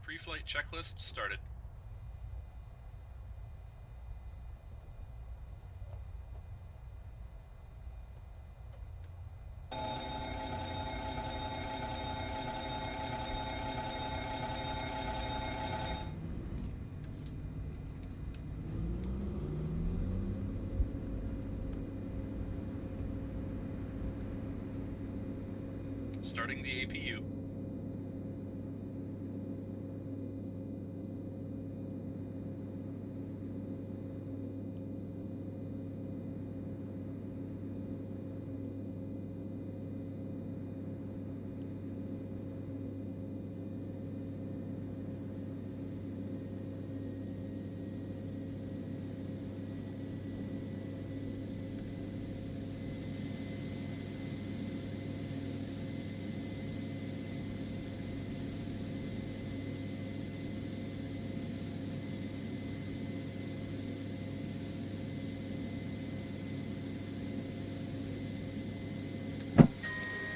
Pre-flight checklist started. Starting the APU.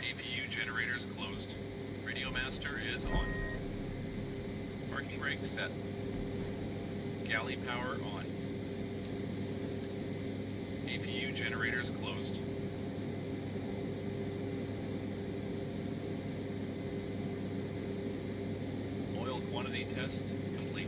APU generators closed. Radio master is on. Parking brake set. Galley power on. APU generators closed. Oil quantity test complete.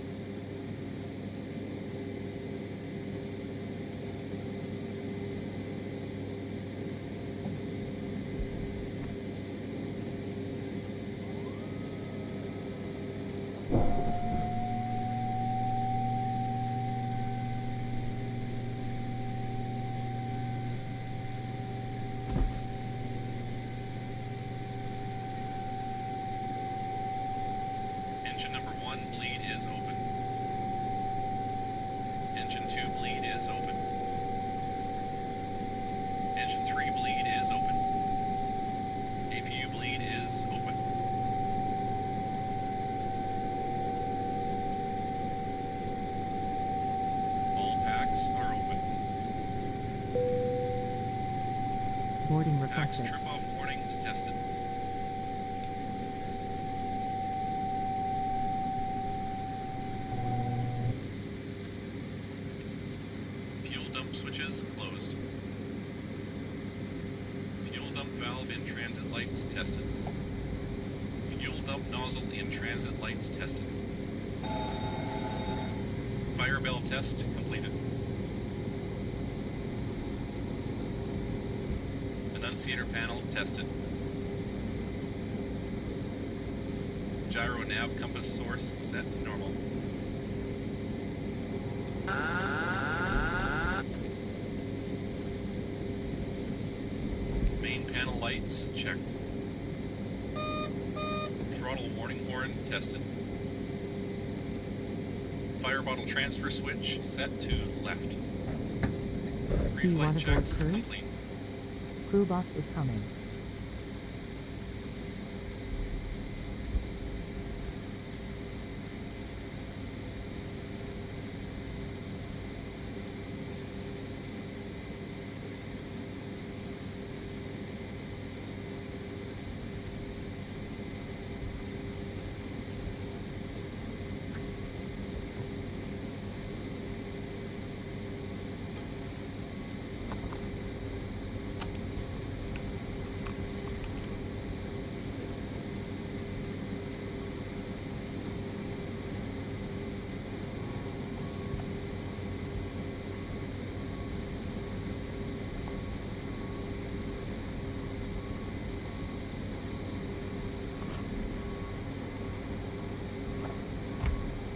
Engine number 1 bleed is open. Engine 2 bleed is open. Engine 3 bleed is open. APU bleed is open. All packs are open. Boarding Packs requested. trip-off warnings tested. Fuel dump switches closed. Fuel dump valve in transit lights tested. Fuel dump nozzle in transit lights tested. Fire bell test completed. Annunciator panel tested. Gyro nav compass source set to normal. Main panel lights checked. Throttle warning horn tested. Fire bottle transfer switch set to left. Do you Pre-flight want to board checks crew? complete. Crew boss is coming.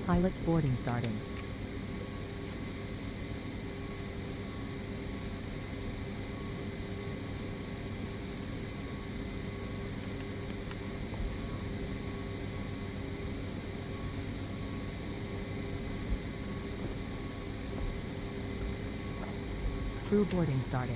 Pilot's boarding starting. Crew boarding starting.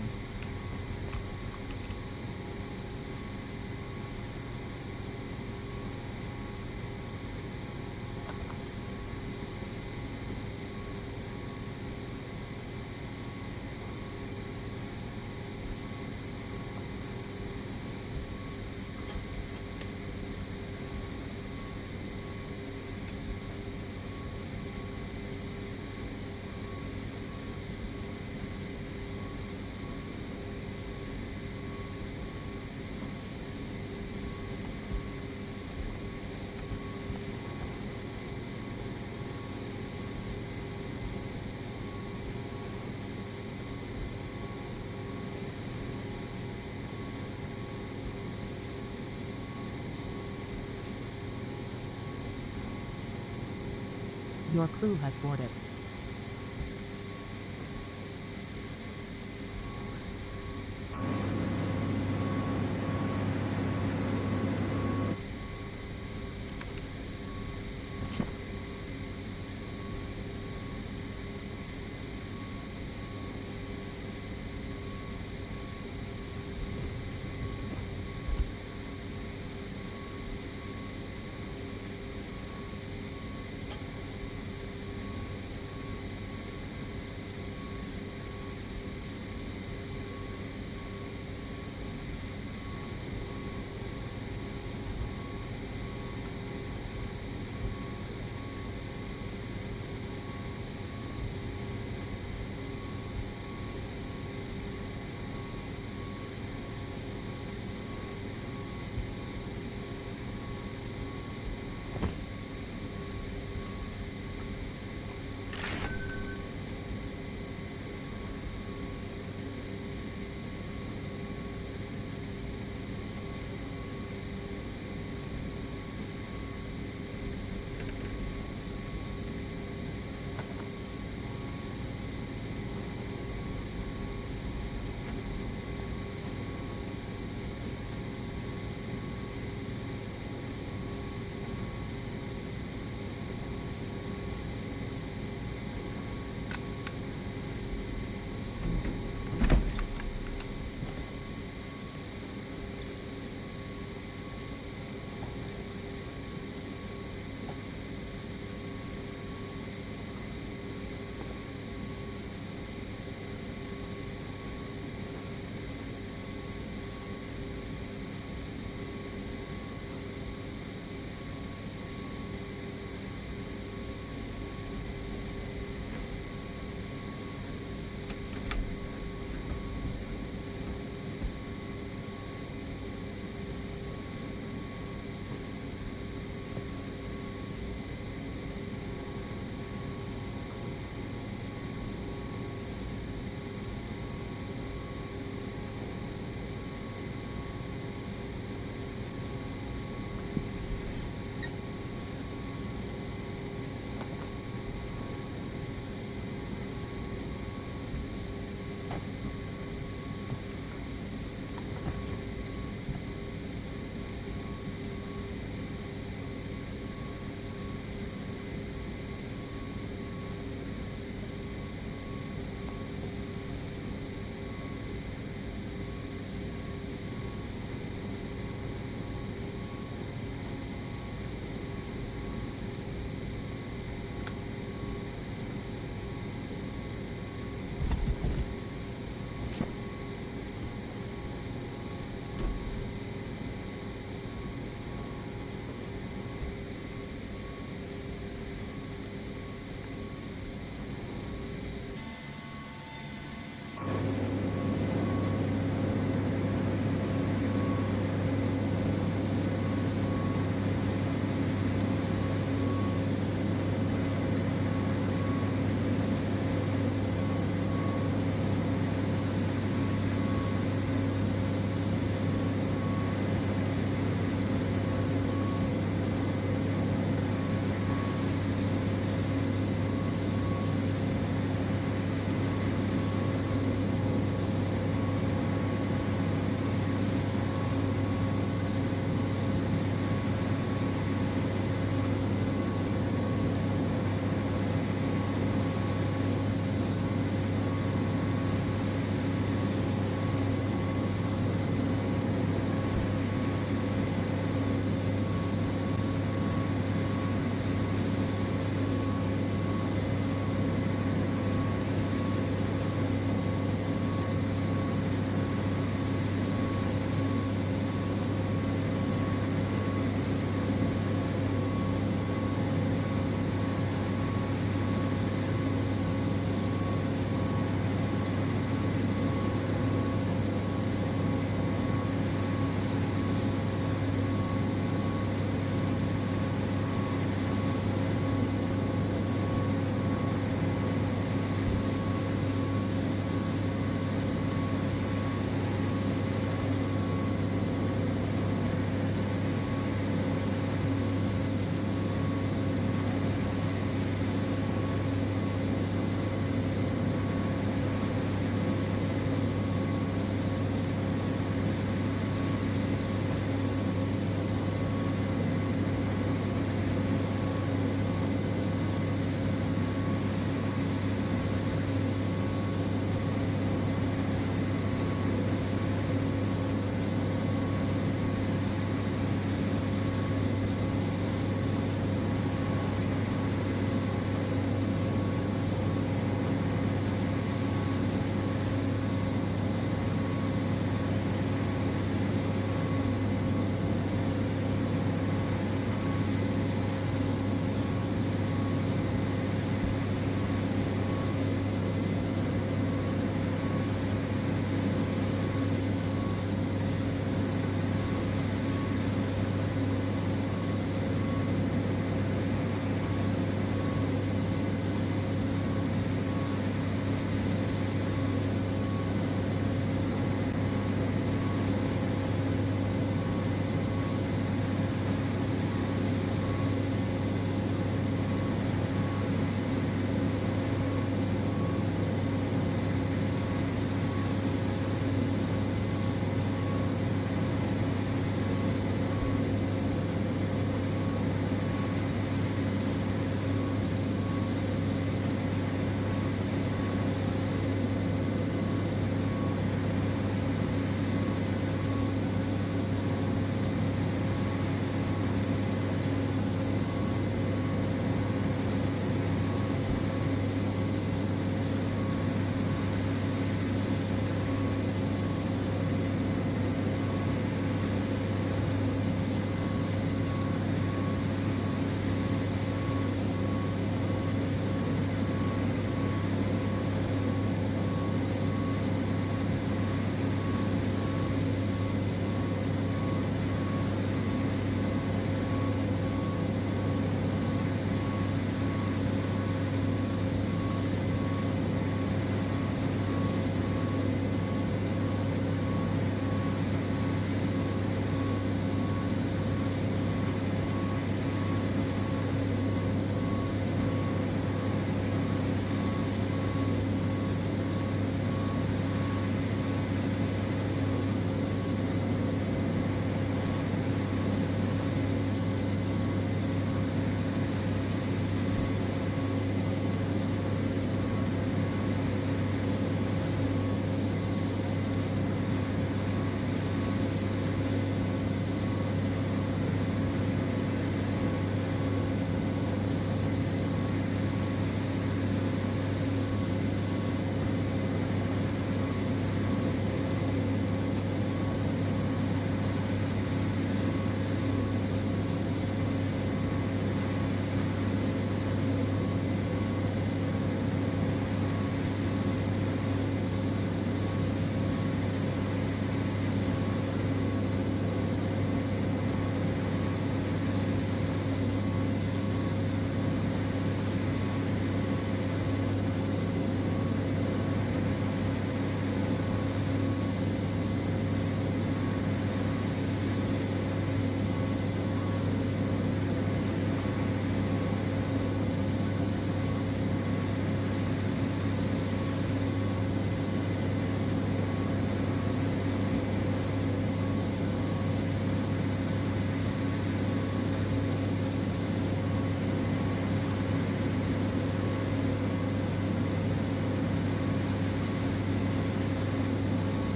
Your crew has boarded.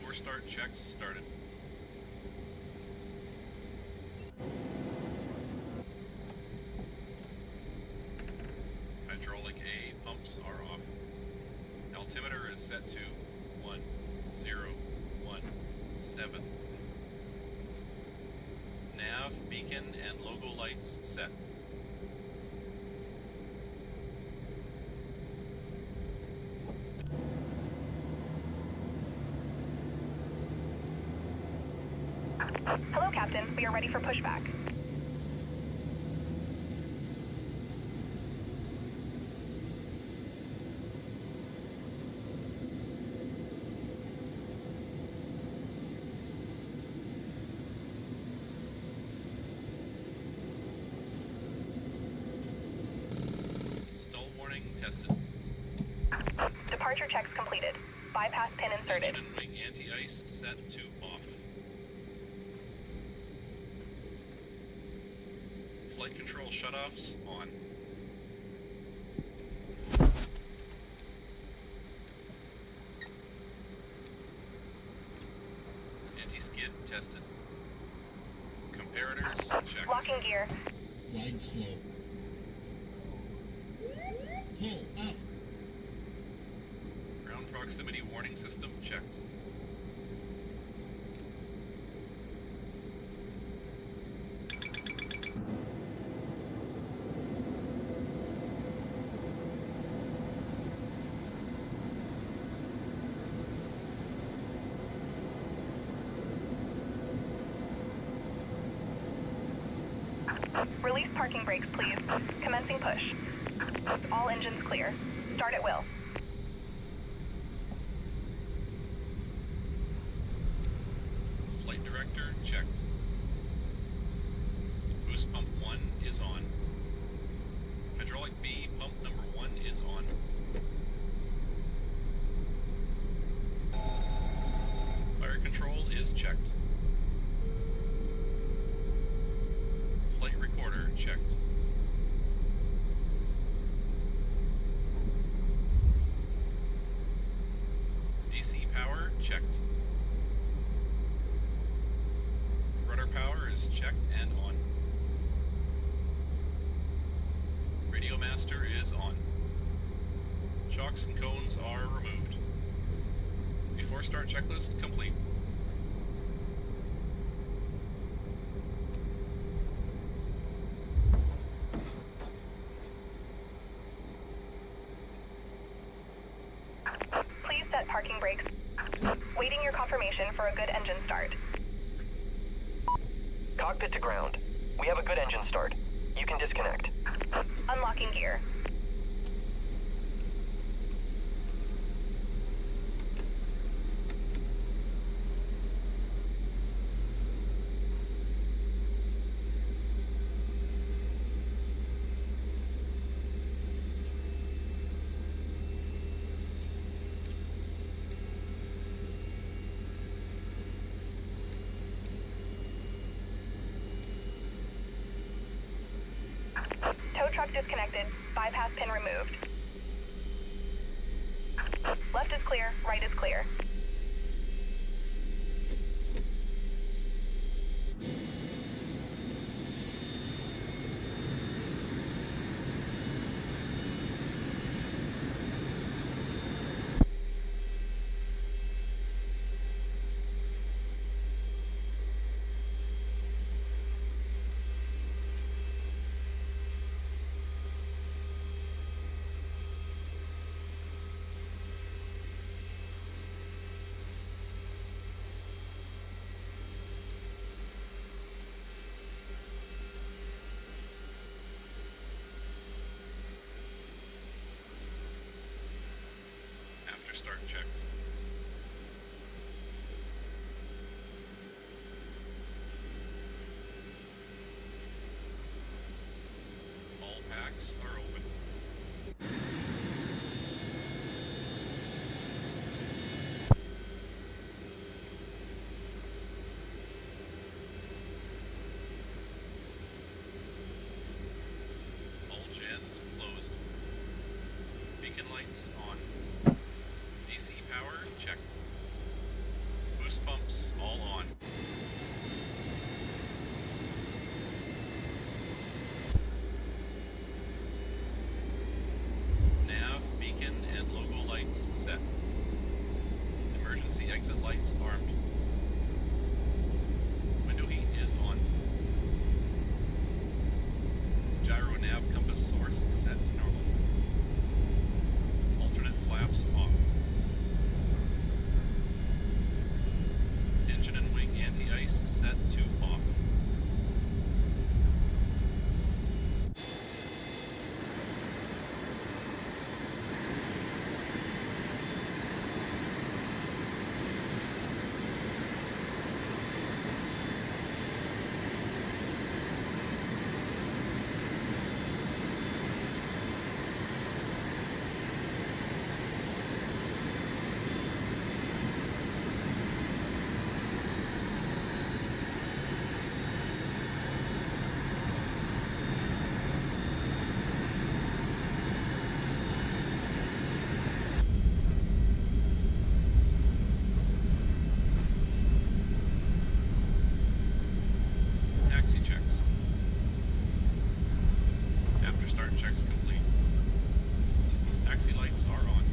Before start checks started. Hydraulic A pumps are off. Altimeter is set to 1017. Nav, beacon, and logo lights set. Hello, Captain. We are ready for pushback. Stall warning tested. Departure checks completed. Bypass pin inserted. Engine and wing anti-ice set to off. Flight control shutoffs on. Anti-skid tested. Comparators checked. Locking gear. Glide slow. Pull up. Ground proximity warning system checked. Release parking brakes, please. Commencing push. All engines clear. Start at will. Flight director checked. Boost pump 1 is on. Hydraulic B pump number 1 is on. Fire control is checked. Flight recorder checked. DC power checked. Rudder power is checked and on. Radio master is on. Chocks and cones are removed. Before start checklist complete. Please set parking brakes. Waiting your confirmation for a good engine start. Cockpit to ground. We have a good engine start. You can disconnect. Unlocking gear. Tow truck disconnected. Bypass pin removed. Left is clear, right is clear. After start checks. All packs are open. All gens closed. Beacon lights on. DC power checked. lights set. Emergency exit lights armed. Window heat is on. Gyro nav compass source set to normal. Alternate flaps off. Engine and wing anti-ice set to off. Taxi checks. After start checks complete. Taxi lights are on.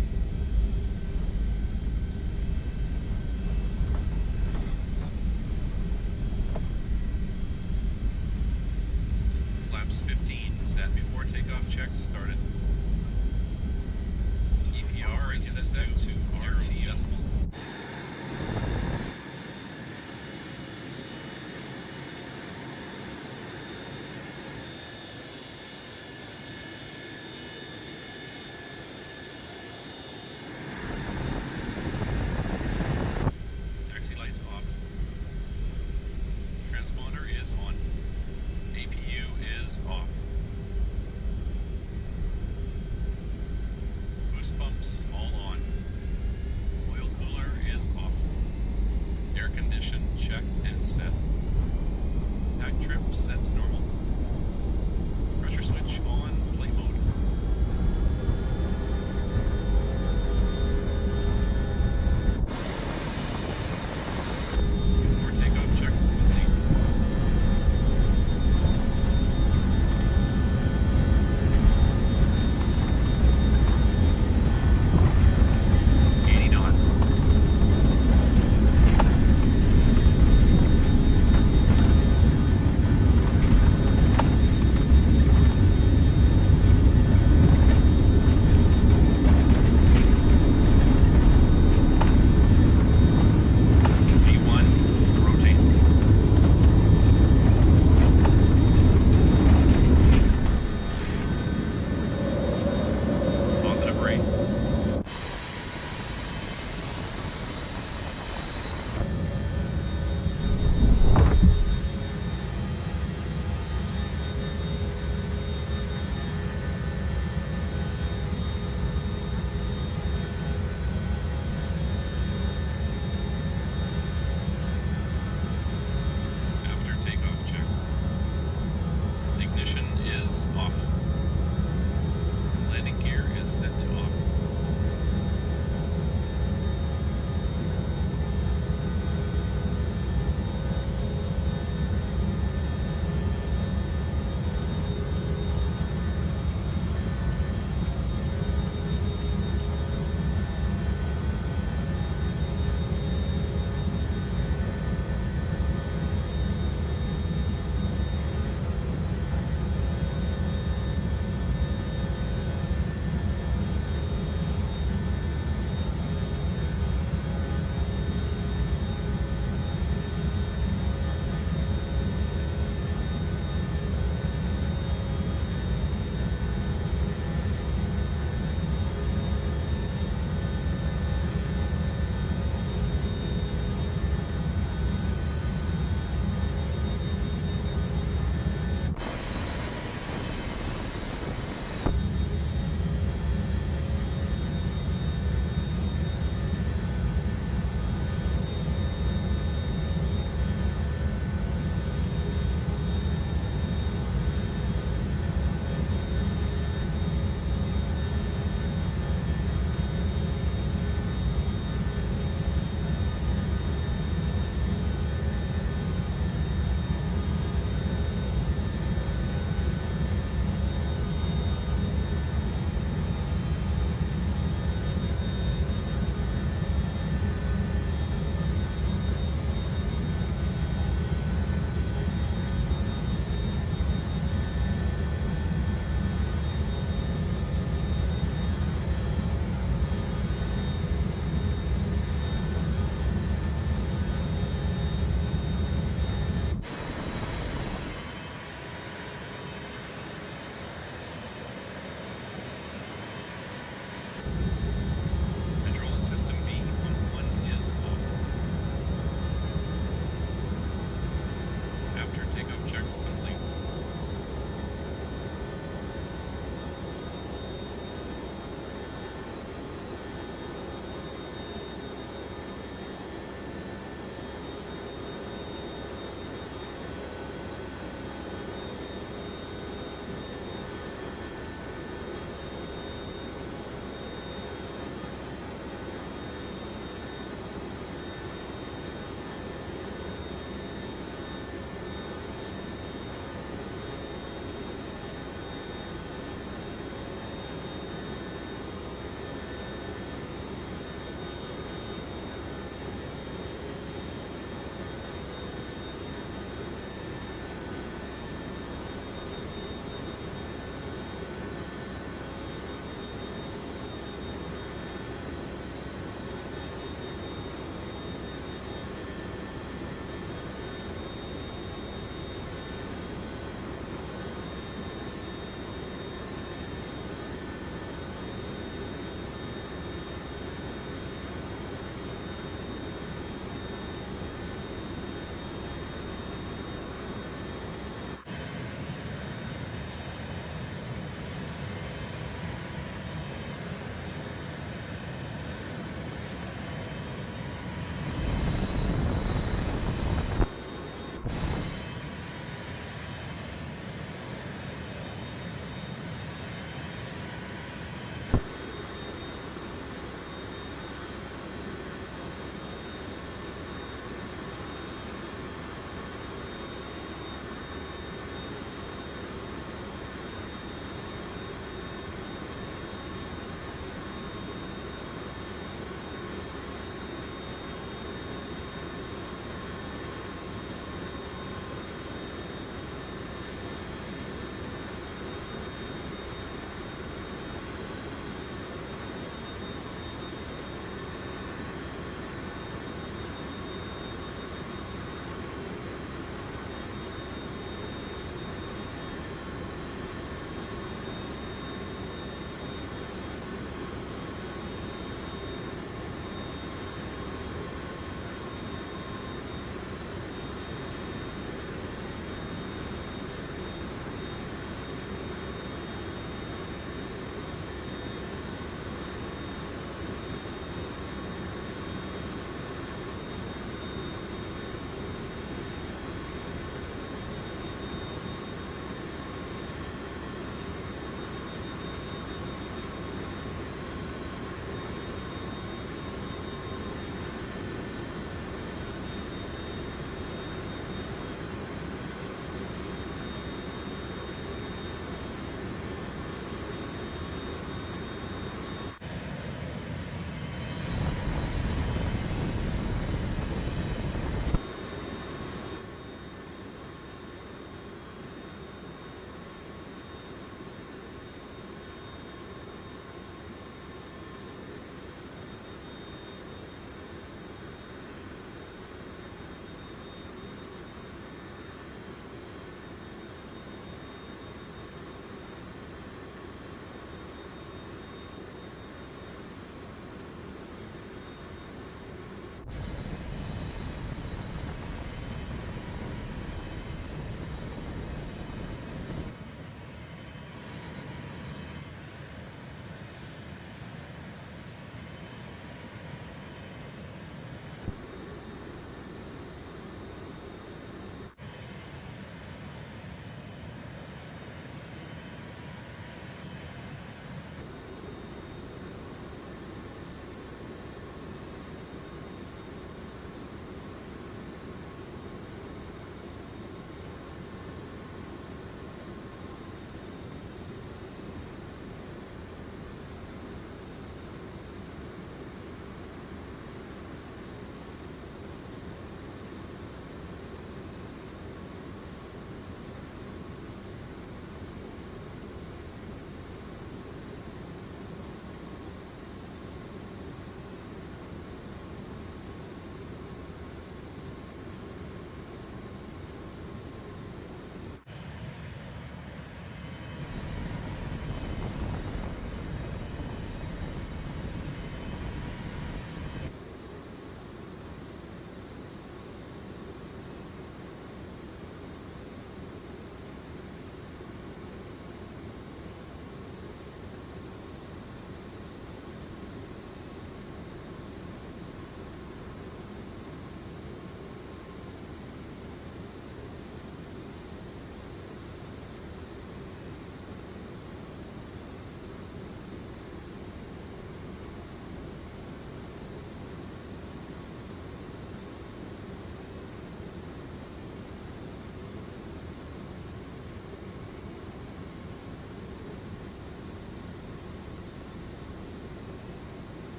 Flaps 15 set before takeoff checks started. EPR is set to 0 decimal. Taxi lights off. Transponder is on. APU is off.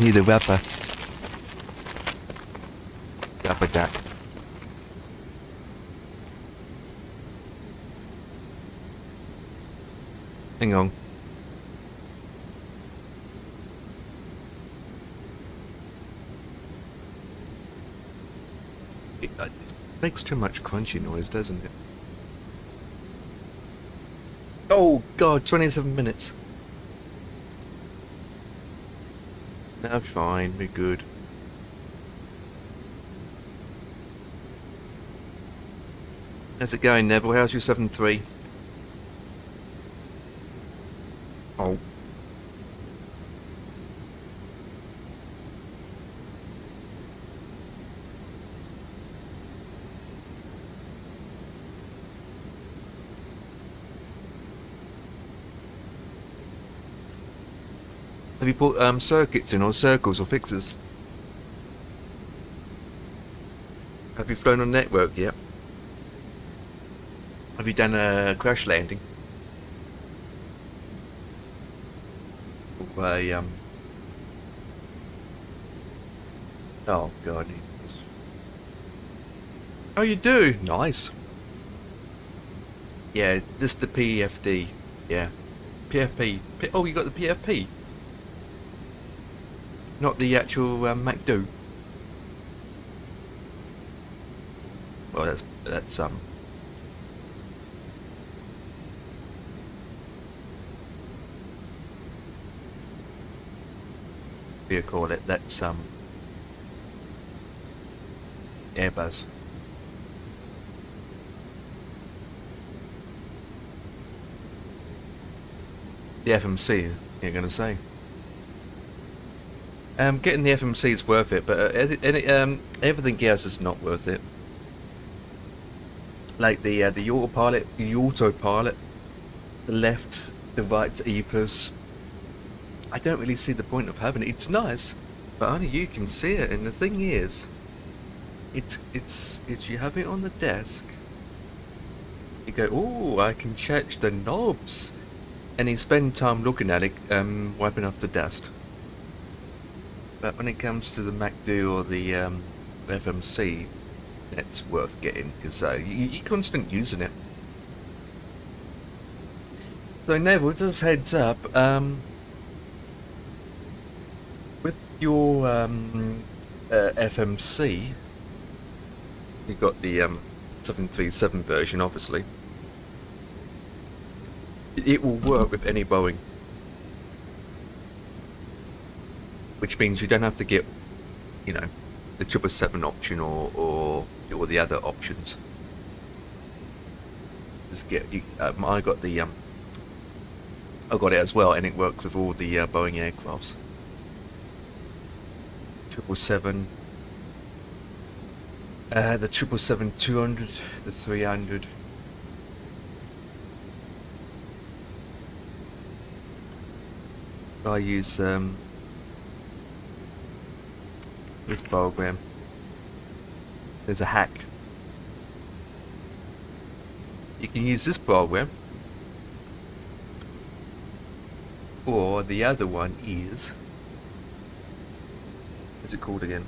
Smokey the Rapper. Rapper Jack. Hang on. It makes too much crunchy noise, doesn't it? Oh god, 27 minutes. No, fine, we're good. How's it going, Neville? How's your 7-3? Oh. Have you put circuits in, or circles, or fixes? Have you flown on network yet? Have you done a crash landing? Or a, oh god. Oh, you do? Nice. Yeah, just the PFD. Yeah. PFP. Oh, you got the PFP? Not the actual MacDo. Well, that's what do you call it? That's Airbus. The FMC, you're gonna say. Getting the FMC is worth it, but everything else is not worth it. Like the autopilot, the left, the right ethers. I don't really see the point of having it. It's nice, but only you can see it. And the thing is, it's you have it on the desk. You go, oh, I can change the knobs, and you spend time looking at it, wiping off the dust. But when it comes to the MacDo or the FMC, it's worth getting because you're constantly using it. So Neville, just heads up, with your FMC, you got the 737 version, obviously. It will work with any Boeing. Which means you don't have to get, you know, the 777 option or the other options. Just get I got the I got it as well, and it works with all the Boeing aircrafts. 777, the 777-200, the 300. I use this program. There's a hack. You can use this program, or the other one is, what's it called again?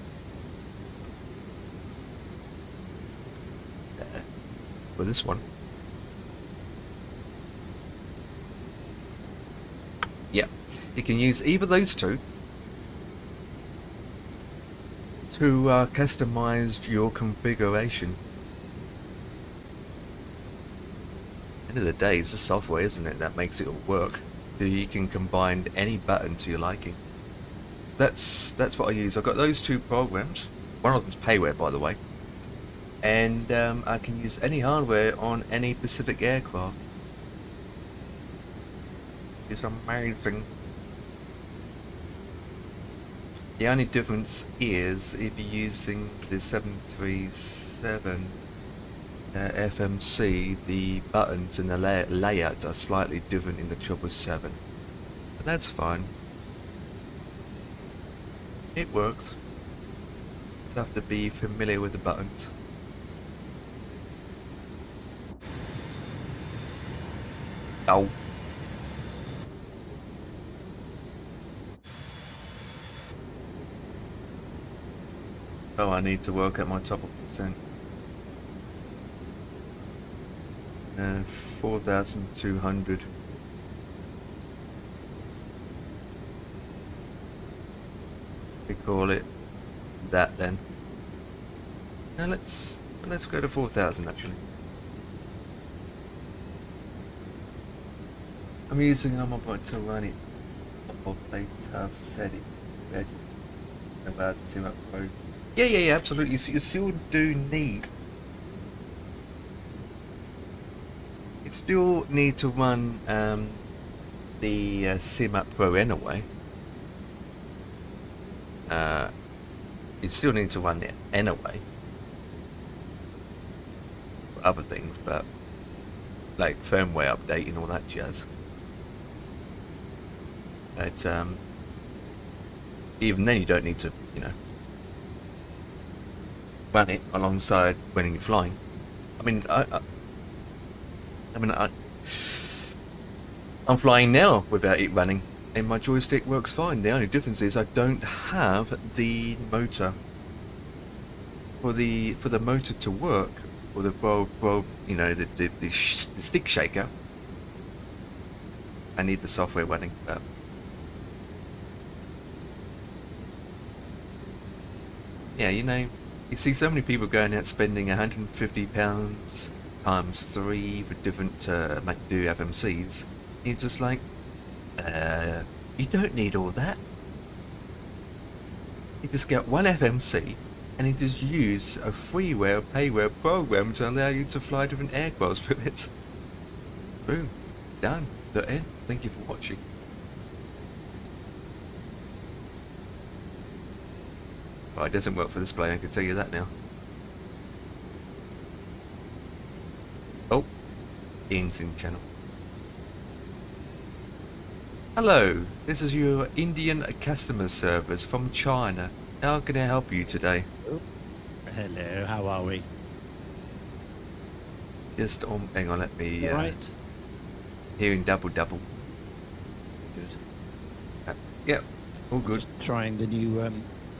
Well, this one. Yeah, you can use either those two to customize your configuration. End of the day, it's the software, isn't it, that makes it all work. So you can combine any button to your liking. That's what I use. I've got those two programs. One of them's payware, by the way. And I can use any hardware on any Pacific aircraft. It's amazing. The only difference is if you're using the 737 FMC, the buttons and the layout are slightly different in the 777. But that's fine. It works. You have to be familiar with the buttons. Oh. Oh, I need to work at my top of percent. 4,200. We call it that then. Now let's go to 4,000 actually. I'm using a mobile to run it. All places have said it. Ready about the sim up pro. Yeah, absolutely. So you still do need. You still need to run the sim up pro anyway. You still need to run it anyway. For other things, but like firmware update and all that jazz. But even then, you don't need to, you know, run it alongside when you're flying. I mean, I'm flying now without it running, and my joystick works fine. The only difference is I don't have the motor. For the motor to work, or the you know, the stick shaker, I need the software running. But yeah, you know, you see so many people going out spending £150 times 3 for different do FMCs. You're just like, you don't need all that. You just get one FMC, and you just use a freeware, payware program to allow you to fly different aircrafts with it. Boom, done. The end. Thank you for watching. Well, it doesn't work for display, I can tell you that now. Oh, Ian's in channel. Hello, this is your Indian customer service from China. How can I help you today? Hello, how are we? Just on, hang on, let me, Right. hearing double. Good. Yep, all good. Just trying the new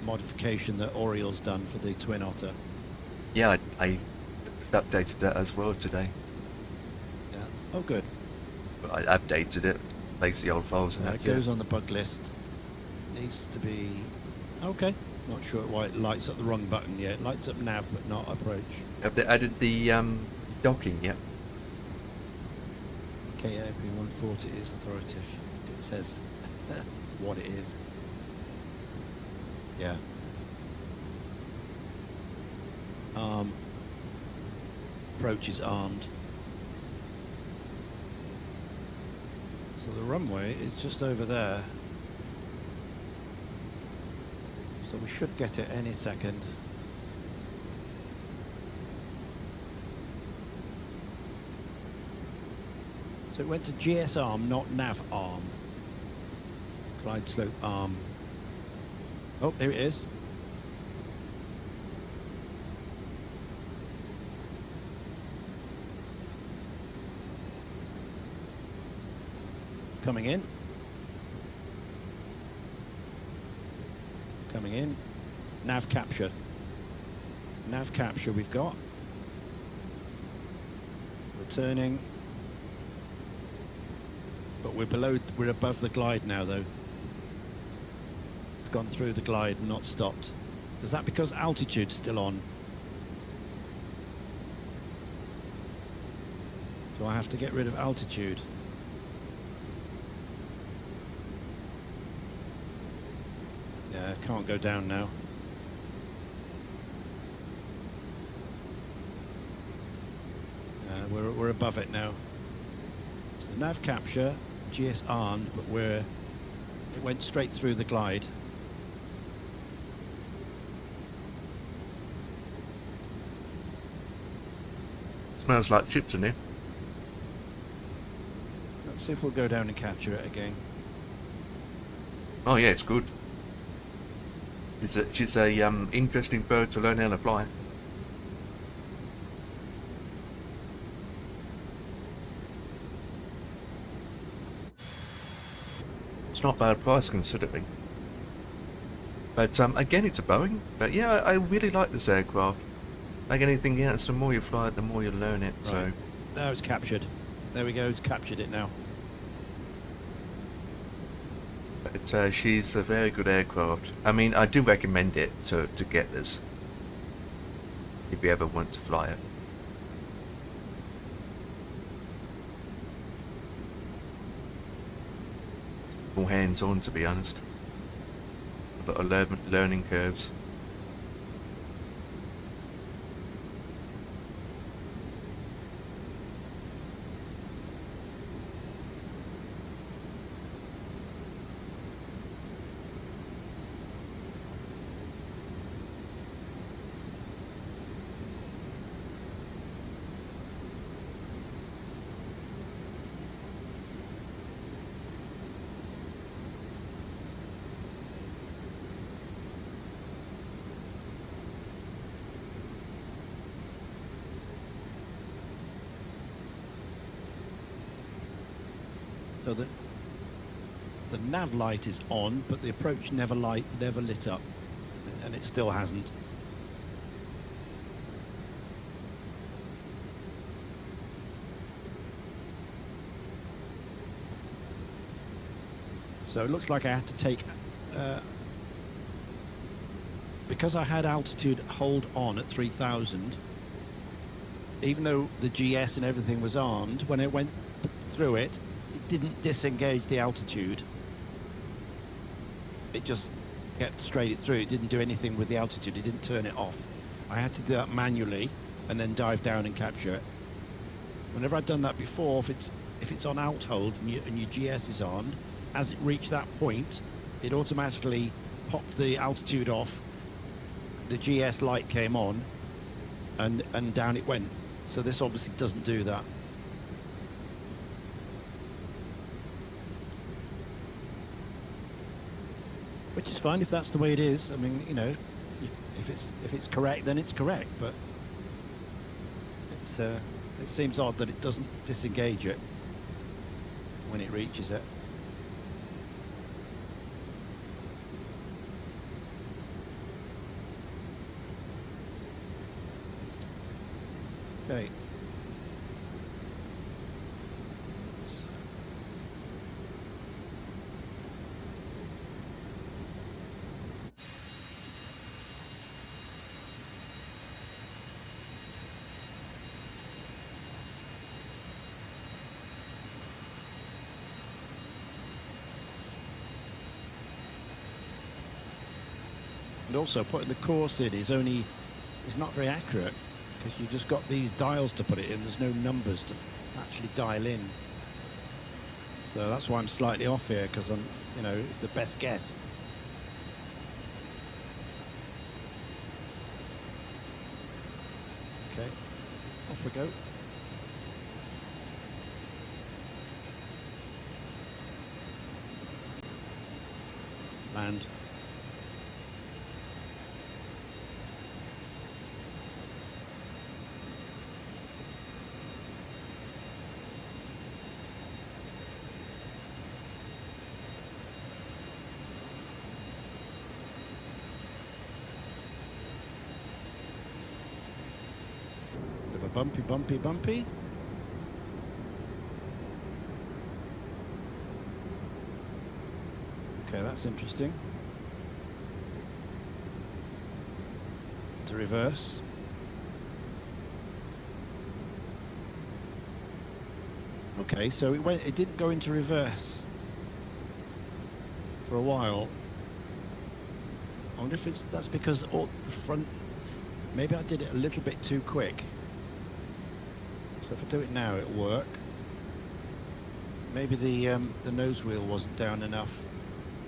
modification that Oriel's done for the Twin Otter. Yeah, I just updated that as well today. Yeah. Oh, good. But I updated it, placed the old files, and It that's goes it. on the bug list. Needs to be... Okay. Not sure why it lights up the wrong button yet. It lights up nav, but not approach. Have they added the docking yet? KAP 140 is authoritative. It says what it is. Yeah. Approach is armed. So the runway is just over there. So we should get it any second. So it went to GS arm, not nav arm. Glide slope arm. Oh, there it is. It's coming in. Coming in. Nav capture. Nav capture we've got. Returning. But we're above the glide now though. It's gone through the glide and not stopped. Is that because altitude's still on? So I have to get rid of altitude. Yeah, can't go down now. We're above it now. So nav capture, GS armed, but it went straight through the glide. Smells like chips in here. Let's see if we'll go down and capture it again. Oh yeah, it's good. She's a interesting bird to learn how to fly. It's not bad price considering. But again, it's a Boeing. But yeah, I really like this aircraft. Like anything else, the more you fly it, the more you learn it. So Right. Now it's captured. There we go, it's captured it now. but, she's a very good aircraft. I mean, I do recommend it to get this if you ever want to fly it. More hands-on, to be honest. A lot of learning curves. So the nav light is on, but the approach never lit up, and it still hasn't. So it looks like I had to take, because I had altitude hold on at 3,000, even though the GS and everything was armed, when it went through it, it didn't disengage the altitude. It just kept straight through. It didn't do anything with the altitude. It didn't turn it off. I had to do that manually and then dive down and capture it. Whenever I've done that before, if it's on alt hold and your GS is armed, as it reached that point, it automatically popped the altitude off. The GS light came on, and down it went. So this obviously doesn't do that. Which is fine if that's the way it is. I mean, you know, if it's correct, then it's correct. But it seems odd that it doesn't disengage it when it reaches it. Okay. And also putting the course in is not very accurate, because you've just got these dials to put it in. There's no numbers to actually dial in. So that's why I'm slightly off here, because it's the best guess. Okay, off we go. Land. Bumpy. Okay, that's interesting. To reverse. Okay, so it didn't go into reverse for a while. I wonder if that's because the front, maybe I did it a little bit too quick. So if I do it now, it'll work. Maybe the nose wheel wasn't down enough.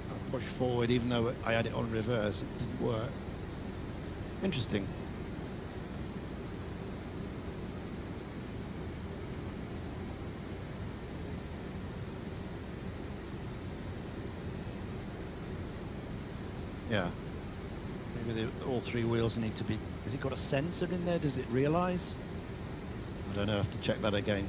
I pushed forward even though I had it on reverse, it didn't work. Interesting. Yeah. Maybe all three wheels need to be... Has it got a sensor in there? Does it realise? I don't know, I have to check that again.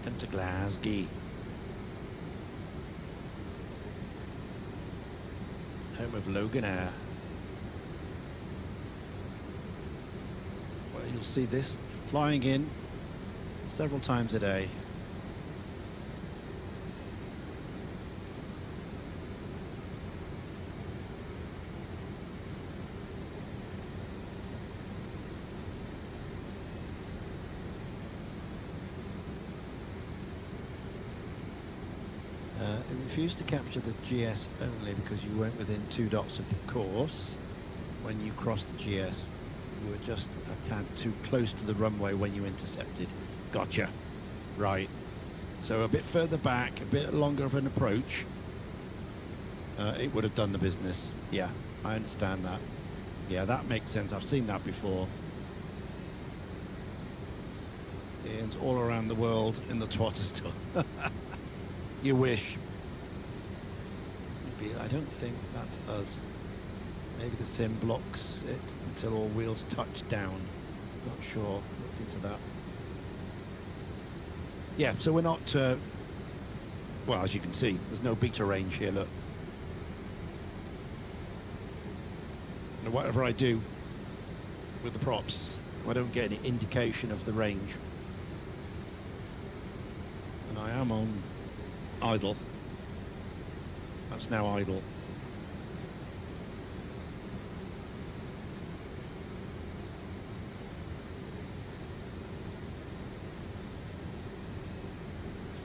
Welcome to Glasgow. Home of Logan Air. Well, you'll see this flying in several times a day. It refused to capture the GS only because you weren't within 2 dots of the course. When you crossed the GS, you were just a tad too close to the runway when you intercepted. Gotcha. Right. So a bit further back, a bit longer of an approach, it would have done the business. Yeah, I understand that. Yeah, that makes sense. I've seen that before. And all around the world in the twatter still. You wish. Maybe, I don't think that's us. Maybe the sim blocks it until all wheels touch down. Not sure. Look into that. Yeah, so we're not... well, as you can see, there's no beta range here, look. And whatever I do with the props, I don't get any indication of the range. And I am on idle. That's now idle.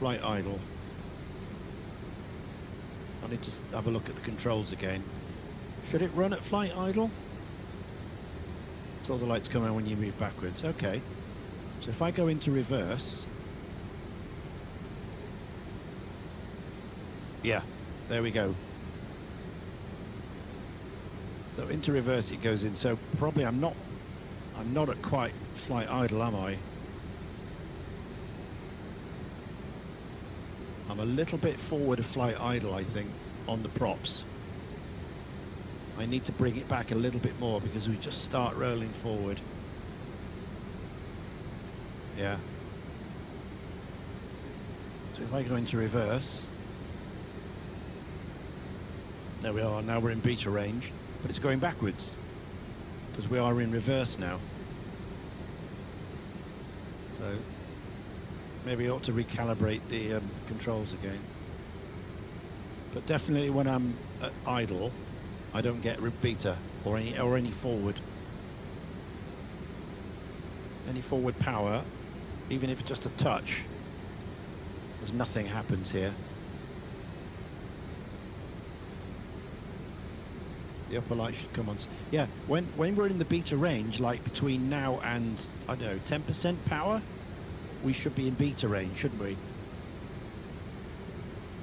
Flight idle. I need to have a look at the controls again. Should it run at flight idle? So the lights come on when you move backwards. Okay. So if I go into reverse... Yeah, there we go. So into reverse it goes in. So probably I'm not at quite flight idle, am I? I'm a little bit forward of flight idle, I think, on the props. I need to bring it back a little bit more because we just start rolling forward. Yeah. So if I go into reverse... There we are, now we're in beta range, but it's going backwards because we are in reverse now. So maybe I ought to recalibrate the controls again. But definitely when I'm at idle, I don't get beta or any forward. Any forward power, even if it's just a touch, there's nothing happens here. The upper light should come on. Yeah, when we're in the beta range, like between now and, I don't know, 10% power, we should be in beta range, shouldn't we?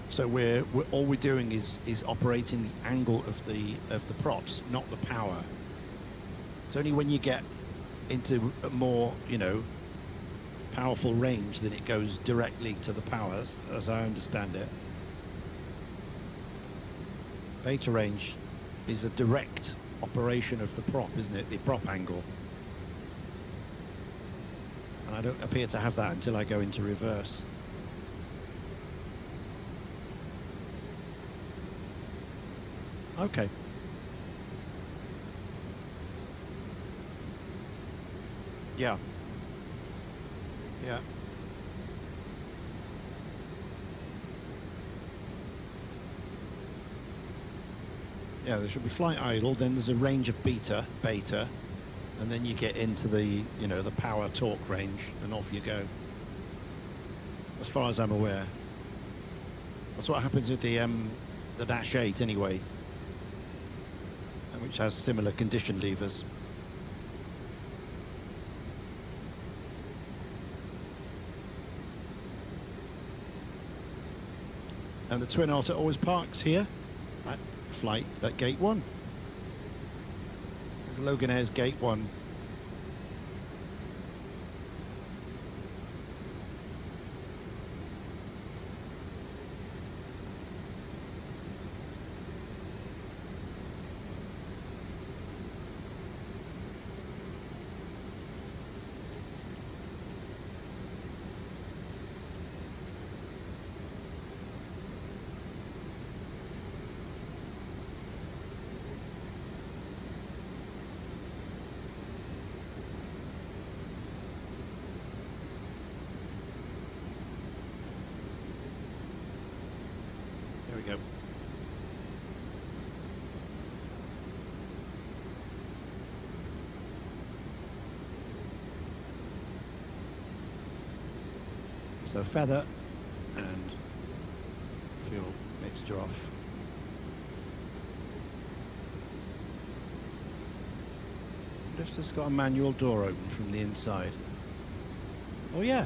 So we're all we're doing is operating the angle of the props, not the power. It's only when you get into a more, you know, powerful range that it goes directly to the powers, as I understand it. Beta range is a direct operation of the prop, isn't it? The prop angle. And I don't appear to have that until I go into reverse. Okay. Yeah. Yeah. Yeah, there should be flight idle, then there's a range of beta, and then you get into the, you know, the power torque range, and off you go. As far as I'm aware. That's what happens with the Dash 8 anyway, which has similar condition levers. And the Twin Otter always parks here at gate 1. There's Logan Air's gate 1. go. So feather and fuel mixture off. Wonder if it's got a manual door open from the inside. Oh yeah.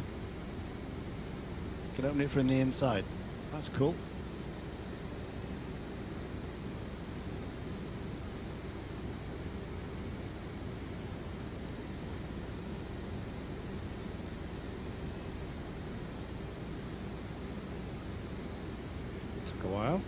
Can open it from the inside. That's cool. Took a while.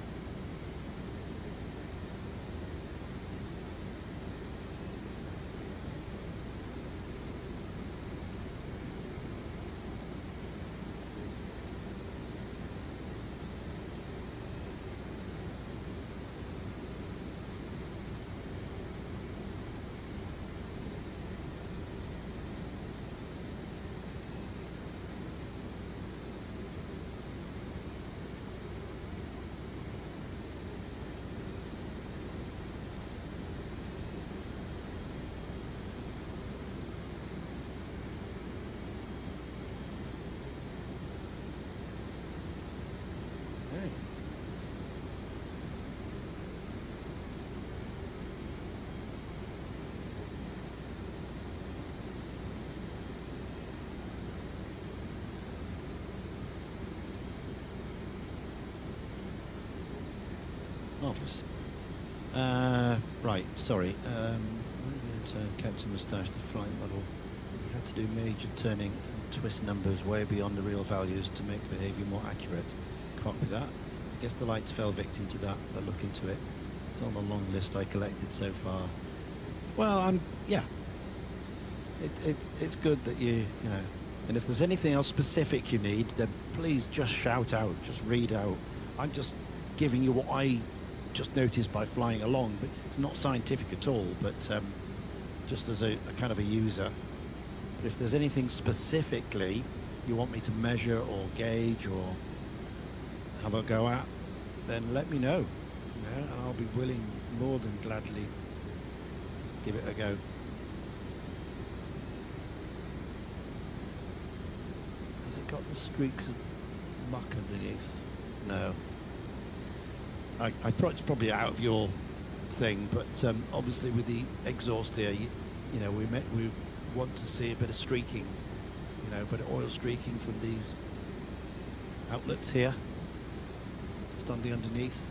Marvellous. Right, sorry. Captain Moustache, the flight model. We had to do major turning and twist numbers way beyond the real values to make behaviour more accurate. Copy that. I guess the lights fell victim to that. They'll look into it. It's on the long list I collected so far. Well, yeah. It's good that you know. And if there's anything else specific you need, then please just shout out, just read out. I'm just giving you what I just noticed by flying along, but it's not scientific at all, but just as a kind of a user. But if there's anything specifically you want me to measure or gauge or have a go at, then let me know. You know, and I'll be willing, more than gladly, give it a go. Has it got the streaks of muck underneath? No. It's probably out of your thing, but obviously with the exhaust here, you know, we want to see a bit of streaking, you know, a bit of oil streaking from these outlets here, just on the underneath.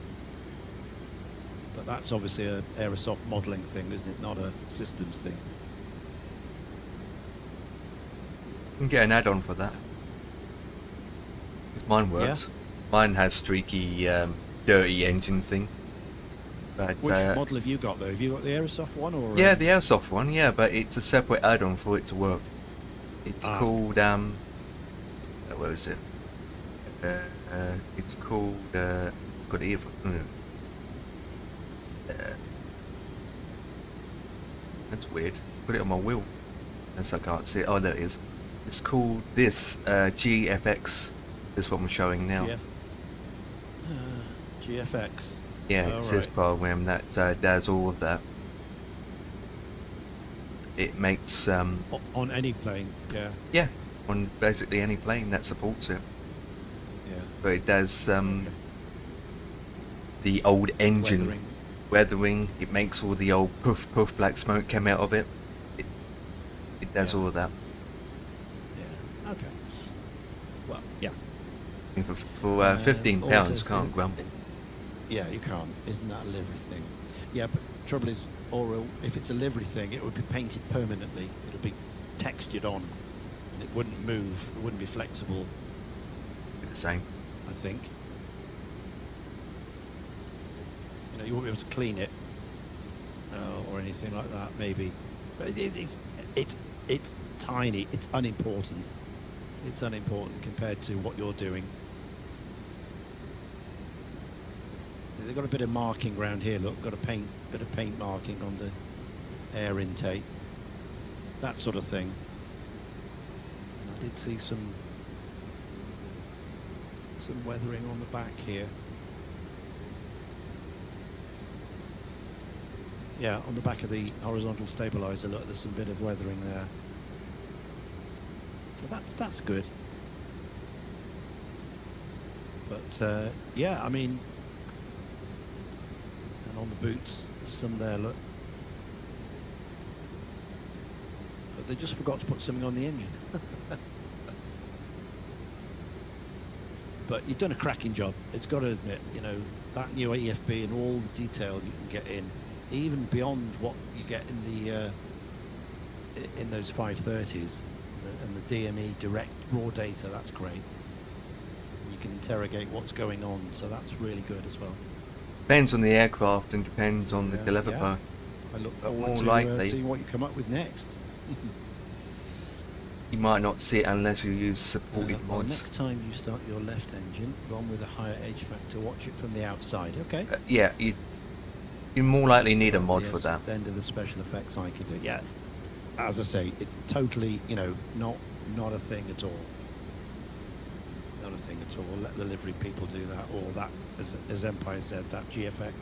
But that's obviously a Aerosoft modelling thing, isn't it? Not a systems thing. You can get an add-on for that. 'Cause mine works. Yeah. Mine has streaky, dirty engine thing. But, Which model have you got though? Have you got the Aerosoft one or? Yeah, the Airsoft one, yeah, but it's a separate add-on for it to work. It's called, where is it? It's called, got it here for, that's weird. Put it on my wheel. Unless I can't see it. Oh, there it is. It's called this, GFX. This is what I'm showing now. GFX. Yeah, it's this program that does all of that. It makes On any plane, yeah. yeah, on basically any plane that supports it. Yeah. So it does the old engine weathering. It makes all the old puff black smoke come out of it. It does all of that. Yeah. Okay. Well, yeah. I mean, for £15, can't grumble. Yeah, you can't. Isn't that a livery thing? Yeah, but trouble is, or if it's a livery thing, it would be painted permanently. It'll be textured on, and it wouldn't move. It wouldn't be flexible. Be the same. I think. You know, you won't be able to clean it or anything like that, maybe. But it's tiny. It's unimportant. It's unimportant compared to what you're doing. They've got a bit of marking around here. Look, got a bit of paint marking on the air intake. That sort of thing. And I did see some weathering on the back here. Yeah, on the back of the horizontal stabilizer, look, there's some bit of weathering there. So that's good. But yeah, I mean, and on the boots, there's some there, look. But they just forgot to put something on the engine. But you've done a cracking job. It's got to admit, you know, that new EFB and all the detail you can get in, even beyond what you get in the in those 530s and the DME direct raw data. That's great. You can interrogate what's going on, so that's really good as well. Depends on the aircraft and depends on the developer. I look But forward more to likely, seeing what you come up with next. you might not see it unless you use supported Well, mods. next time you start your left engine, run with a higher edge factor, watch it from the outside, okay? Yeah, you more likely need a mod Yes, for that. The end of the special effects I can do. Yeah, as I say, it's totally, you know, not a thing at all. Not a thing at all. Let the livery people do that, or that, as Empire said, that GFX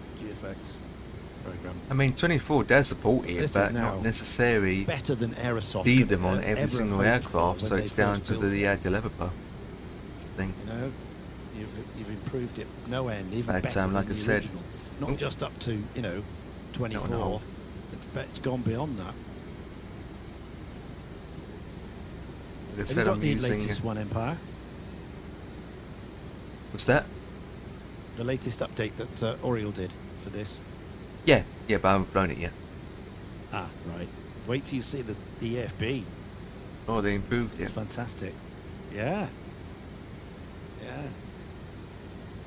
program. I mean, 24 does support it, This is but now not necessarily better than Aerosoft see could them on ever every have single hoped aircraft, for so when it's they down first to built the it. developer. That's the thing. You know, you've improved it no end, even But, better like than I the said- original. Not just up to, you know, 24. No. It's gone beyond that. Like I Have said, you got I'm the using. latest one, Empire? What's that? The latest update that Oriole did for this? Yeah, but I haven't flown it yet. Ah, right. Wait till you see the EFB. Oh, they improved It's it. fantastic. Yeah. Yeah.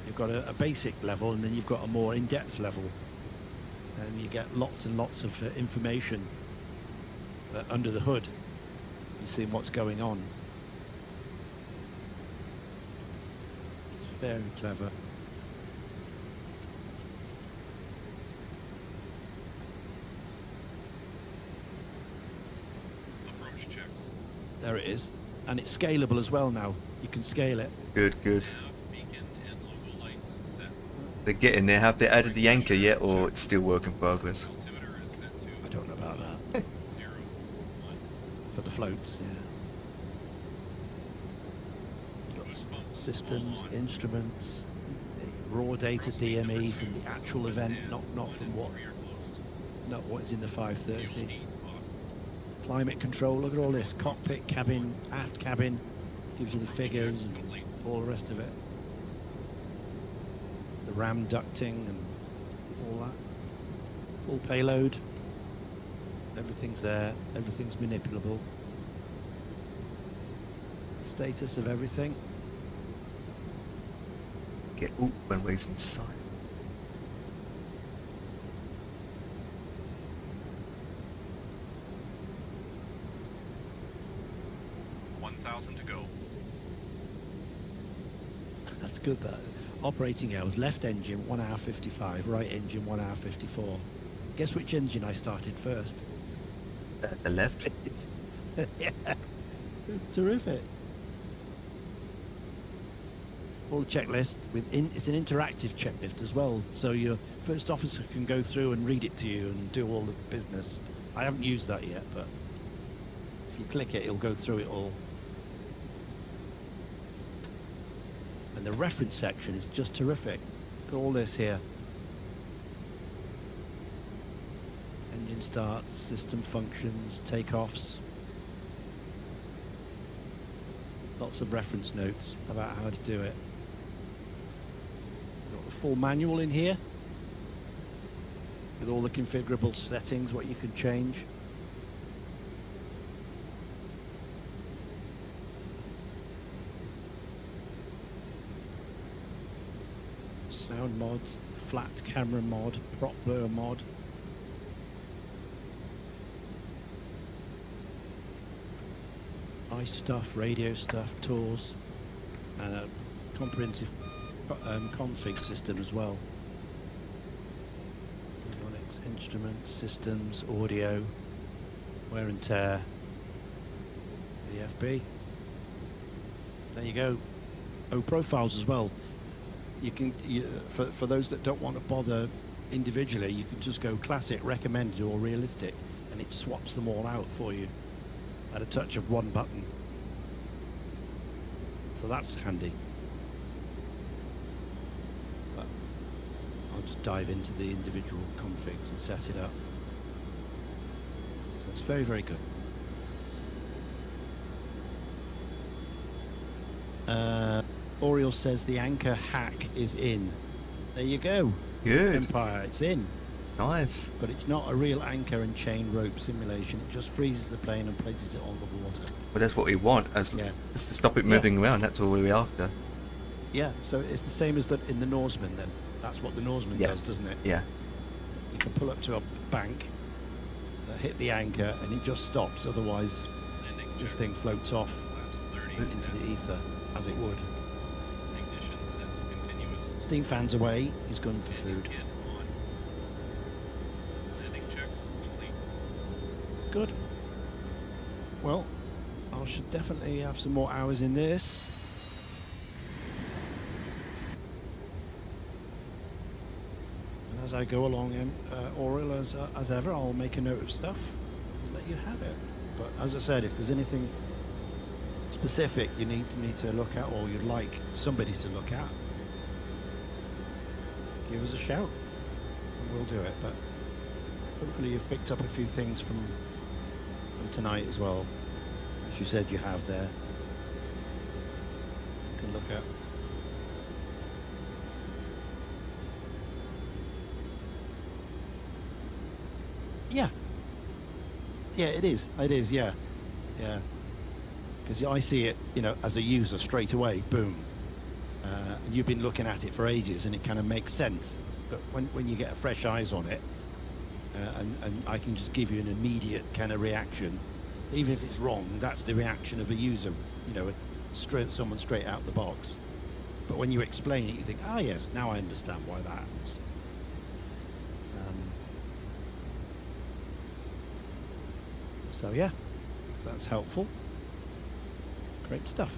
You've got a basic level, and then you've got a more in-depth level. And you get lots and lots of information under the hood. You're seeing what's going on. It's very clever. Approach checks. There it is. And it's scalable as well now. You can scale it. Good. Nav, beacon, and logo lights set. They're getting there. Have they added the anchor yet, or it's still work in progress? Altimeter is set to I don't know about that. 0, 1. For the floats, yeah. Boost pumps Systems, on. instruments, raw data DME from the actual event, not from what is in the 530. Fuel heat off. Climate control, look at all this. Cockpit, cabin, aft cabin, gives you the figures Checks and complete. all the rest of it. The RAM ducting and all that. Full payload. Everything's there, everything's manipulable. Status of everything. Get runways in sight. 1,000 to go. That's good, that. Operating hours, left engine 1 hour 55, right engine 1 hour 54. Guess which engine I started first? The left. Yeah, it's terrific. All the checklist it's an interactive checklist as well, so your first officer can go through and read it to you and do all the business. I haven't used that yet, but if you click it, it'll go through it all. And the reference section is just terrific. Look at all this here. Engine starts, system functions, takeoffs. Lots of reference notes about how to do it. Got the full manual in here with all the configurable settings, what you can change. Sound mods, flat camera mod, prop blur mod. Ice stuff, radio stuff, tours, and a comprehensive config system as well. Avionics, instruments, systems, audio, wear and tear, EFB. There you go. Oh, profiles as well. You can for those that don't want to bother individually, you can just go classic, recommended, or realistic, and it swaps them all out for you at a touch of one button. So that's handy. But I'll just dive into the individual configs and set it up. So it's very, very good. Oriel says the anchor hack is in. There you go. Good. Empire, it's in. Nice. But it's not a real anchor and chain rope simulation. It just freezes the plane and places it on the water. Well, that's what we want, Yeah. just to stop it moving around. That's all we're after. Yeah, so it's the same as in the Norseman then. That's what the Norseman Yeah. does, doesn't it? Yeah. You can pull up to a bank, hit the anchor, and it just stops. Otherwise, Landing this checks. thing floats off Flaps 30 into set. the ether, as it would. Ignition set to continuous. Steam fans away. He's going for Anti food. scan on. Landing checks complete. Good. Well, I should definitely have some more hours in this. And as I go along, Oriel, as ever, I'll make a note of stuff and let you have it. But as I said, if there's anything specific you need me to look at, or you'd like somebody to look at, give us a shout and we'll do it. But hopefully you've picked up a few things from tonight as well, which you said you have there. You can look at. Yeah. Yeah, it is. It is, yeah. Yeah. Because I see it, as a user straight away, boom. And you've been looking at it for ages and it kind of makes sense. But when you get fresh eyes on it, and I can just give you an immediate kind of reaction, even if it's wrong, that's the reaction of a user, someone straight out the box. But when you explain it, you think, ah, yes, now I understand why that happens. So yeah, if that's helpful. Great stuff.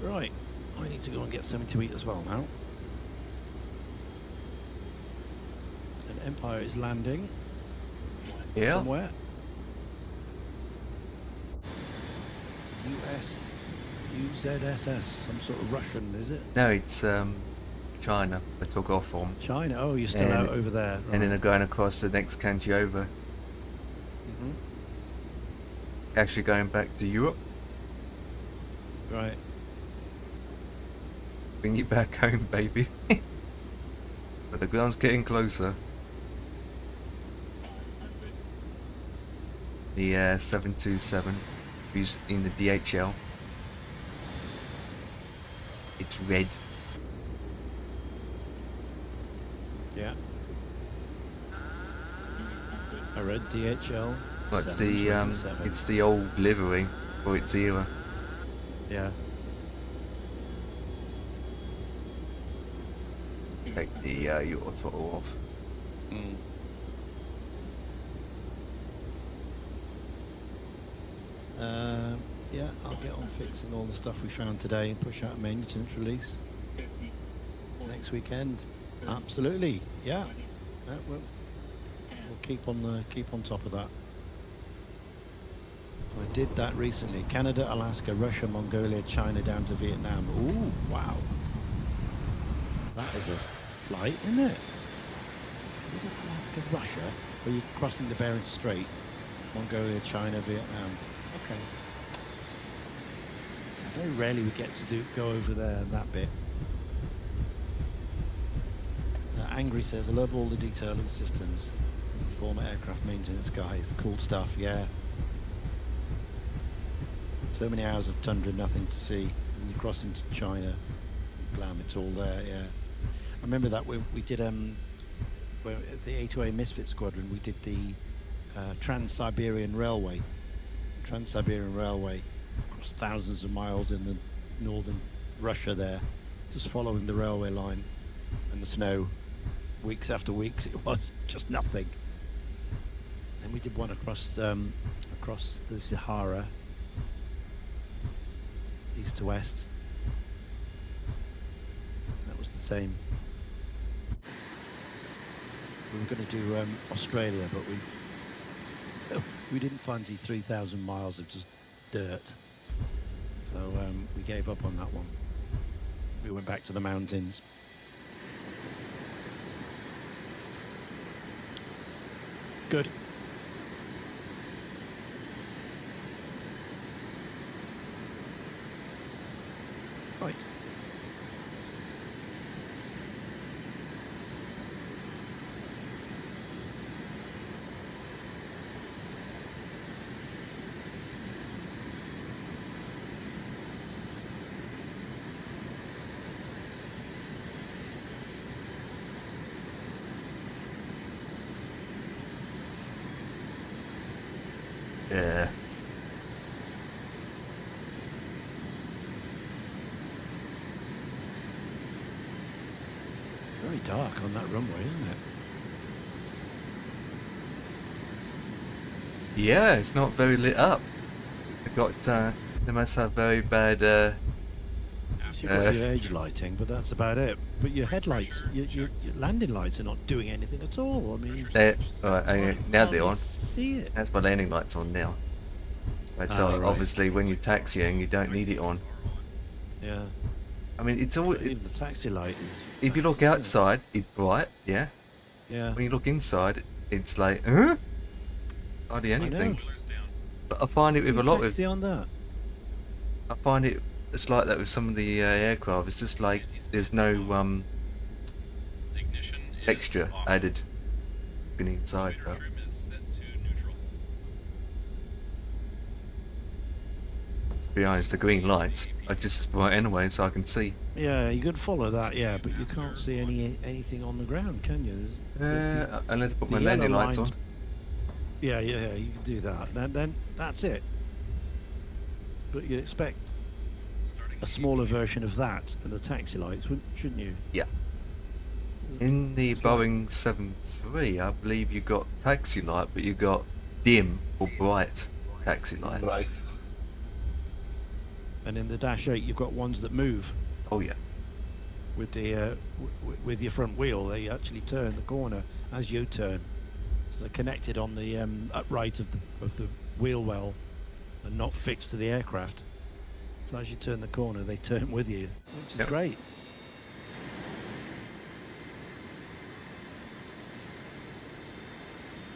Right, I need to go and get something to eat as well now. And Empire is landing. Yeah. Somewhere. UZSS, some sort of Russian, is it? No, it's China. They took off from. China. Oh, you're still And out over there. And then right. they're going across the next country over. Mhm. Actually going back to Europe. Right. Bring you back home, baby. But the ground's getting closer. The 727 who's in the DHL. It's red. Yeah. I read DHL. Well, it's 727. it's the old livery for its era. Yeah. Take the your throttle off. Mm. Yeah, I'll get on fixing all the stuff we found today and push out a maintenance release next weekend. Absolutely, yeah. We'll keep on top of that. I did that recently. Canada, Alaska, Russia, Mongolia, China, down to Vietnam. Ooh, wow. That is a flight, isn't it? We did Alaska, Russia, where you're crossing the Bering Strait. Mongolia, China, Vietnam. Okay. Very rarely we get to go over there that bit. Angry says, I love all the detail of the systems. Former aircraft maintenance guys. Cool stuff, yeah. So many hours of tundra, nothing to see. And you cross into China, blam, it's all there, yeah. I remember that we did, at the A2A Misfit Squadron, we did the Trans-Siberian Railway. Trans-Siberian Railway, across thousands of miles in the northern Russia there, just following the railway line and the snow. Weeks after weeks it was just nothing. And we did one across the Sahara, east to west. That was the same. We were going to do Australia, but we didn't fancy 3,000 miles of just dirt. So we gave up on that one. We went back to the mountains. Good. Right. Yeah. Very dark on that runway, isn't it? Yeah, it's not very lit up. They've got, they must have very bad, You've got your edge lighting, but that's about it. But your headlights, your landing lights are not doing anything at all. I mean, alright, now they're on. See it. That's my landing lights on now. But Right. obviously when you're taxiing, you don't need it on. Yeah. I mean, it's all. Even the taxi light is. If you look outside, it's bright, yeah. Yeah. When you look inside, it's like, huh? Hardly anything. know. But I find it with a lot of. taxi on that. I find it's like that with some of the aircraft. It's just like there's no Ignition is texture off. added being inside. Radar But trim is set to neutral. to be honest, the green lights are just bright anyway, so I can see. Yeah, you can follow that. Yeah, but you can't see anything on the ground, can you? Unless I put my the landing yellow lights on. lines- Yeah, you can do that. Then that's it. But you'd expect Starting a smaller version of that and the taxi lights, shouldn't you? Yeah. In the Boeing 737, I believe you got taxi light, but you got dim or bright taxi light. Right. And in the Dash 8, you've got ones that move Oh yeah. with the with your front wheel. They actually turn the corner as you turn. So they're connected on the upright of the wheel well and not fixed to the aircraft. So as you turn the corner, they turn with you, which is Yep. great.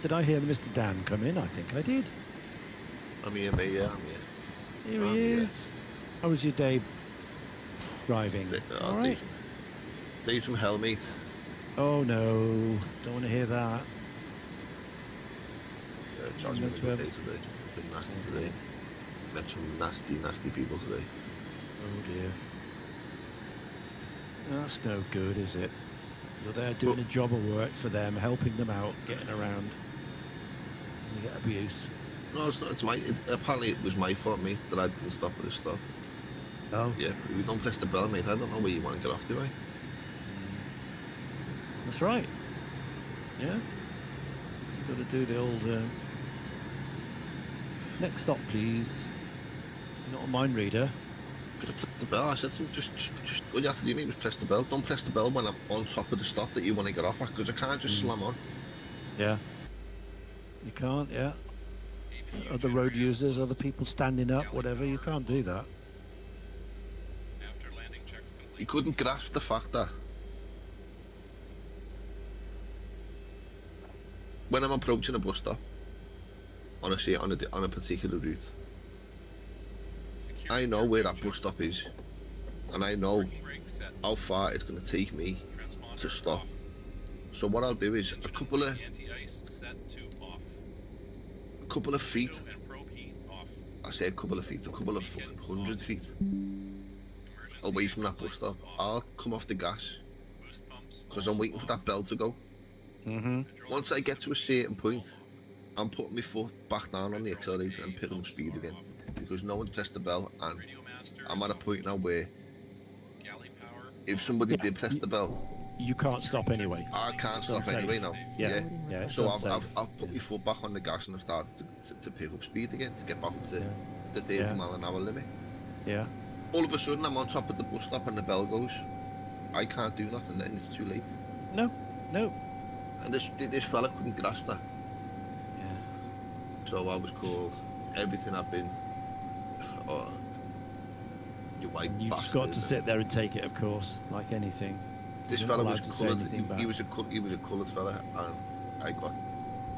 Did I hear Mr. Dan come in? I think I did. I'm here, mate, yeah, I'm here. Here he is. How was your day driving? All right. Dave's from hell, mate. Oh no, don't want to hear that. Charging Not me to a have- day today. Been nasty today. Met some nasty people today. Oh dear. That's no good, is it? You're there doing a job of work for them, helping them out, getting around. And you get abuse. No, it's not. It's apparently it was my fault, mate, that I didn't stop with this stuff. Oh, Yeah, we don't press the bell, mate. I don't know where you want to get off, do I? that's right. Yeah. Got to do the old. Next stop, please. Not a mind reader. Could have pressed the bell. I said to him, just all you have to do, mate, is press the bell. Don't press the bell when I'm on top of the stop that you want to get off at, because I can't just slam on. Yeah. You can't. Yeah. Other road users, other people standing up, whatever. You can't do that. After landing checks complete. You couldn't grasp the fact that when I'm approaching a bus stop on a particular route, Secure I know where that bus stop is, and I know Parking brake set. how far it's going to take me Transponder to stop. off. So what I'll do is a Engine couple of anti-ice set to off. feet. Window and probe heat off. I say a couple of feet, a couple of fucking 100 feet Emergency away from that exit bus stop. lights off. I'll come off the gas Boost pumps because I'm waiting for that bell to go. Mm-hmm. Hydraulic Once I get to a system certain point, off. I'm putting my foot back down on the accelerator and picking up speed again because no one's pressed the bell, and Radio master I'm is at a off. point now where Galley power. if somebody Yeah, did press the bell, You can't stop anyway. I can't So stop unsafe. anyway now. Yeah. Yeah. it's So unsafe. I've put my foot back on the gas and I've started to pick up speed again to get back up to Yeah. the 30 Yeah. mile an hour limit. Yeah. All of a sudden I'm on top of the bus stop and the bell goes. I can't do nothing, then it's too late. No, no. And this fella couldn't grasp that. Yeah. So I was called everything I've been. Oh, you white And you've just bastard. got to sit there and take it, of course, like anything. This You're fella not was allowed to say coloured. anything back. He was a coloured fella, and I got,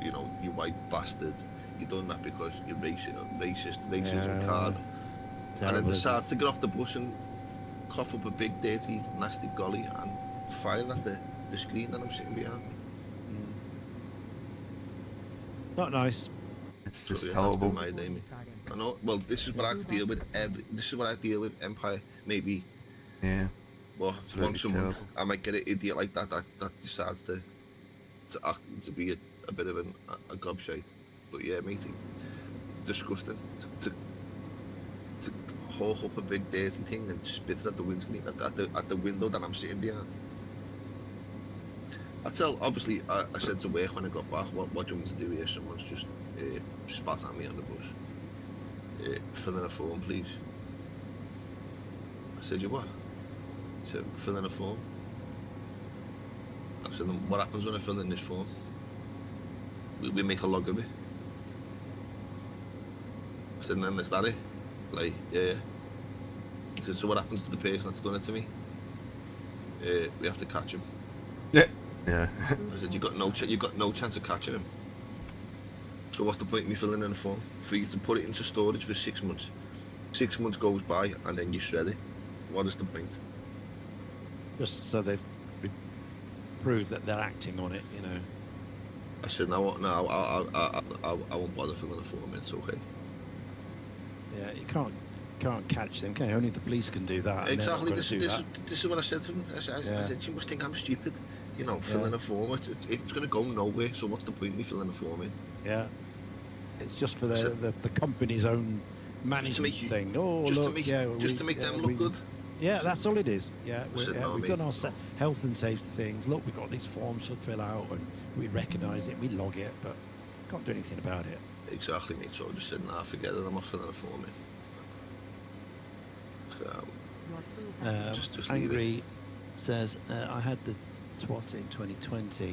you know, you white bastard. You done that because you're racism card. And then Terrible, isn't it? decides to get off the bus and cough up a big, dirty, nasty golly and fire at the screen that I'm sitting behind. Not nice. It's So, just yeah, that's horrible. been my day, mate. Starting. I know. Well, this is what I have to deal with. This is what I deal with. Empire, maybe. Yeah. Well, Absolutely once a month, terrible. I might get an idiot like that decides to act to be a bit of a gobshite. But yeah, matey, disgusting to hawk up a big dirty thing and spit it at the windscreen at the window that I'm sitting behind. Obviously, I said to work when I got back, what do you want me to do here? Someone's just spat at me on the bus. Fill in a form, please. I said, you what? He said, fill in a form. I said, what happens when I fill in this form? We make a log of it. I said, and then is that it? Like, yeah. He said, so what happens to the person that's done it to me? We have to catch him. Yeah. Yeah. I said, you got no chance of catching him. So what's the point of me filling in a form? For you to put it into storage for 6 months. 6 months goes by and then you shred it. What is the point? Just so they've proved that they're acting on it, you know. I said, no, I won't bother filling a form. It's okay. Yeah, you can't catch them, can you? Only the police can do that. and they're not Exactly. gonna do that. This is what I said to him. I Yeah. said, you must think I'm stupid. You know, filling a form. It's going to go nowhere. So what's the point of me filling a form in? Yeah. It's just for So- the company's own management make you- thing. Oh, just look, to make yeah, them look good. Yeah, that's all it is. Yeah, said, no, we've mate. done our health and safety things. Look, we've got these forms to fill out, and we recognise it, we log it, but can't do anything about it. Exactly, mate. So I just said, nah, forget it. I'm not filling a form in. So, Your crew has Just leave it. Angry says, I had the twat in 2020.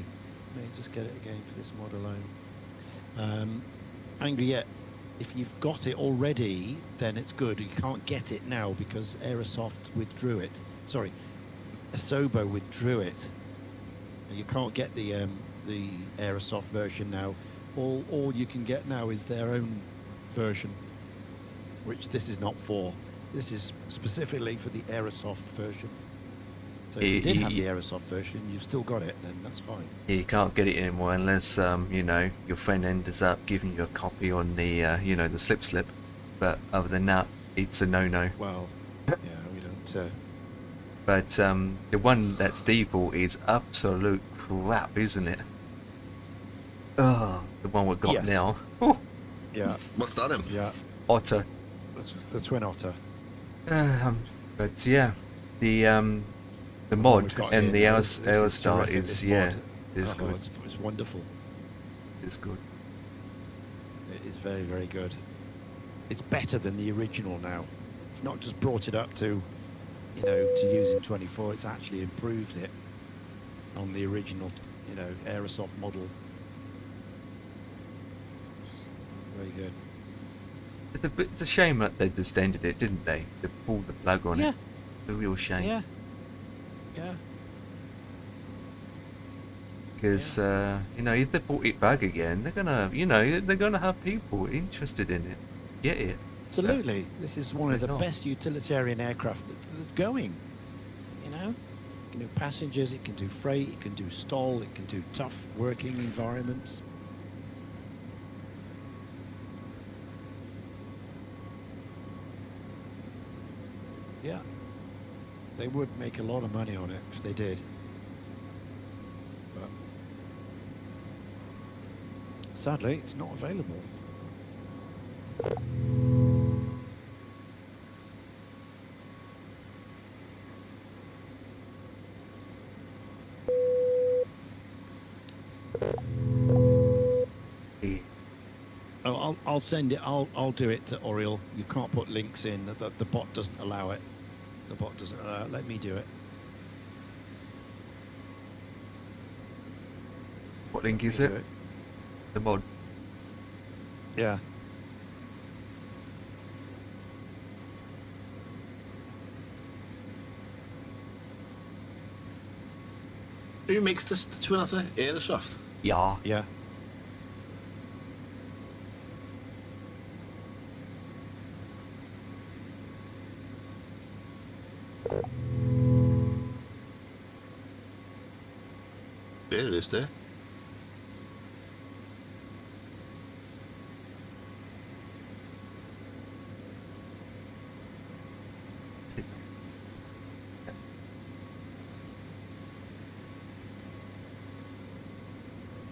Let me just get it again for this mod alone. Angry, yeah, if you've got it already, then it's good. You can't get it now because Aerosoft withdrew it. Sorry, Asobo withdrew it. You can't get the Aerosoft version now. All you can get now is their own version, which this is not for. This is specifically for the Aerosoft version. So if you did have the Aerosoft version, you've still got it, then that's fine. You can't get it anymore unless you know, your friend ends up giving you a copy on the you know, the slip. But other than that, it's a no-no. Well, yeah, we don't. But the one that's default is absolute crap, isn't it? Oh, the one we've got Yes. now. Oh, Yeah, what's that in? yeah. Otter. That's the Twin Otter. But yeah, the We've mod got and here. the This is Aerostar terrific, is this yeah, mod. is Oh, good. It's wonderful. It's good. It is very, very good. It's better than the original now. It's not just brought it up to, you know, to use in 24. It's actually improved it on the original, you know, Aerosoft model. Very good. It's a shame that they just ended it, didn't they? They pulled the plug on Yeah. it. A real shame. Yeah. Yeah. Because you know, if they brought it back again, they're gonna, you know, they're gonna have people interested in it. Get it? Absolutely. This is one of the Why not? best utilitarian aircraft that's going. You know, it can do passengers, it can do freight, it can do stall, it can do tough working environments. Yeah, they would make a lot of money on it if they did. But sadly, it's not available. Yeah. Oh, I'll send it. I'll do it to Oriel. You can't put links in. The bot doesn't allow it. The bot doesn't allow it. Let me do it. What link is You it? do The mod. Yeah. Who makes this the Twin Otter? Aerosoft. Yeah. Yeah. There it is there.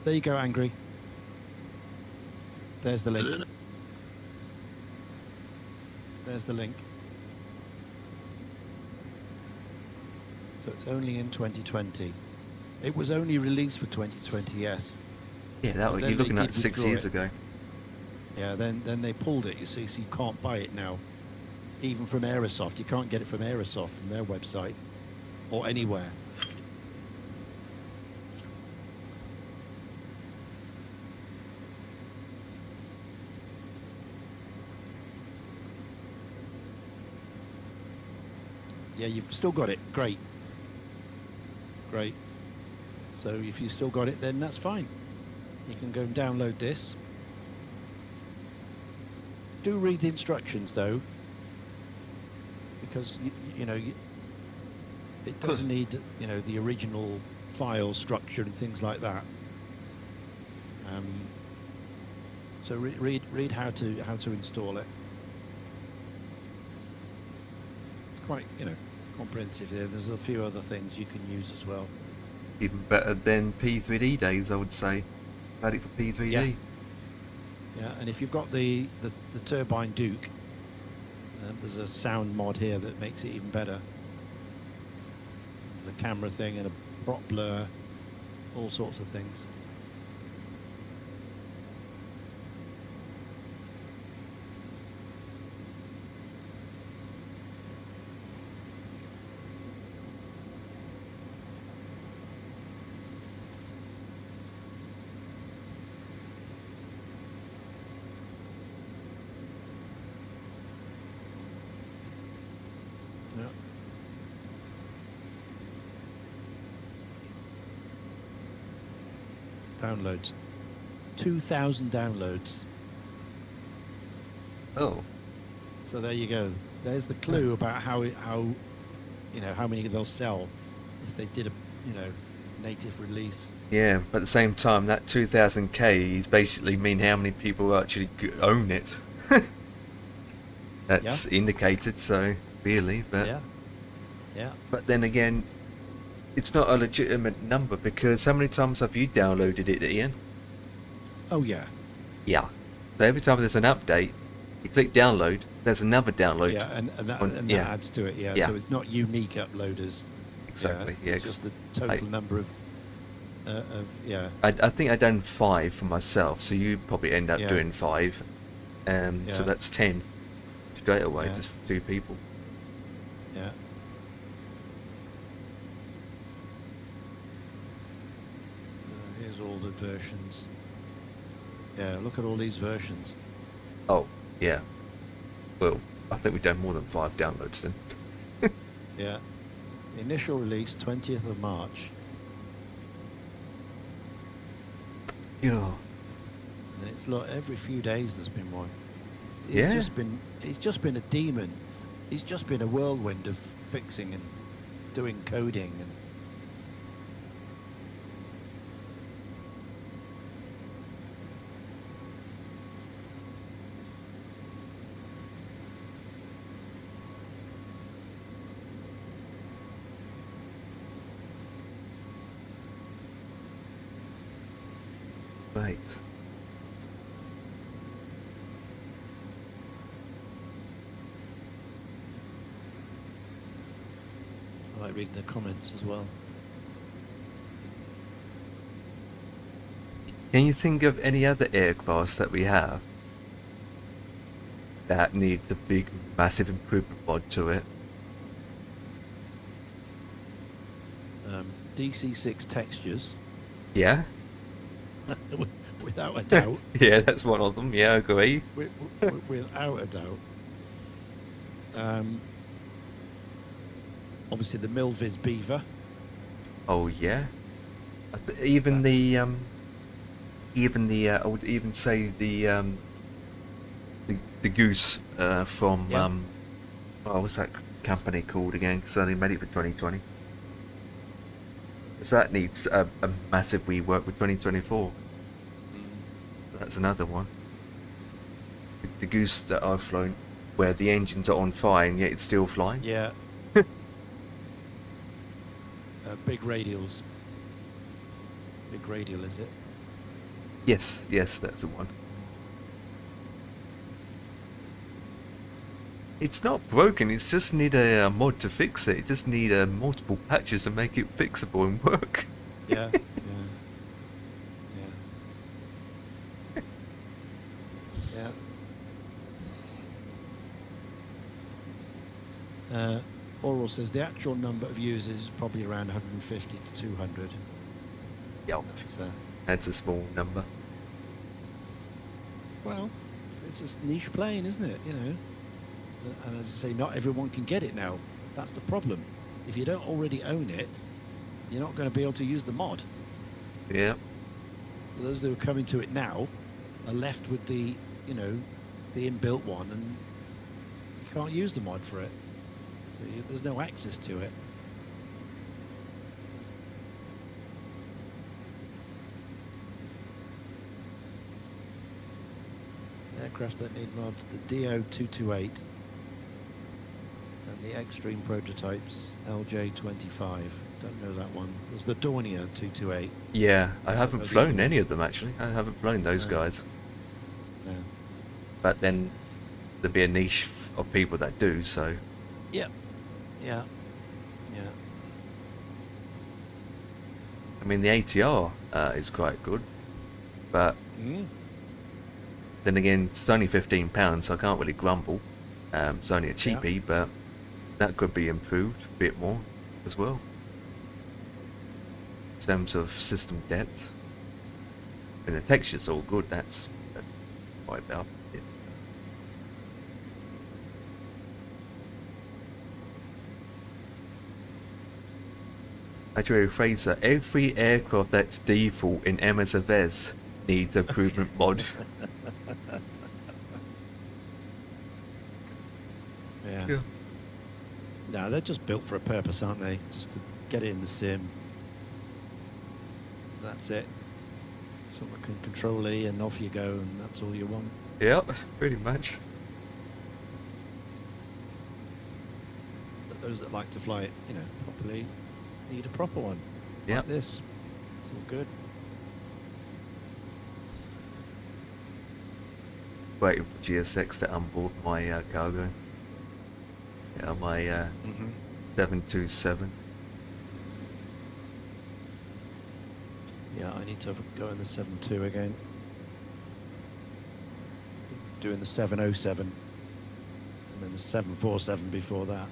There you go, Angry. There's the link. There's the link. So it's only in 2020. It was only released for 2020, yes. Yeah, that But was, then you're looking they at did 6 withdraw years it. ago. Yeah, then they pulled it, you see, so you can't buy it now. Even from Aerosoft. You can't get it from Aerosoft, from their website, or anywhere. Yeah, you've still got it. Great. Great. So if you still got it, then that's fine. You can go and download this. Do read the instructions, though, because it does need the original file structure and things like that. So read how to install it. It's quite comprehensive there. There's a few other things you can use as well. Even better than P3D days, I would say. Had it for P3D. Yeah. Yeah, and if you've got the Turbine Duke, there's a sound mod here that makes it even better. There's a camera thing and a prop blur, all sorts of things. Yeah. Downloads. 2,000 downloads. Oh. So there you go. There's the clue about how many they'll sell if they did a native release. Yeah, but at the same time, that 2000k is basically mean how many people actually own it. That's indicated, so really, but Yeah. but then again, it's not a legitimate number because how many times have you downloaded it, Ian? Oh yeah. Yeah. So every time there's an update, you click download, there's another download. Yeah, and that yeah. adds to it. Yeah. Yeah. So it's not unique uploaders. Exactly. Yeah. It's just the total number of yeah. I think I done 5 for myself, so you probably end up Yeah. doing 5. Yeah. So that's 10 straight away, Yeah. just for 2 people. Yeah. Here's all the versions. Yeah, look at all these versions. Oh, yeah. Well, I think we've done more than 5 downloads then. Yeah. Initial release 20th of March. Yeah. And then it's like every few days there's been one. It's Yeah. just been a demon. It's just been a whirlwind of fixing and doing coding and Right. I like reading the comments as well. Can you think of any other aircraft that we have that needs a big, massive improvement mod to it? DC6 textures. Yeah? Without a doubt. Yeah, that's one of them. Yeah, I agree. Without a doubt. Obviously, the Milvis Beaver. Oh yeah. Even the I would even say the goose from Yeah. oh, what's that company called again? Because I only made it for 2020. So that needs a massive rework with 2024. That's another one. The goose that I've flown, where the engines are on fire and yet it's still flying. Yeah. Big radials. Big radial, is it? Yes, yes, that's the one. It's not broken, it's just need a mod to fix it. It just need multiple patches to make it fixable and work. Yeah. Yeah. Oral says the actual number of users is probably around 150 to 200. Yep, that's a small number. Well, it's a niche plane, isn't it? You know, and as I say, not everyone can get it now. That's the problem. If you don't already own it, you're not going to be able to use the mod. Yeah. Those that are coming to it now are left with the, you know, the inbuilt one, and you can't use the mod for it. So there's no access to it. Aircraft that need mods, the DO228 and the Extreme prototypes LJ25. Don't know that one. There's the Dornier 228. Yeah, I haven't know the flown other any of them actually. I haven't flown those No. guys. No. But then there'd be a niche of people that do, so. Yeah. Yeah. Yeah. I mean, the ATR is quite good, but Mm. then again, it's only £15, so I can't really grumble. It's only a cheapie, but that could be improved a bit more as well. In terms of system depth. And the texture's all good, that's quite about it. Actually, Fraser, every aircraft that's default in MSFS needs a improvement mod. Yeah. No, they're just built for a purpose, aren't they? Just to get it in the sim. That's it. Someone can control E and off you go, and that's all you want. Yep, pretty much. But those that like to fly it, you know, properly, need a proper one. Yep. Like this. It's all good. Waiting for GSX to onboard my cargo. Yeah, my 727. Yeah, I need to go in the 7.2 again. Doing the 707. And then the 747 before that.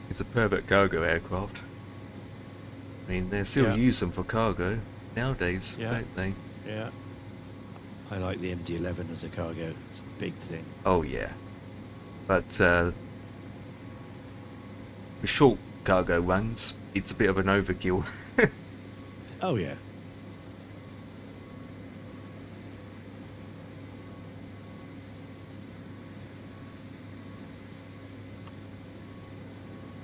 It's a perfect cargo aircraft. I mean, they still use them for cargo nowadays, don't they? Yeah. I like the MD-11 as a cargo. It's a big thing. Oh yeah, but for short cargo runs, it's a bit of an overkill. Oh yeah.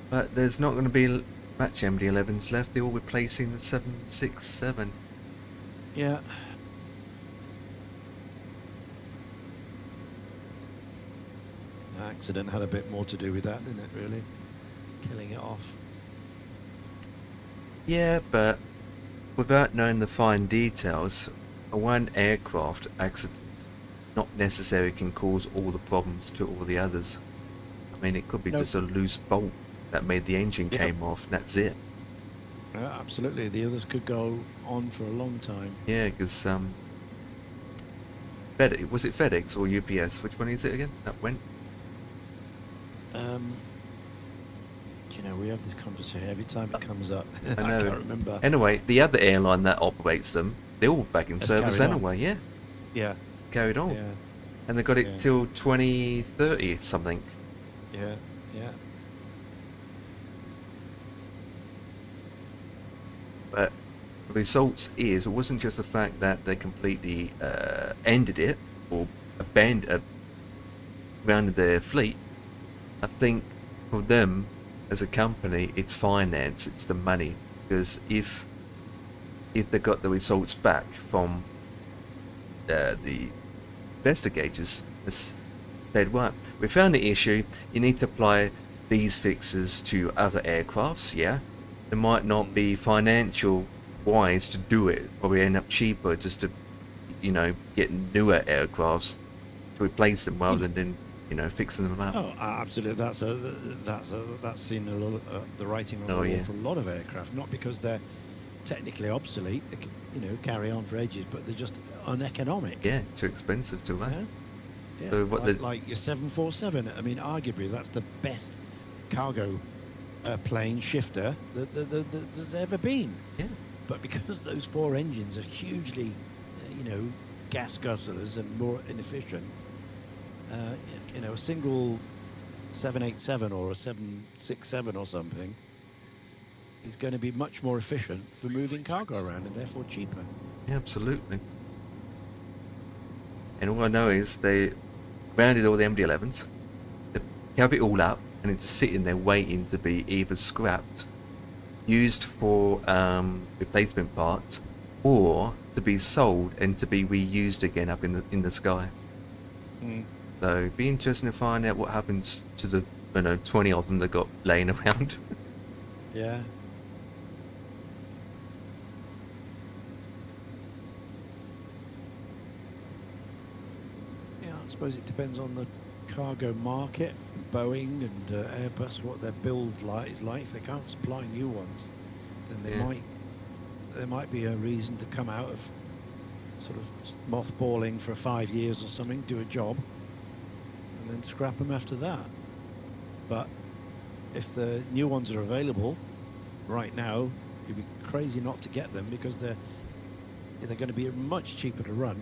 But there's not going to be much MD-11s left. They're all replacing the 767. Yeah. The accident had a bit more to do with that, didn't it, really? Killing it off. Yeah, but without knowing the fine details, a one aircraft accident not necessarily can cause all the problems to all the others. I mean, it could be just a loose bolt that made the engine came off, and that's it. Yeah, absolutely. The others could go on for a long time. Yeah, because FedEx, was it FedEx or UPS? Which one is it again? That went. Do you know, we have this conversation every time it comes up. I know. can't remember. Anyway, the other airline that operates them, they're all back in Has service carried on. anyway. Yeah, Yeah, carried on, yeah, and they got it Yeah. till 2030 something. yeah, yeah. But the results is, it wasn't just the fact that they completely ended it or abandoned their fleet. I think for them as a company, it's finance, it's the money. Because if they got the results back from the investigators, as said, right, we found the issue. You need to apply these fixes to other aircrafts. Yeah, it might not be financial wise to do it. Probably end up cheaper just to, get newer aircrafts to replace them rather than fixing them up. Oh, absolutely. That's seen a lot of, the writing on the Oh, wall yeah. for a lot of aircraft. Not because they're technically obsolete, they can, carry on for ages, but they're just uneconomic. Yeah, too expensive to that. Yeah. Yeah. So what like your 747. I mean, arguably that's the best cargo plane shifter that there's ever been. Yeah. But because those 4 engines are hugely, gas guzzlers and more inefficient, a single 787 or a 767 or something is going to be much more efficient for moving cargo around and therefore cheaper. Yeah, absolutely. And all I know is they grounded all the MD-11s, they have it all up, and it's just sitting there waiting to be either scrapped, used for replacement parts, or to be sold and to be reused again up in the sky. So it'd be interesting to find out what happens to the 20 of them that got laying around. Yeah. Yeah, I suppose it depends on the cargo market, Boeing and Airbus, what their build is like. If they can't supply new ones, then there might be a reason to come out of sort of mothballing for 5 years or something, do a job, and then scrap them after that. But if the new ones are available right now, you'd be crazy not to get them because they're going to be much cheaper to run,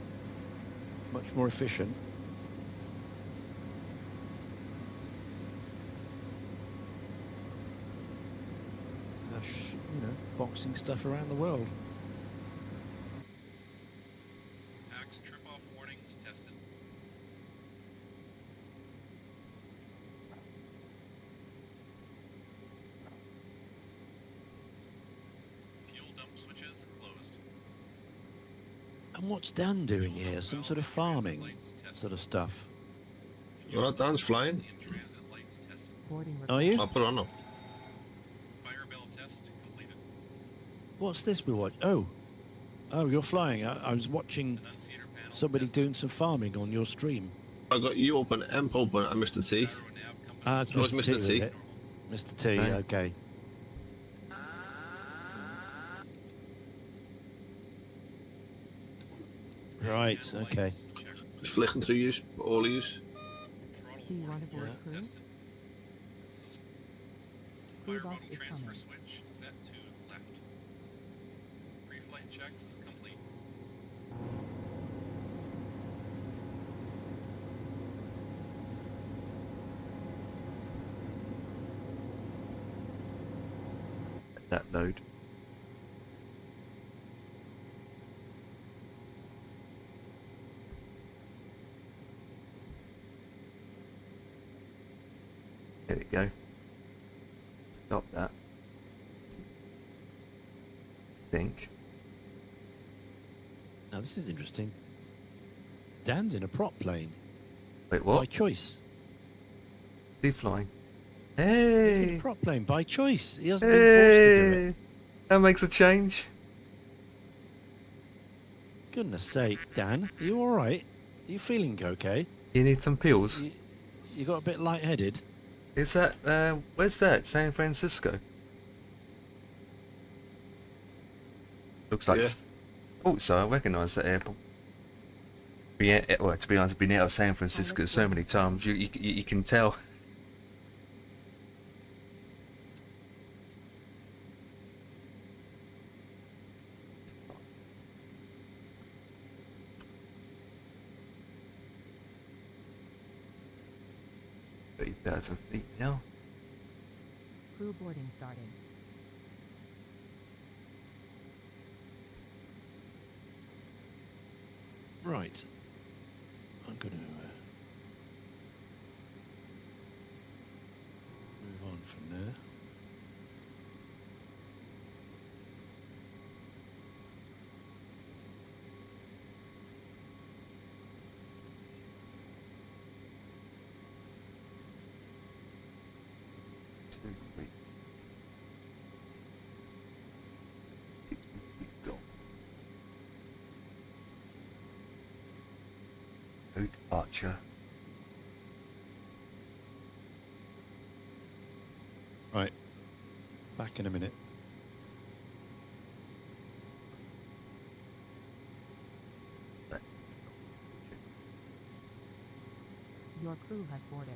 much more efficient. Boxing stuff around the world. Axe trip-off warnings tested. Fuel dump switches closed. And what's Dan doing here? Some sort of farming sort of stuff. Well, Dan's flying. In-transit lights tested. Boarding Are you? I'll put on them. Fire bell test completed. What's this we watch? Oh, you're flying. I was watching Annunciator panel somebody tested. doing some farming on your stream. I got you open, Emp open, and Mr. T. Gyro nav compass Ah, it's That was Mr. T, Mr. was T. it? Mr. T, Right. okay. Right, and okay. lights checked. Just flicking through you, all of you. Throttle Do you want warning to board light crew? tested. Crew Fire bus button is transfer coming. switch set to left. Pre-flight checks complete. Let that load. There we go. Stop that. Think. Now this is interesting. Dan's in a prop plane Wait, by what? choice. Is he flying? He's in Hey! a prop plane by choice. He hasn't been forced to do it. Hey! That makes a change. Goodness sake, Dan, are you all right? Are you feeling okay? You need some pills. You got a bit lightheaded. Is that, where's that? San Francisco? Looks like... Yeah. Thought so, I recognise that airport. Yeah, well, to be honest, I've been out of San Francisco so many times, you can tell. 2,000 feet now. Crew boarding starting. Right. I'm going to move on from there. Departure. Right. Back in a minute. Your crew has boarded.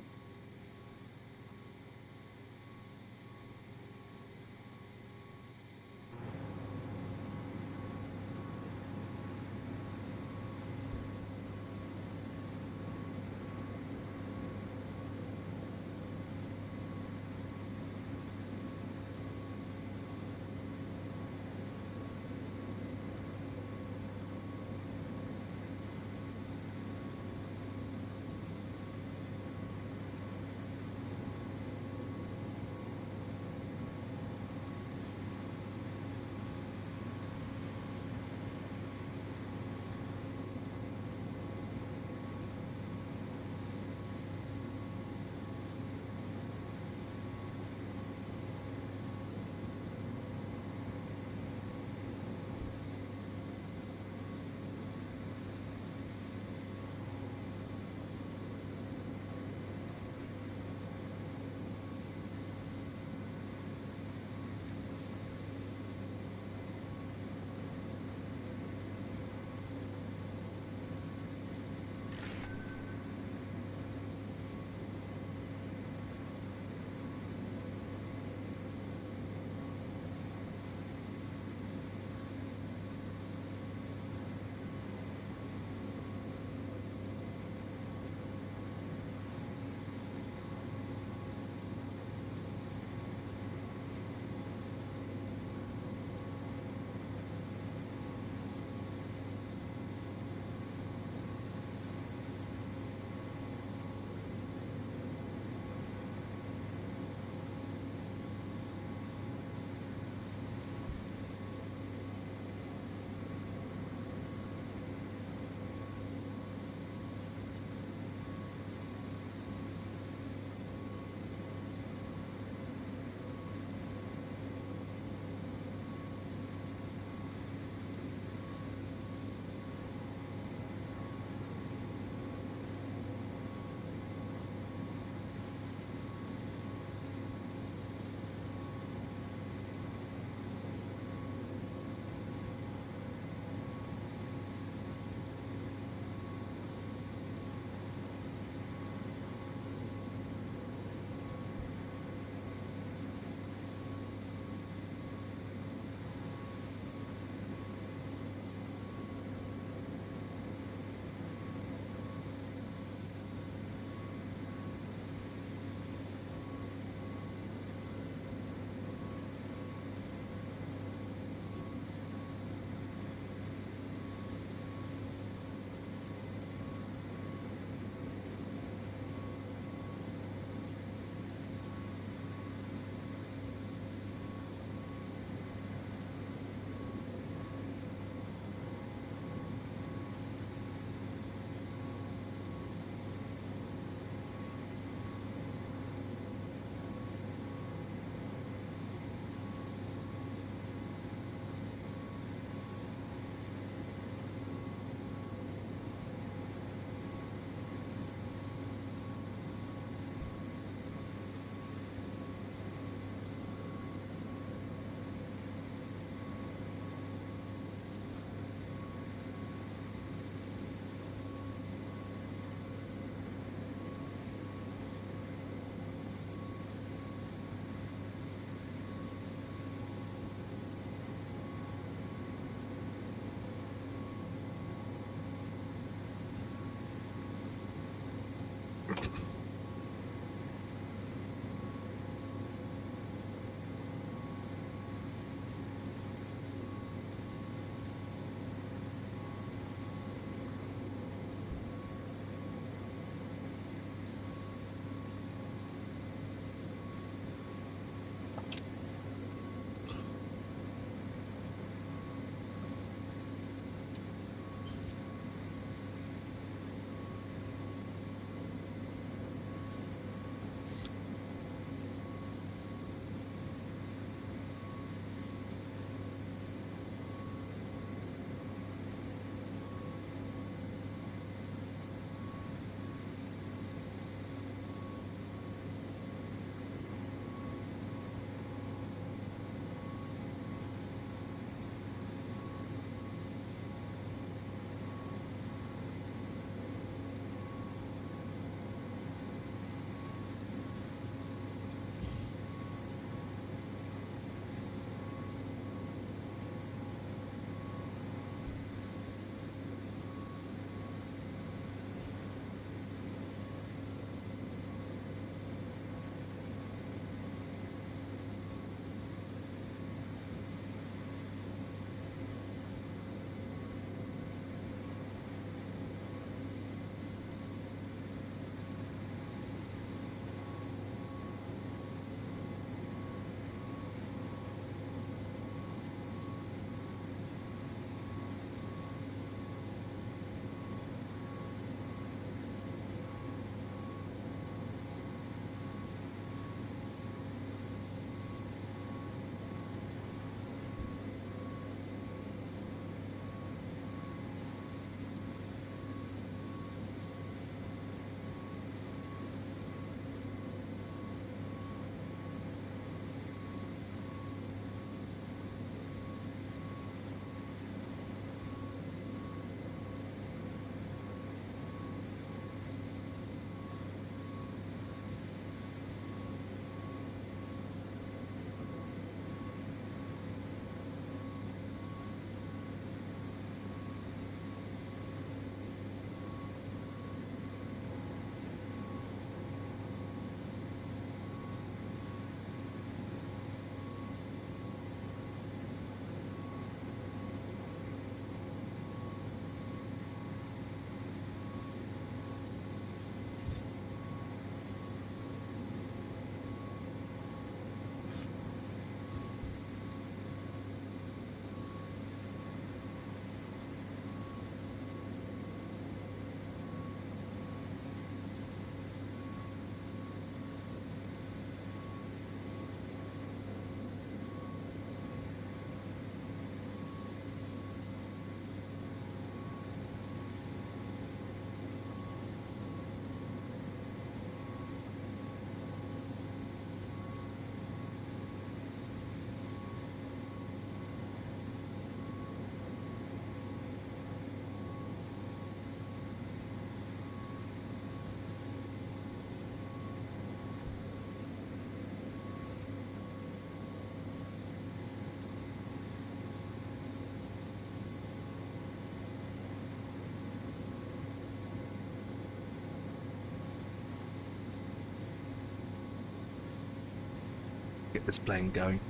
Get this plane going.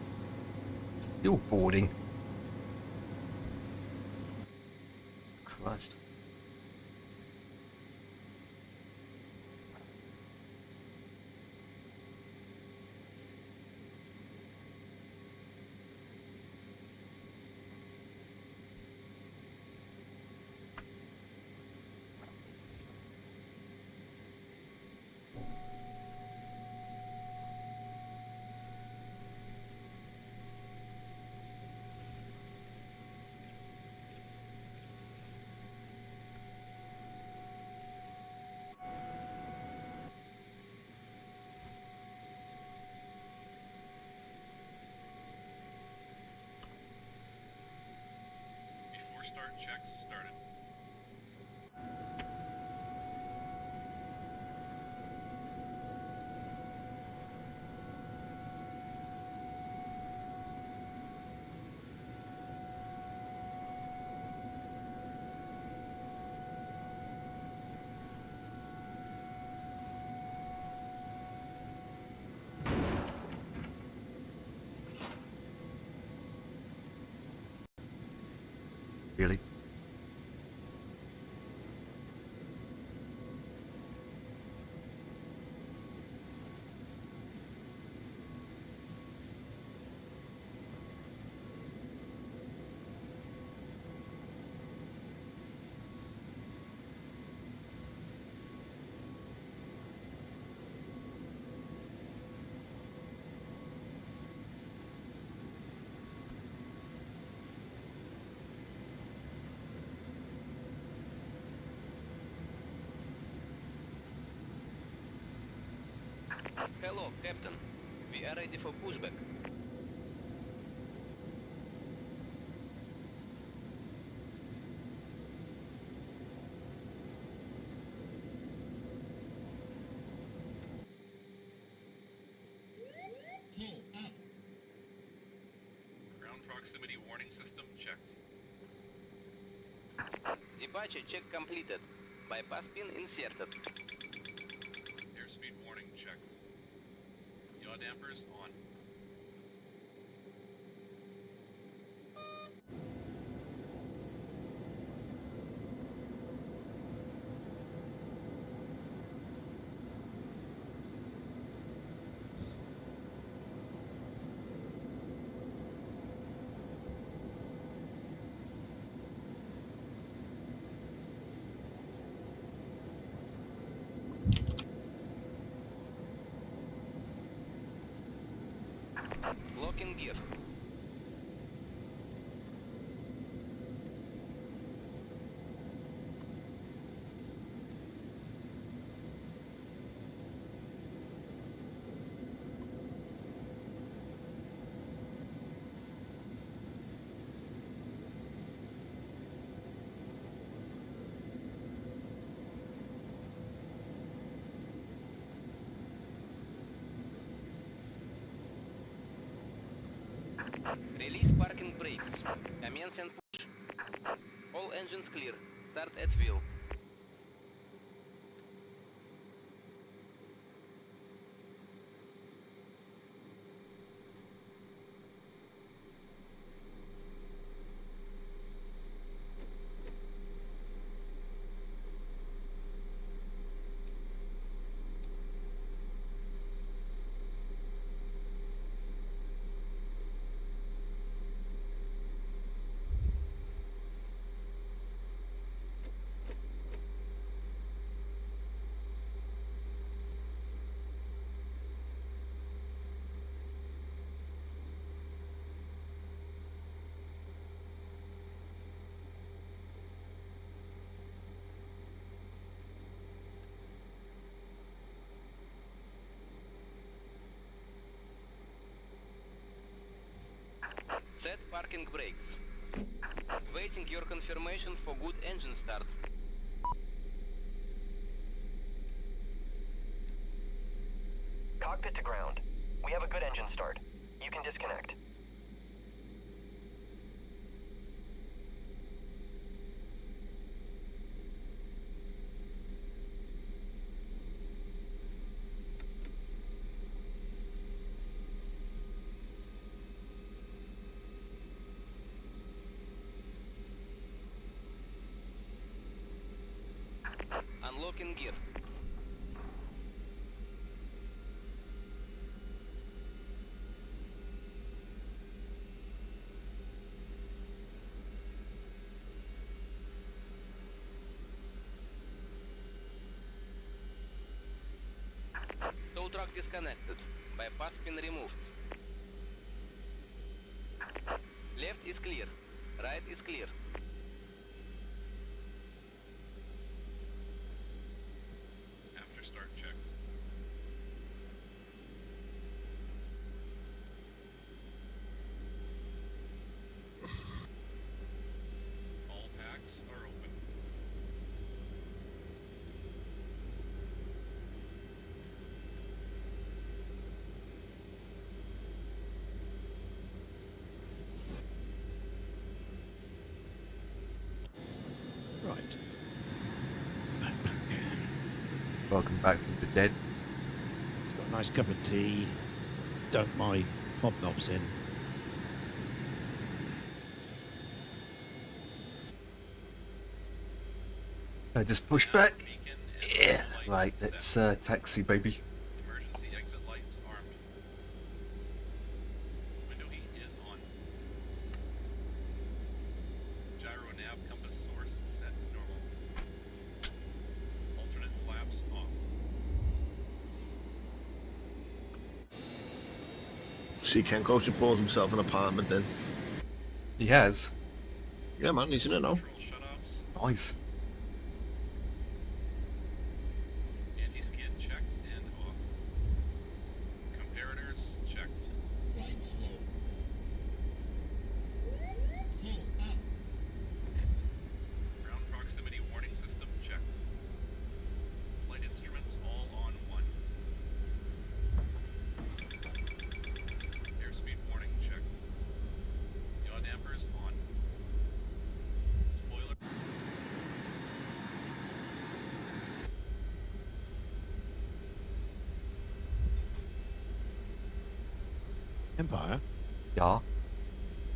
Still boarding. Christ. Before start checks started. Really? Hello, Captain. We are ready for pushback. Pull up. Ground proximity warning system checked. Departure check completed. Bypass pin inserted. Airspeed warning checked. Yaw dampers on. Lock in gear. Release parking brakes. Commence and push. All engines clear. Start at wheel. Set parking brakes. Waiting your confirmation for good engine start. Cockpit to ground. We have a good engine start. You can disconnect. Lock in gear. Tow truck disconnected. Bypass pin removed. Left is clear. Right is clear. After start checks. All packs are open. Right. Welcome back from the dead. Got a nice cup of tea. Don't my hobnobs in. I just push back. Beacon and Yeah. lights Right, set. let's taxi, baby. Emergency exit lights armed. Window heat is on. Gyro nav compass source set to normal. Alternate flaps off. See, Ken Coach bought himself an apartment then. He has. Yeah, man, he's in it now. Control shutoffs. Nice. Anti-skid checked and off. Comparators checked. Glide slow. Pull up. Ground proximity warning system checked. Flight instruments all on 1. Airspeed warning checked. Yaw dampers on. Spoiler. Empire, Yeah.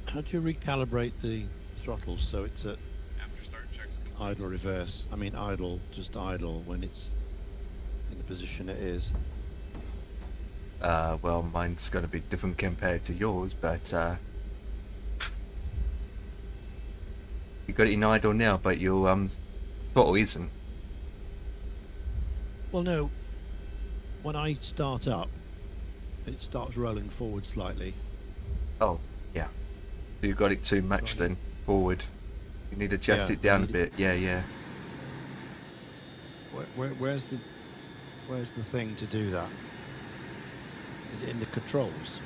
how do you recalibrate the throttles so it's at After start checks complete. idle reverse? I mean idle, just idle when it's in the position it is. Well, mine's going to be different compared to yours, but you got it in idle now, but your throttle isn't. Well, no. When I start up, it starts rolling forward slightly. Oh, yeah. So you got it too much Got it. then, forward. You need to adjust Yeah, it down a need it- bit. Yeah, yeah. Where's the thing to do that? Is it in the controls?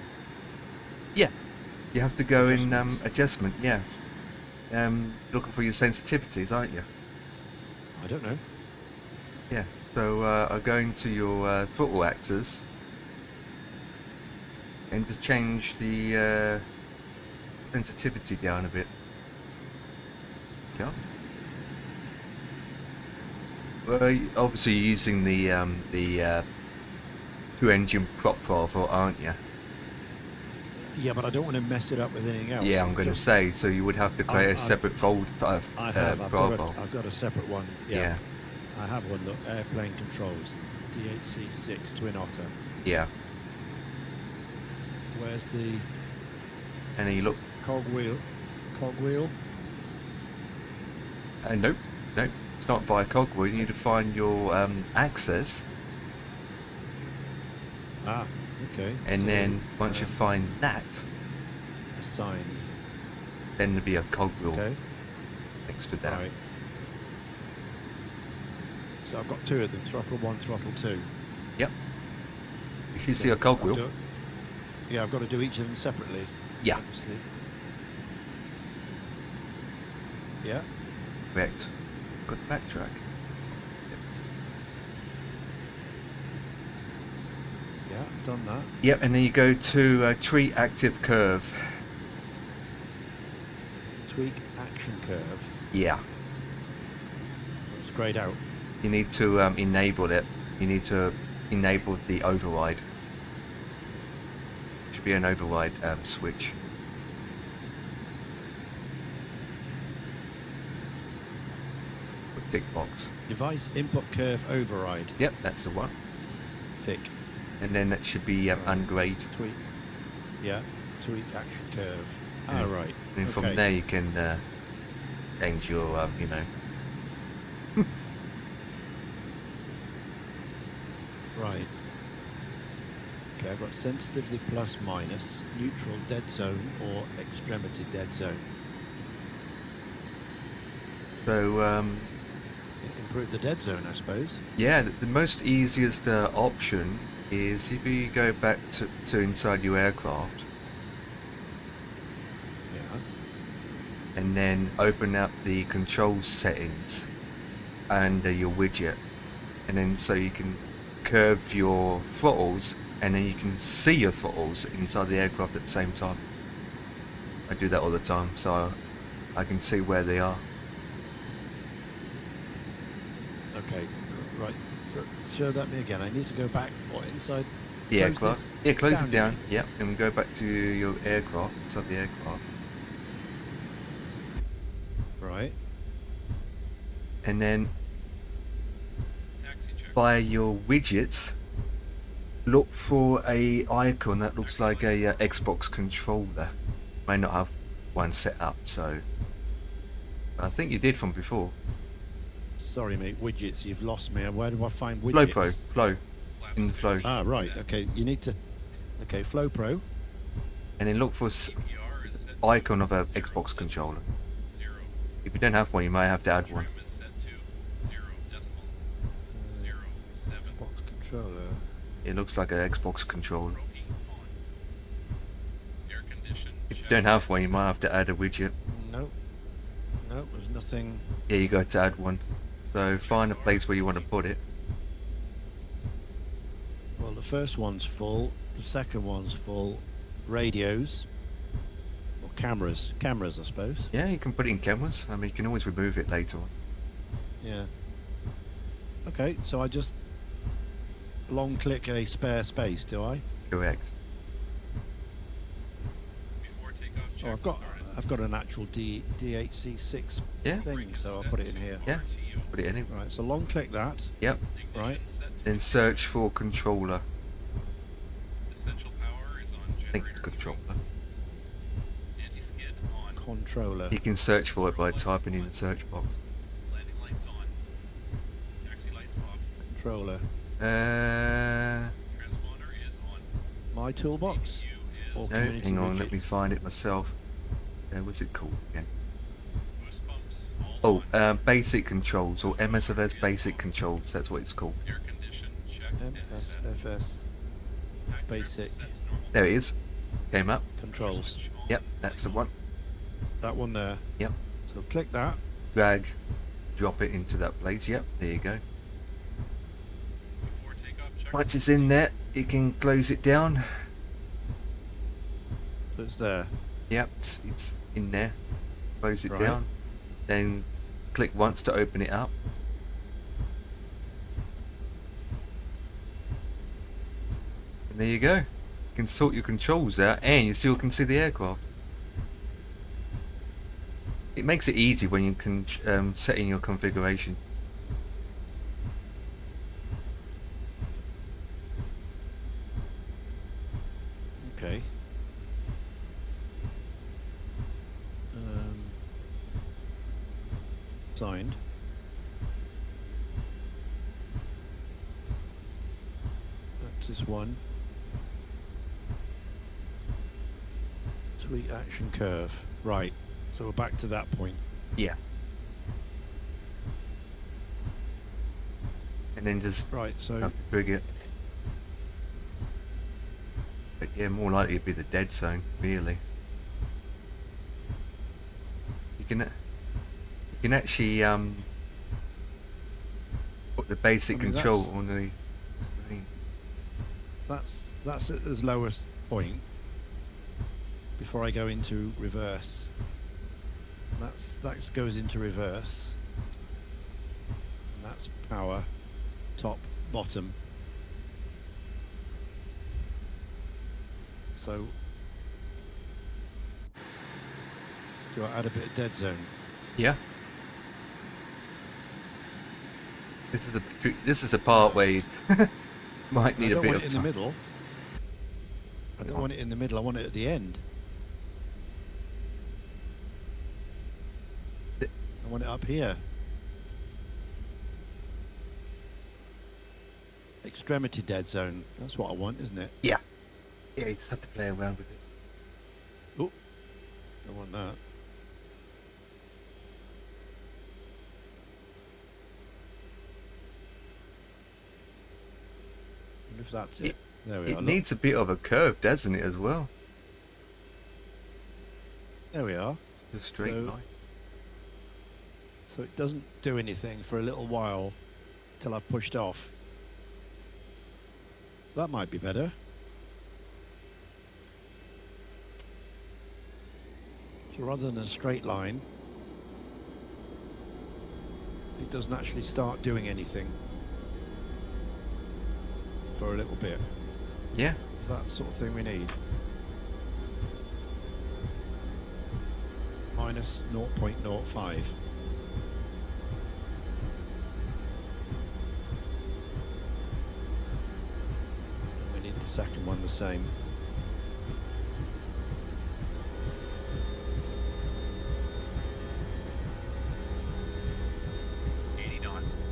Yeah. You have to go in Adjustments. adjustment. Yeah. Looking for your sensitivities, aren't you? I don't know. Yeah. So I go into your throttle actors and just change the sensitivity down a bit. Yeah. Well, obviously you're using the two-engine prop throttle, aren't you? Yeah, but I don't want to mess it up with anything else. Yeah, I'm going to Just- say. So you would have to create a I've- separate fold I have. I've throttle. got a separate one. Yeah. Yeah. I have one. Look, airplane controls. DHC6 Twin Otter. Yeah. Where's the And then you look. cogwheel? Cogwheel? Nope. Nope. It's not via cogwheel. You need to find your axis, Ah, okay. and So, then once you find that, assign. then there'll be a cogwheel Okay. next to that. Right. So I've got two of them. Throttle 1, throttle 2. Yep. If you see a Okay, I'll cogwheel, do it. Yeah, I've got to do each of them separately. Yeah. Obviously. Yeah. correct. Got to backtrack. Yeah, I've done that. Yep, and then you go to treat active curve. Tweak action curve. Yeah. It's grayed out. You need to enable it. You need to enable the override. Should be an override switch. tick box. Device input curve override. Yep, that's the one. Tick. And then that should be ungrade. Tweak. Yeah. Tweak action curve. Yeah. Ah, right. And from Okay. there you can change your, you know. Right. Okay, I've got sensitively plus minus, neutral dead zone, or extremity dead zone. So, Improve the dead zone, I suppose. yeah, the most easiest option is if you go back to inside your aircraft Yeah. and then open up the control settings and your widget, and then so you can curve your throttles, and then you can see your throttles inside the aircraft at the same time. I do that all the time, so I can see where they are. Okay. Right. So show that me again. I need to go back. What, inside? The Close aircraft. this Yeah, close down, it you down. mean? Yep, and go back to your aircraft, inside the aircraft. Right. And then Taxi check. by your widgets, look for a icon that looks like a Xbox controller. May not have one set up, so I think you did from before. Sorry, mate. Widgets. You've lost me. Where do I find widgets? Flow Pro, Flow, Flaps in the Flow, Ah, right. set. Okay. You need to. Okay. Flow Pro. and then look for EPR is set to icon of a 0 Xbox decimal controller. 0. If you don't have one, you may have to add one. Trim is set to 0 decimal 0 7. Xbox controller. It looks like an Xbox controller. Propane on. Air condition. If you check don't have is one, you set might have to add a widget. Nope. Nope. There's nothing. Yeah, you got to add one. So find a place where you want to put it. Well, the first one's full. The second one's full. Radios. Or cameras. Cameras, I suppose. Yeah, you can put it in cameras. I mean, you can always remove it later on. Yeah. Okay, so I just long click a spare space, do I? Correct. before takeoff check Oh, started. I've got an actual DHC6 Yeah. thing, Brake is so I'll set put it in to here. Yeah. RTO. Put it in. Right, so long click that. Yep. Ignition Right. set to Then search for controller. essential power is on I think generator it's 3. controller. Anti-skid on. Controller. You can search for it by typing in the search box. Landing lights on. Taxi lights off. Controller. Transponder is on. My toolbox. APU Or is No, community hang on, let me widgets. find it myself. What's it called again? boost pumps all Oh, on. basic controls, or MSFS basic controls, that's what it's called. Air condition checked and set. MSFS Pack trip basic set to normal. There it is. Came up. controls. Switch on. Yep, that's the one. That one there. Yep. So click that. Drag, drop it into that place. Yep, there you go. Before takeoff check. Once it's in there, you can close it down. So it's there. Yep, it's in there. Close it Right. down. Then click once to open it up. And there you go. You can sort your controls out, and you still can see the aircraft. It makes it easy when you can set in your configuration. Okay. Signed. That's this one. Tweak action curve. Right. So we're back to that point. Yeah. And then just Right. So have to trigger it. But yeah, more likely to be the dead zone, really. You can actually put the basic I mean, control that's- on the screen. that's at its lowest point before I go into reverse. That goes into reverse. And that's power, top, bottom. So do I add a bit of dead zone? Yeah. This is a part where you might need I a don't bit want of it in the time. middle. I don't want it in the middle. I want it at the end. I want it up here. Extremity dead zone. That's what I want, isn't it? Yeah. Yeah, you just have to play around with it. Oh, don't want that. Wonder if that's it. There we are. It look. needs a bit of a curve, doesn't it, as well? There we are. A straight So- line. So it doesn't do anything for a little while till I've pushed off. So that might be better. So rather than a straight line, it doesn't actually start doing anything for a little bit. Yeah. Is that the sort of thing we need? Minus 0.05. We need the second one the same. knots.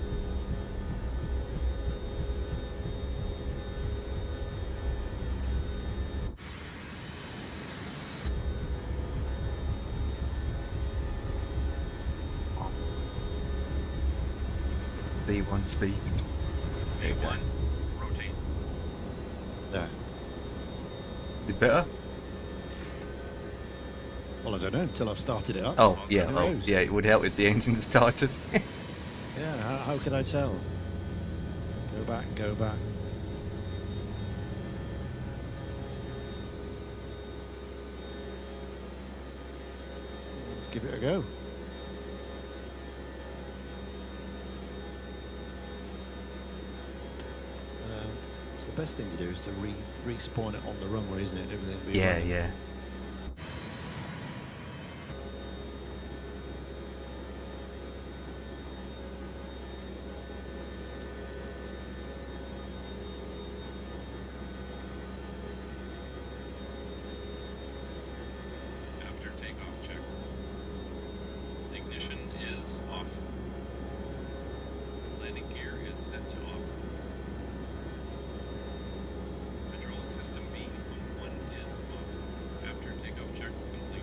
B1 speed. A1, rotate. There. Is it better? Well, I don't know until I've started it up. Oh, yeah. Who Oh, knows? yeah. It would help if the engine started. Yeah, how could I tell? Go back, go back. Give it a go. So the best thing to do is to respawn it on the runway, isn't it? Everything will be Yeah, running. yeah. After takeoff checks. Ignition is off. Landing gear is set to off. Hydraulic system B on 1 is off. After takeoff checks complete.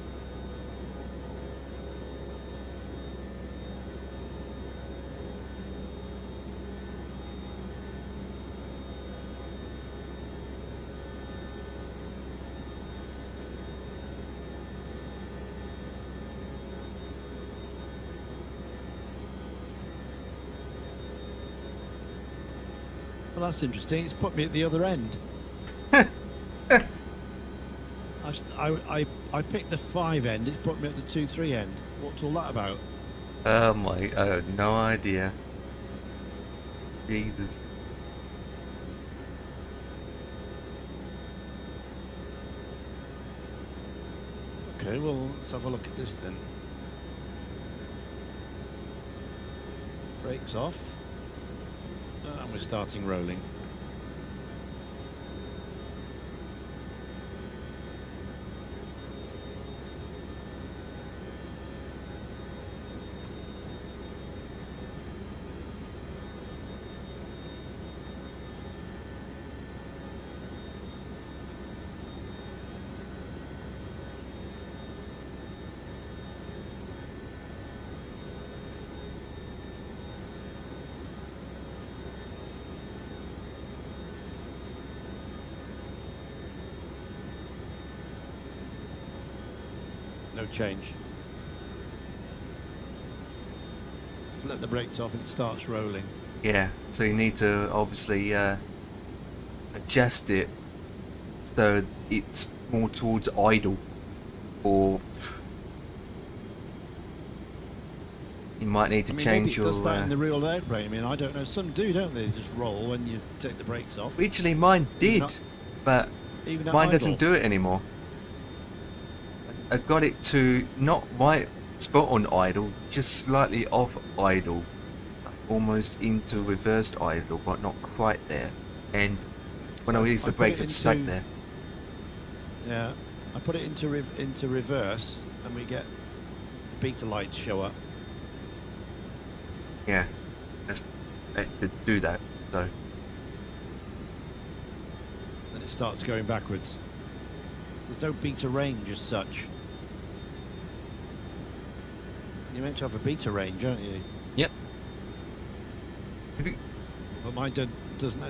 Well, that's interesting. It's put me at the other end. I picked the 5 end. It's put me at the 2-3 end. What's all that about? Oh my, I have no idea. Jesus. Okay, well, let's have a look at this then. Brakes off. And we're starting rolling. No change. Just let the brakes off and it starts rolling. Yeah, so you need to obviously adjust it so it's more towards idle, or you might need to I mean, change maybe it your. does that in the real airplane. I mean, I don't know. Some do, don't they? They just roll when you take the brakes off. Originally, mine did, not- but Even at mine idle. doesn't do it anymore. I got it to not right spot on idle, just slightly off idle. almost into reversed idle, but not quite there. And when I So release the I put brakes, it it's stuck into- there. Yeah, I put it into reverse, and we get the beta lights show up. Yeah, that's to do that. So And it starts going backwards. There's no beta range as such. You're meant to have a beta range, aren't you? yep. Well, mine doesn't.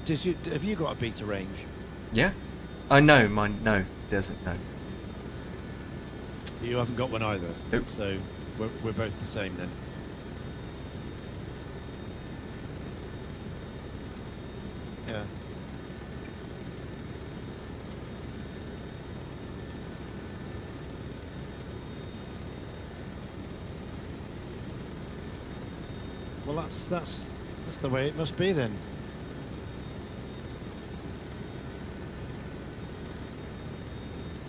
Have you got a beta range? Yeah. Oh no, mine no doesn't. No. You haven't got one either. Nope. So we're both the same then. Yeah. Well, that's the way it must be then.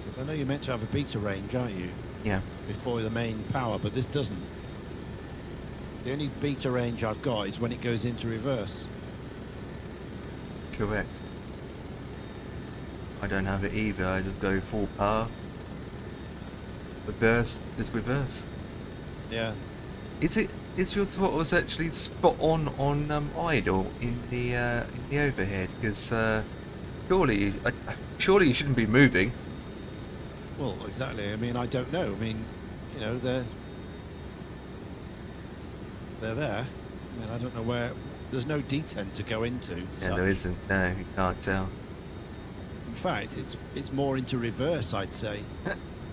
Because I know you're meant to have a beta range, aren't you, Yeah. before the main power, but this doesn't. The only beta range I've got is when it goes into reverse. Correct. I don't have it either. I just go full power. Reverse, just reverse. Yeah. Is your throttles actually spot on idle in the overhead? Because surely you shouldn't be moving. Well, exactly. I mean, I don't know. I mean, you know, they're there. I mean, I don't know where. There's no detent to go into. Yeah, there isn't. No, you can't tell. In fact, it's more into reverse, I'd say.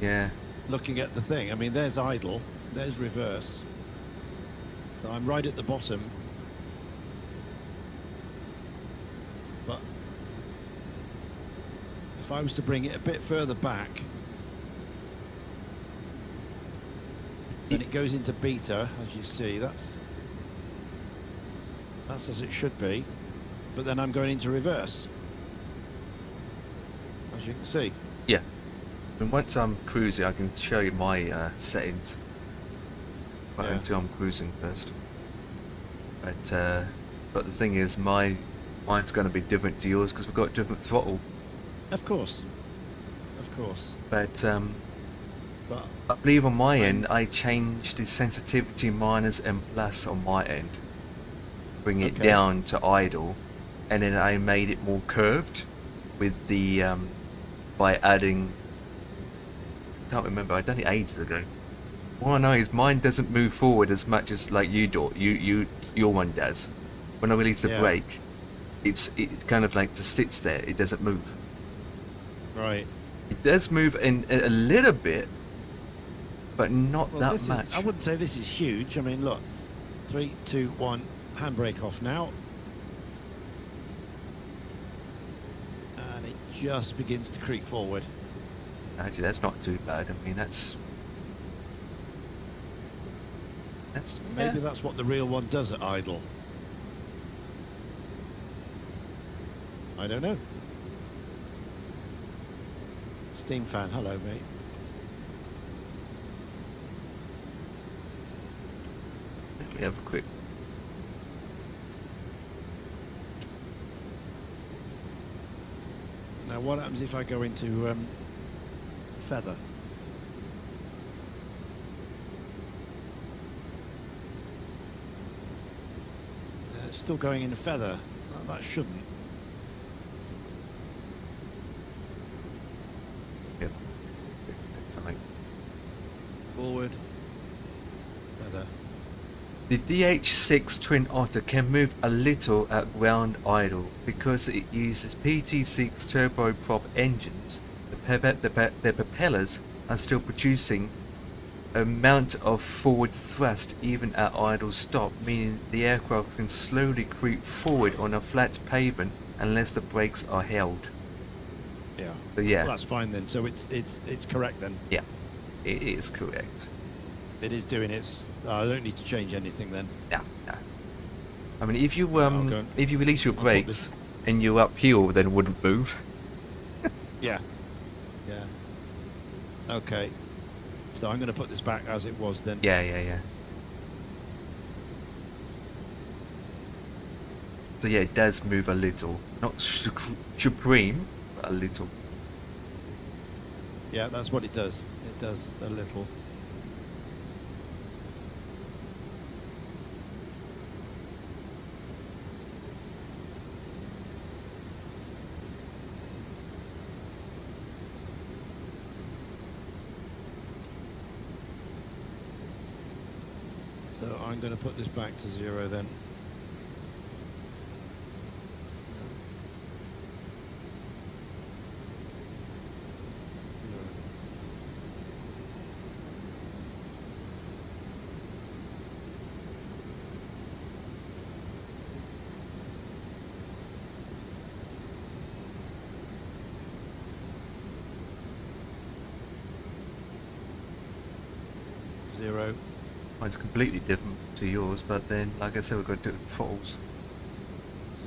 Yeah. Looking at the thing, I mean, there's idle, there's reverse. So I'm right at the bottom. But if I was to bring it a bit further back, then it goes into beta, as you see. That's as it should be. But then I'm going into reverse, as you can see. Yeah. And once I'm cruising, I can show you my settings. But Yeah. until I'm cruising first. But the thing is, mine's going to be different to yours because we've got different throttle. Of course. Of course. But But I believe on my end, I changed the sensitivity minus and plus on my end. Bring it Okay. down to idle, and then I made it more curved with the by adding. Can't remember. I done it ages ago. All I know is mine doesn't move forward as much as like you do. Your one does. When I release the Yeah. brake, it kind of like just sits there. It doesn't move. right. It does move in a little bit, but not Well, that this much. I wouldn't say this is huge. I mean, look, 3, 2, 1, handbrake off now, and it just begins to creep forward. Actually, that's not too bad. I mean, that's Maybe that's what the real one does at idle. I don't know. Steam fan, hello, mate. Let me have a quick. Now, what happens if I go into feather? It's still going into feather. That shouldn't. Yep. Something. Forward. Feather. The DH6 Twin Otter can move a little at ground idle because it uses PT6 turboprop engines. The propellers are still producing amount of forward thrust even at idle stop, meaning the aircraft can slowly creep forward on a flat pavement unless the brakes are held. Yeah. So yeah, Well, that's fine then. So it's correct then. yeah, it is correct. It is doing its. I don't need to change anything then. No, no. I mean, if you go- if you release your I'll put brakes this- and you're uphill, then it wouldn't move. Yeah. Yeah. Okay. So I'm going to put this back as it was then. Yeah, yeah, yeah. So yeah, it does move a little. Not supreme, but a little. Yeah, that's what it does. It does a little. So I'm going to put this back to 0 then. Zero. Mine's completely different to yours, but then, like I said, we've got to do it with throttles.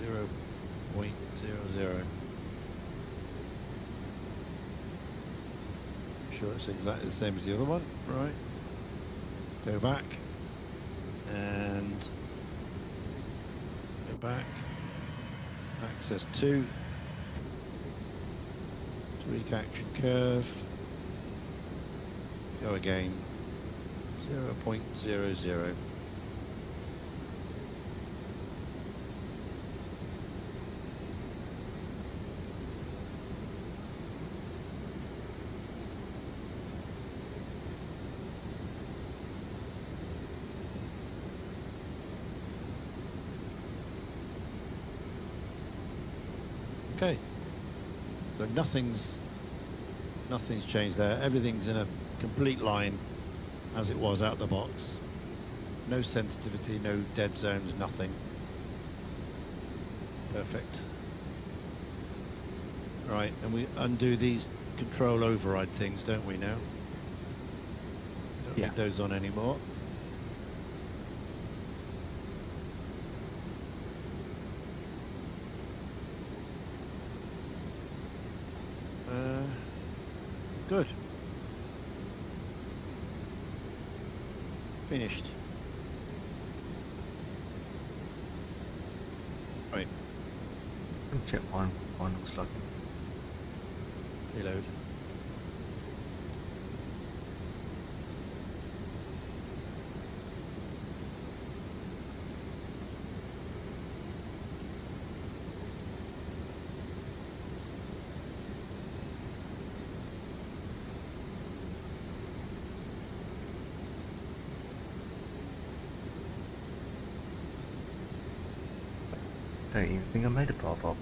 0.00. Sure, it's exactly the same as the other one. Right. Go back. And go back. Access 2. Tweak action curve. Go again. 0.00. Okay, so nothing's changed there. Everything's in a complete line as it was out the box. No sensitivity, no dead zones, nothing. Perfect. Right, and we undo these control override things, don't we now? Don't need those on anymore. Good. Finished. Right. Let me check mine. Mine looks like it. Reload. I don't even think I made a path up.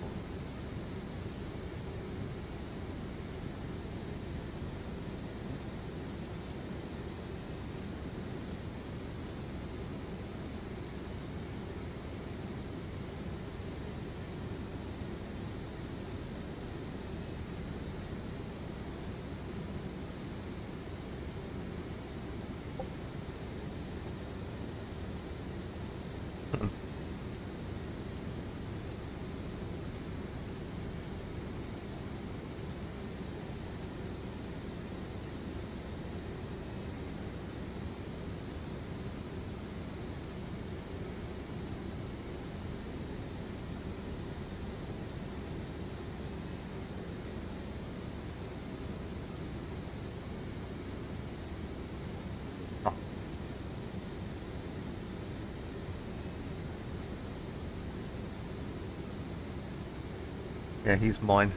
Yeah, here's mine.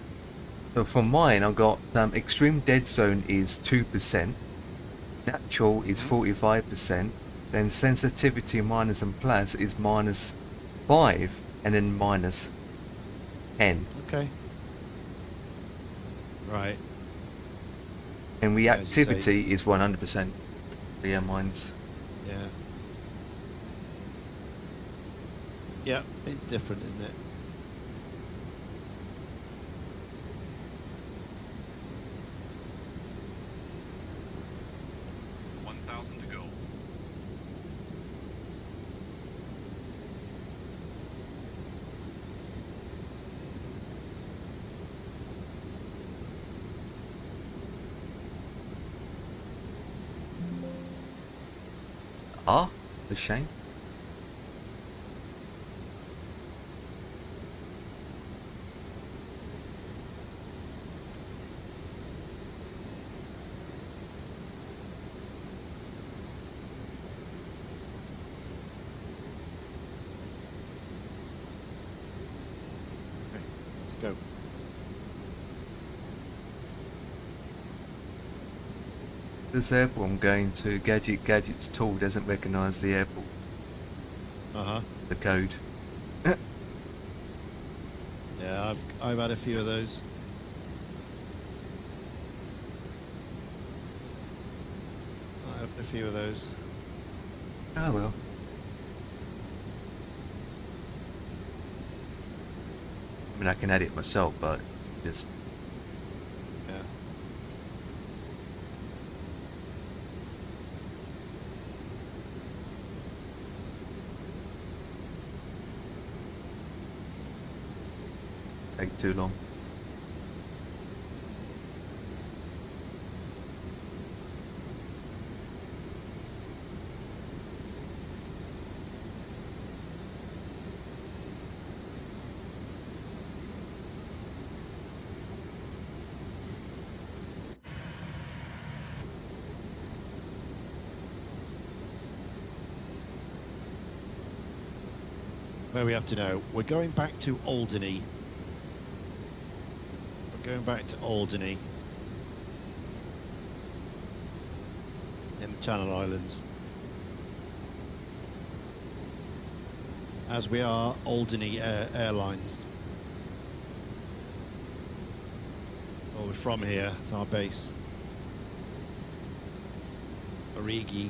So for mine, I've got extreme dead zone is 2%, natural is 45%, then sensitivity minus and plus is -5, and then -10. Okay. Right. And As you say. reactivity is 100%. Yeah, mine's. Yeah. Yeah, it's different, isn't it? To go. Ah, the shame. Go. This airport I'm going to, Gadget's tool doesn't recognise the airport, Uh-huh. the code. Yeah, I've had a few of those. I have a few of those. Oh well. I mean, I can add it myself, but just Yeah. take too long. Where we have to know. We're going back to Alderney. We're going back to Alderney. In the Channel Islands. As we are Alderney Airlines. Well, we're from here. It's our base. Origi.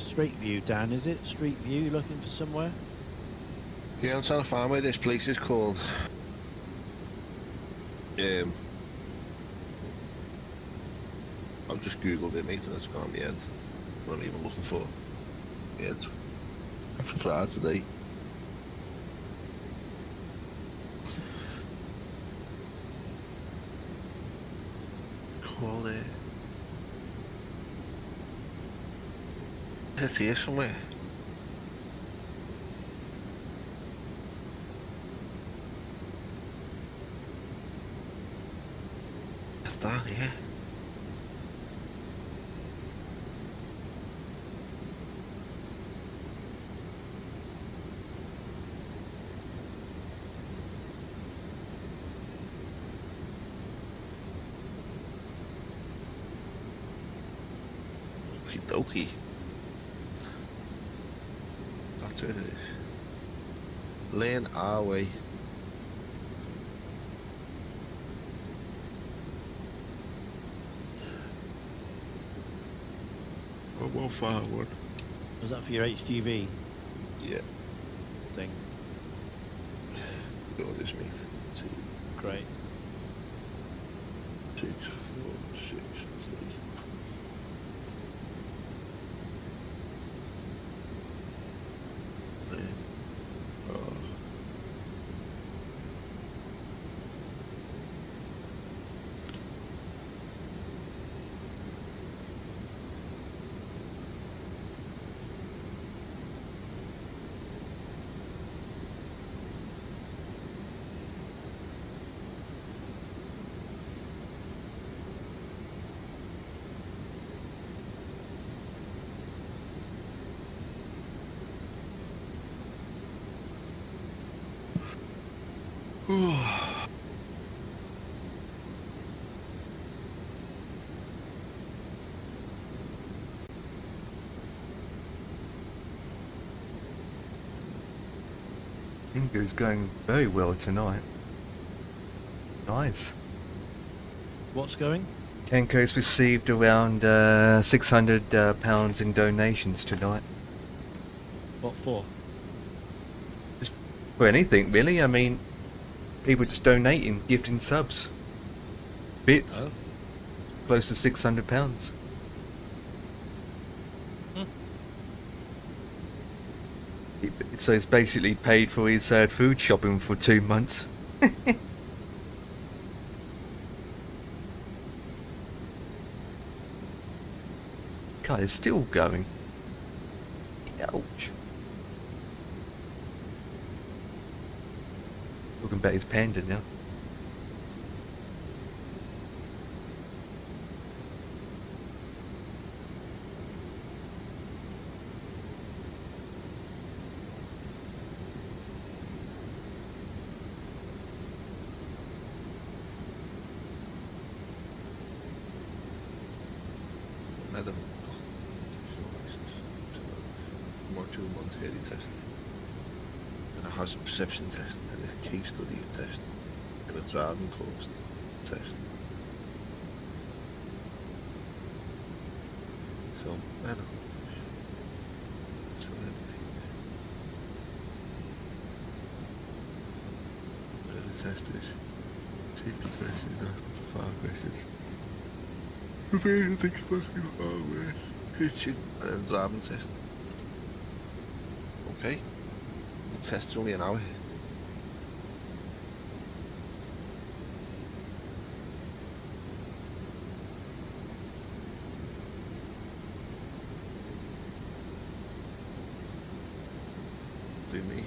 Street View, Dan, is it? Street View, you looking for somewhere? Yeah, I'm trying to find where this place is called. I've just googled it, mate, and it's gone in my head. What I'm even looking for. Yeah, it's Friday today. Call it. It's here somewhere. It's that, yeah. Okie dokie. That's what it is. Lane our way. One forward. Was that for your HGV Yeah. thing? Go this mate. Great. 2, 6, 4, 6, 3. Then, Bingo's going very well tonight. Nice. What's going? Kenko's received around £600 in donations tonight. What for? Just for anything, really. I mean, people just donating, gifting subs. Bits. Oh. Close to £600. So it's basically paid for his food shopping for 2 months. God, it's still going. Ouch. Talking about his panda now. Madam, module 130 test, and a hazard perception test, and a case studies test, and a driving course test. So, madam, the test is 60 questions after 5 questions. Preparing things fucking hardware, kitchen, and then driving test. Okay. The test's only an hour. Do me.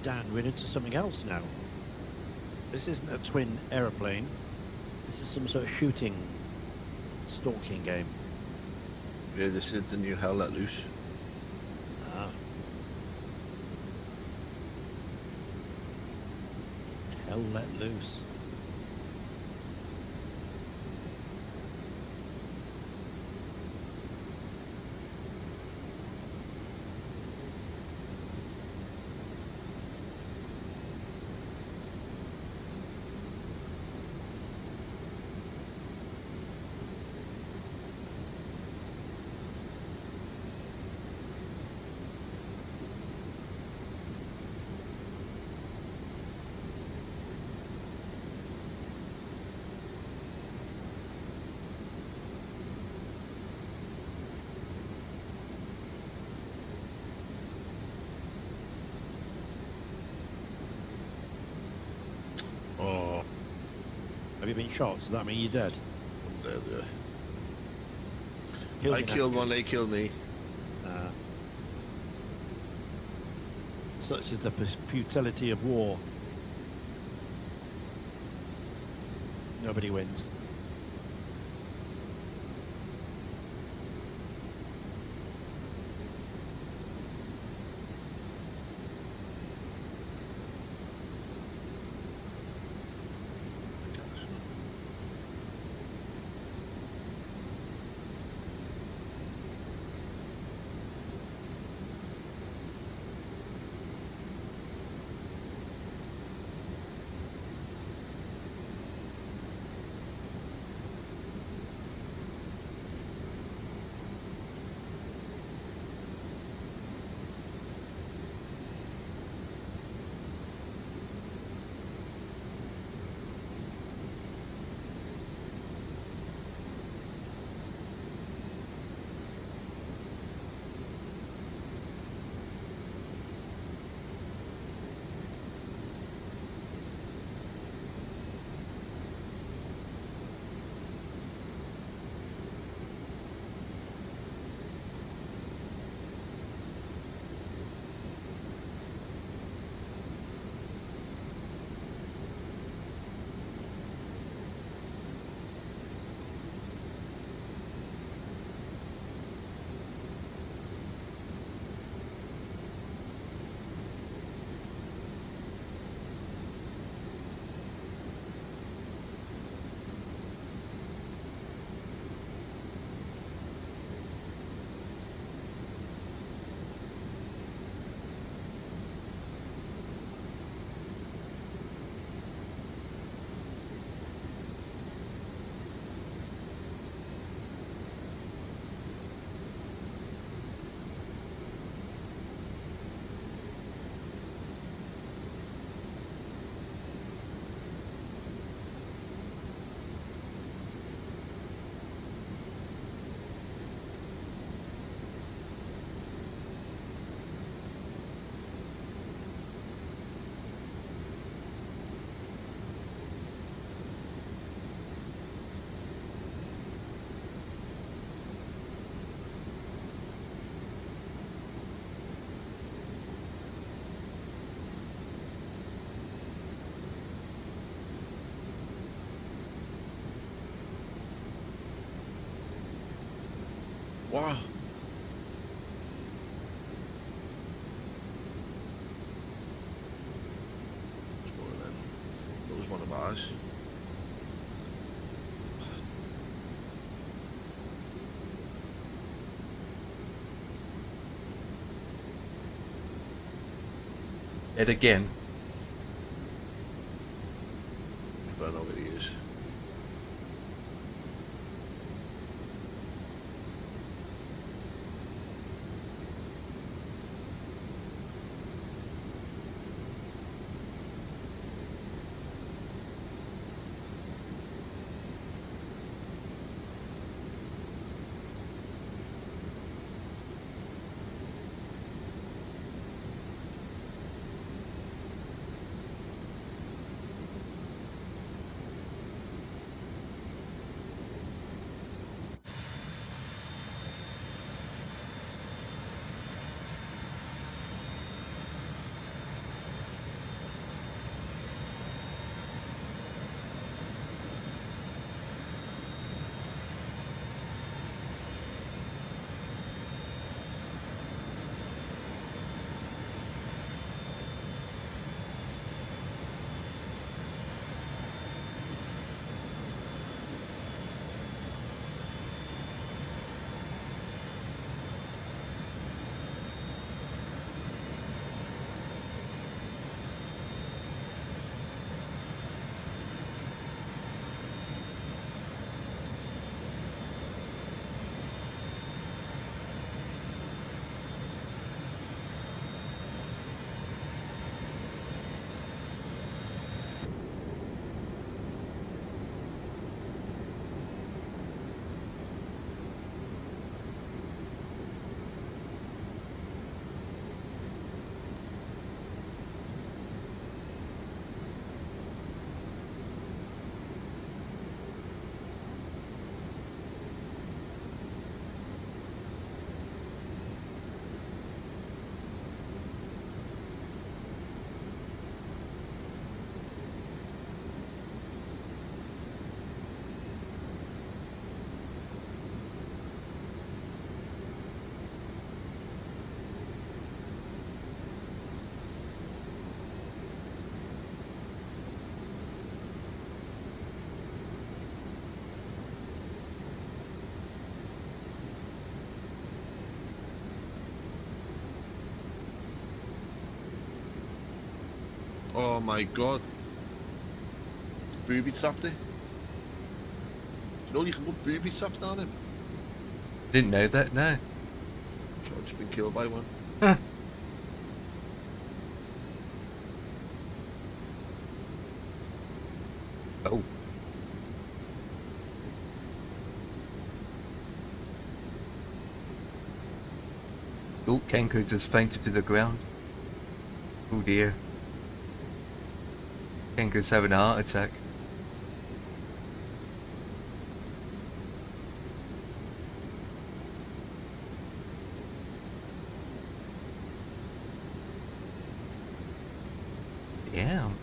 Dan, we're into something else now. This isn't a twin aeroplane. This is some sort of shooting, stalking game. Yeah, this is the new Hell Let Loose. Ah. Hell let loose. Oh, Have you been shot? Does that mean you're dead? I'm dead, yeah. Killed I in killed action. one, they killed me. Such is the futility of war. Nobody wins. Wow. That was one of ours. It again. I don't know what he is. Oh my god. Booby trapped it. You know you can put booby traps down him? Didn't know that, no. So I've just been killed by one. Huh. Oh. Oh, Kenko just fainted to the ground. Oh dear. Kenko's having a heart attack. Damn.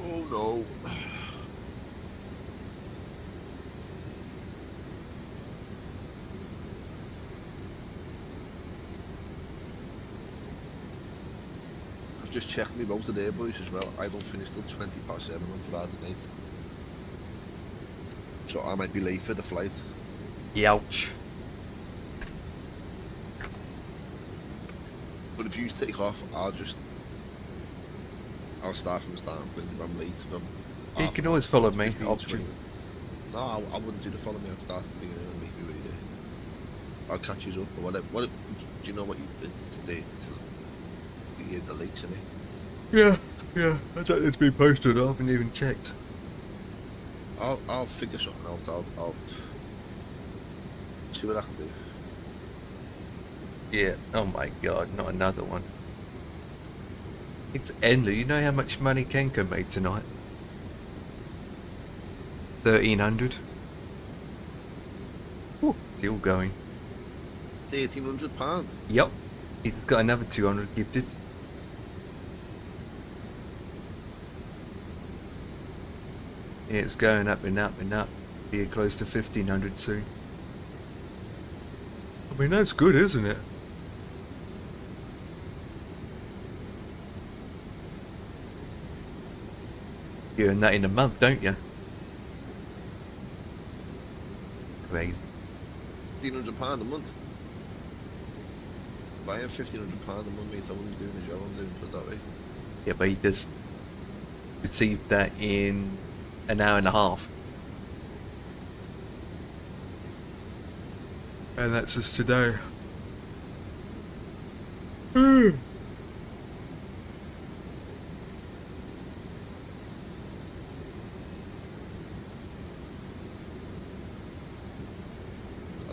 Oh no. I've just checked my rotor there, boys, as well. I don't finish till 20 past 7 on Friday night. So I might be late for the flight. Youch. But if you take off, I'll start from the starting point if I'm late. If I'm You half can an always hour, follow me, 15, option. 20. No, I wouldn't do the follow me. I'd start at the beginning and meet you right there. I'll catch you up or whatever. Do you know what it's the lakes in it? Yeah. I don't know it's been posted. I haven't even checked. I'll figure something out. I'll see what I can do. Yeah. Oh my god, not another one. It's endless. You know how much money Kenko made tonight? 1,300. Ooh, still going. £1,300. Yep. He's got another 200 gifted. Yeah, it's going up and up and up. Be close to 1,500 soon. I mean, that's good, isn't it? You earn that in a month, don't you? Crazy. £1,500 a month. If I have £1,500 a month, mate, I wouldn't be doing the job I'm doing, put it that way. Yeah, but he just received that in an hour and a half. And that's just today. I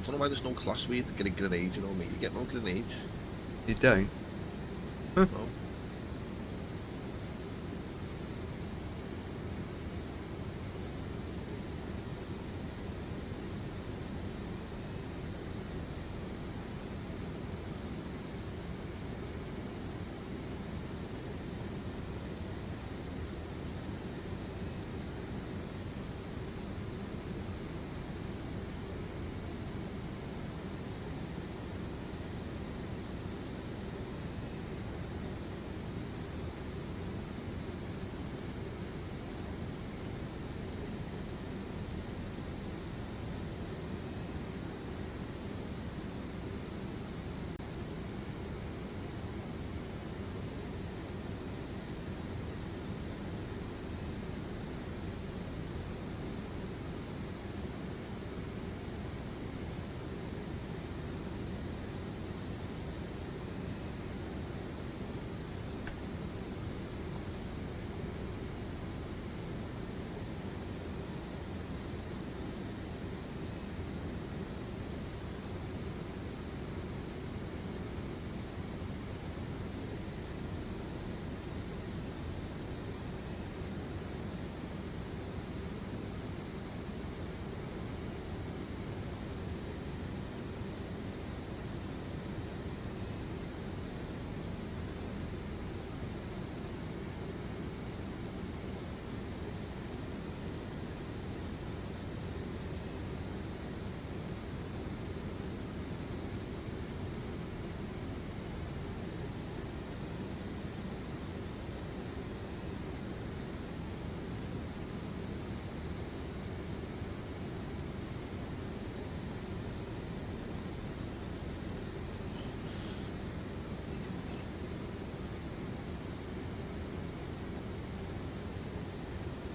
don't know why there's no class where you get a grenade, you know, mate. You get no grenades. You don't? No.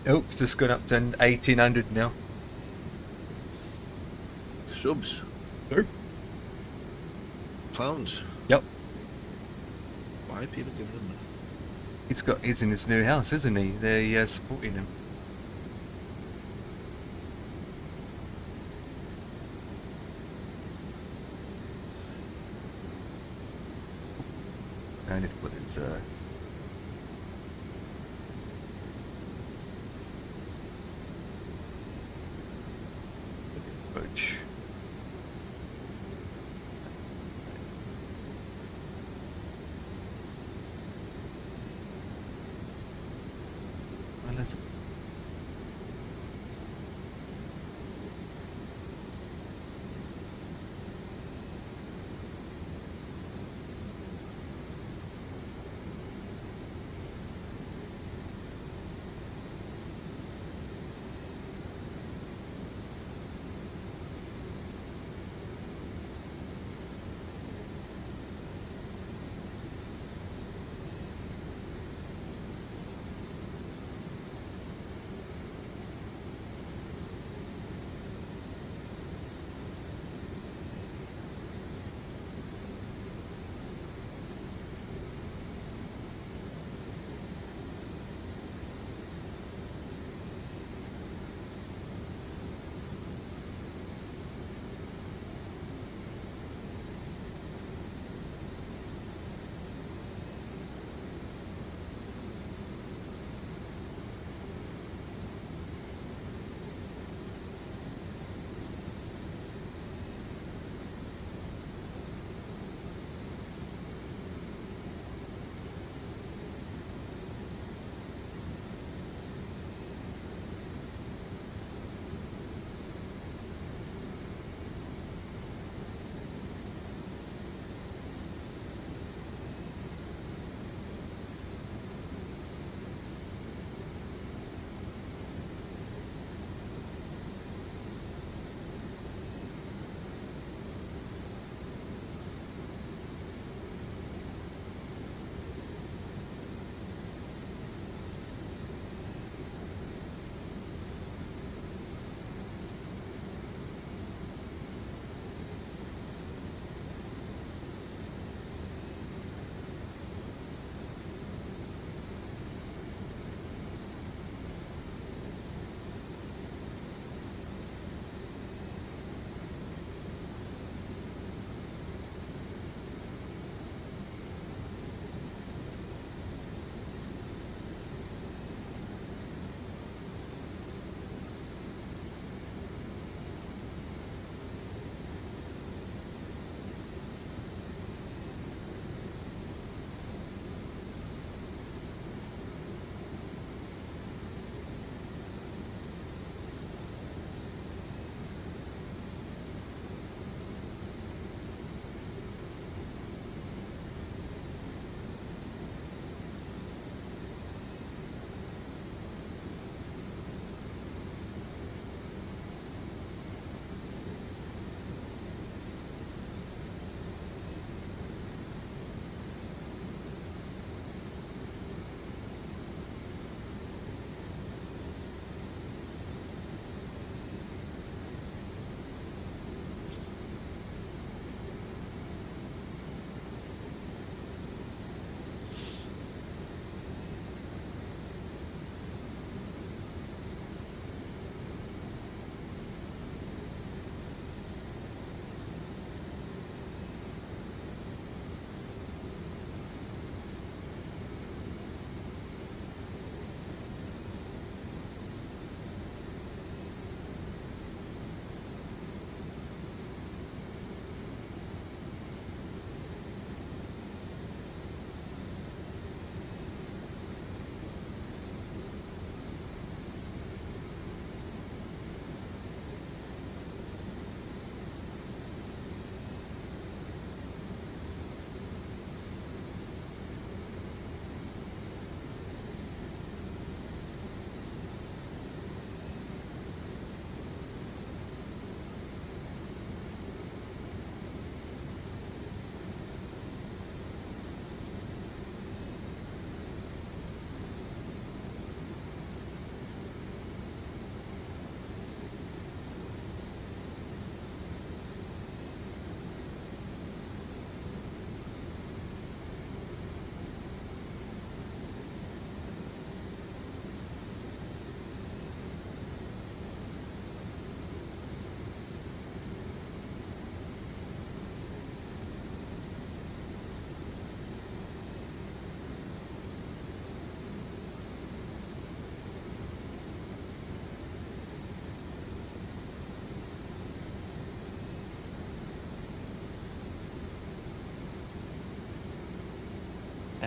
Oh, it's just gone up to 1,800 now. Subs. Nope. Pounds. Yep. Why are people giving them money? He's in his new house, isn't he? They're supporting him. I need to put his approach. let's...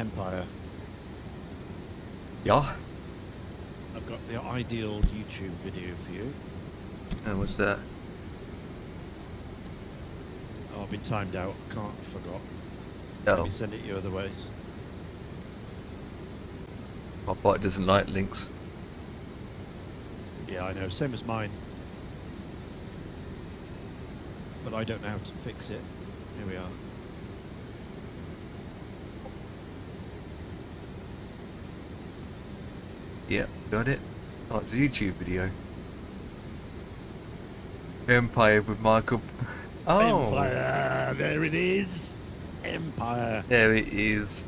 Empire. Ja, I've got the ideal YouTube video for you. And what's that? Oh, I've been timed out. Forgot. Oh, Let me send it you other ways. my bot doesn't like links. Yeah, I know. Same as mine. But I don't know how to fix it. Here we are. Yep, got it. Oh, it's a YouTube video. Empire with Michael. Oh, Empire! There it is! Empire! there it is.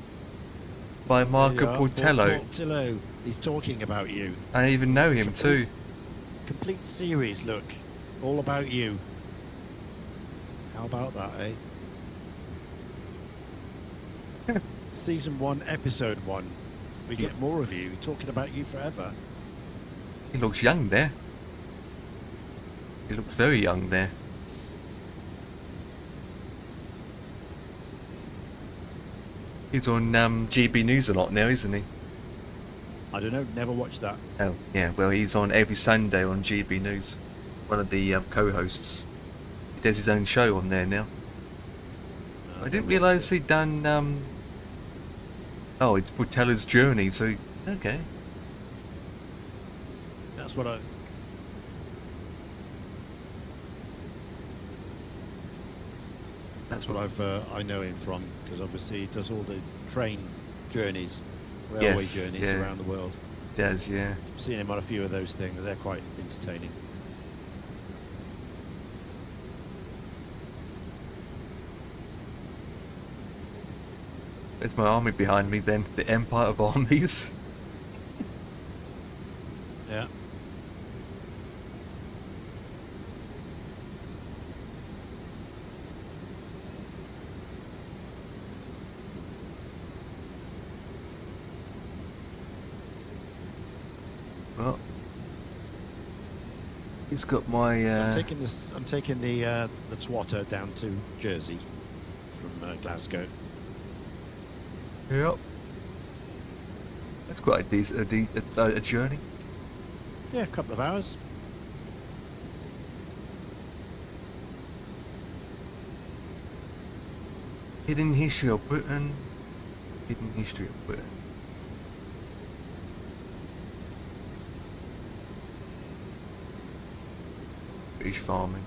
By There you Marco are. Portello. Portello. He's talking about you. I even know him too. Complete series, look. All about you. How about that, eh? Season 1, Episode 1. We get more of you, talking about you forever. He looks young there. He looks very young there. He's on GB News a lot now, isn't he? I don't know, never watched that. Oh, yeah. Well, he's on every Sunday on GB News. One of the co-hosts. He does his own show on there now. I didn't realise he'd done. Oh, it's Portello's Journey. So, okay. That's what I... That's what I know him from, because obviously he does all the train journeys, railway Yes, journeys yeah. around the world. Does, yeah. I've seen him on a few of those things. They're quite entertaining. There's my army behind me then. The Empire of Armies. Yeah. Well, he's got my. I'm taking this. I'm taking the Twatter down to Jersey from Glasgow. Yep. That's quite a decent a journey. Yeah, a couple of hours. Hidden history of Britain. Hidden history of Britain. British farming.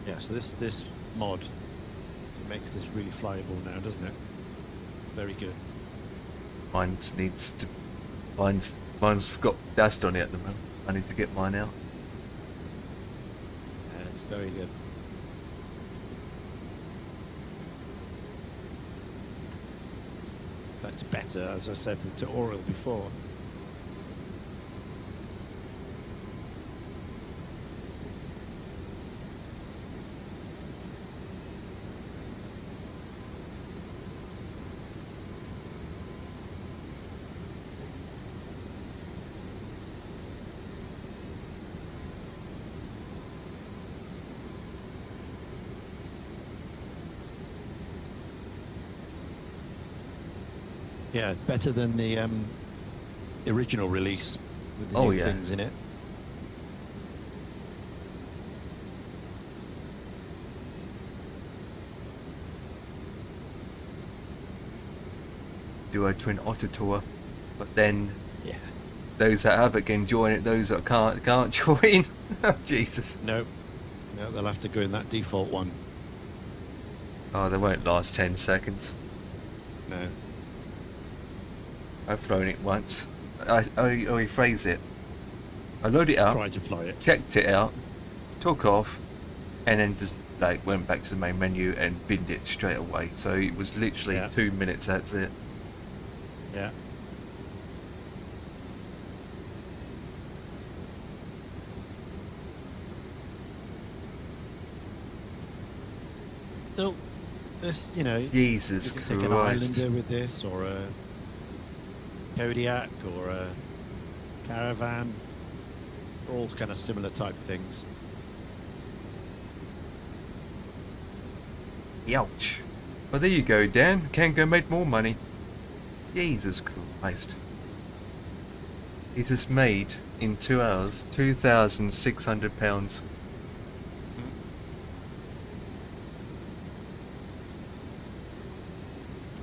Yeah, so this mod makes this really flyable now, doesn't it? Very good. Mine needs to. Mine's got dust on it at the moment. I need to get mine out. Yeah, it's very good. In fact, it's better, as I said, to Oriel before. Yeah, it's better than the, original release with the Oh, new yeah. things in it. do a Twin Otter tour, but then Yeah. those that have it can join it, those that can't join. Oh, Jesus. No, they'll have to go in that default one. Oh, they won't last 10 seconds. No. I've flown it once. I rephrase it. I loaded it up, Try to fly it. checked it out, took off, and then just like went back to the main menu and binned it straight away. So it was literally Yeah. 2 minutes, that's it. Yeah. So, this, you know, Jesus you can take an Christ. Islander with this, or a Kodiak, or a Caravan. They're all kind of similar type things. Ouch. Well, there you go, Dan. Can go make more money. Jesus Christ. He just made, in 2 hours, £2,600.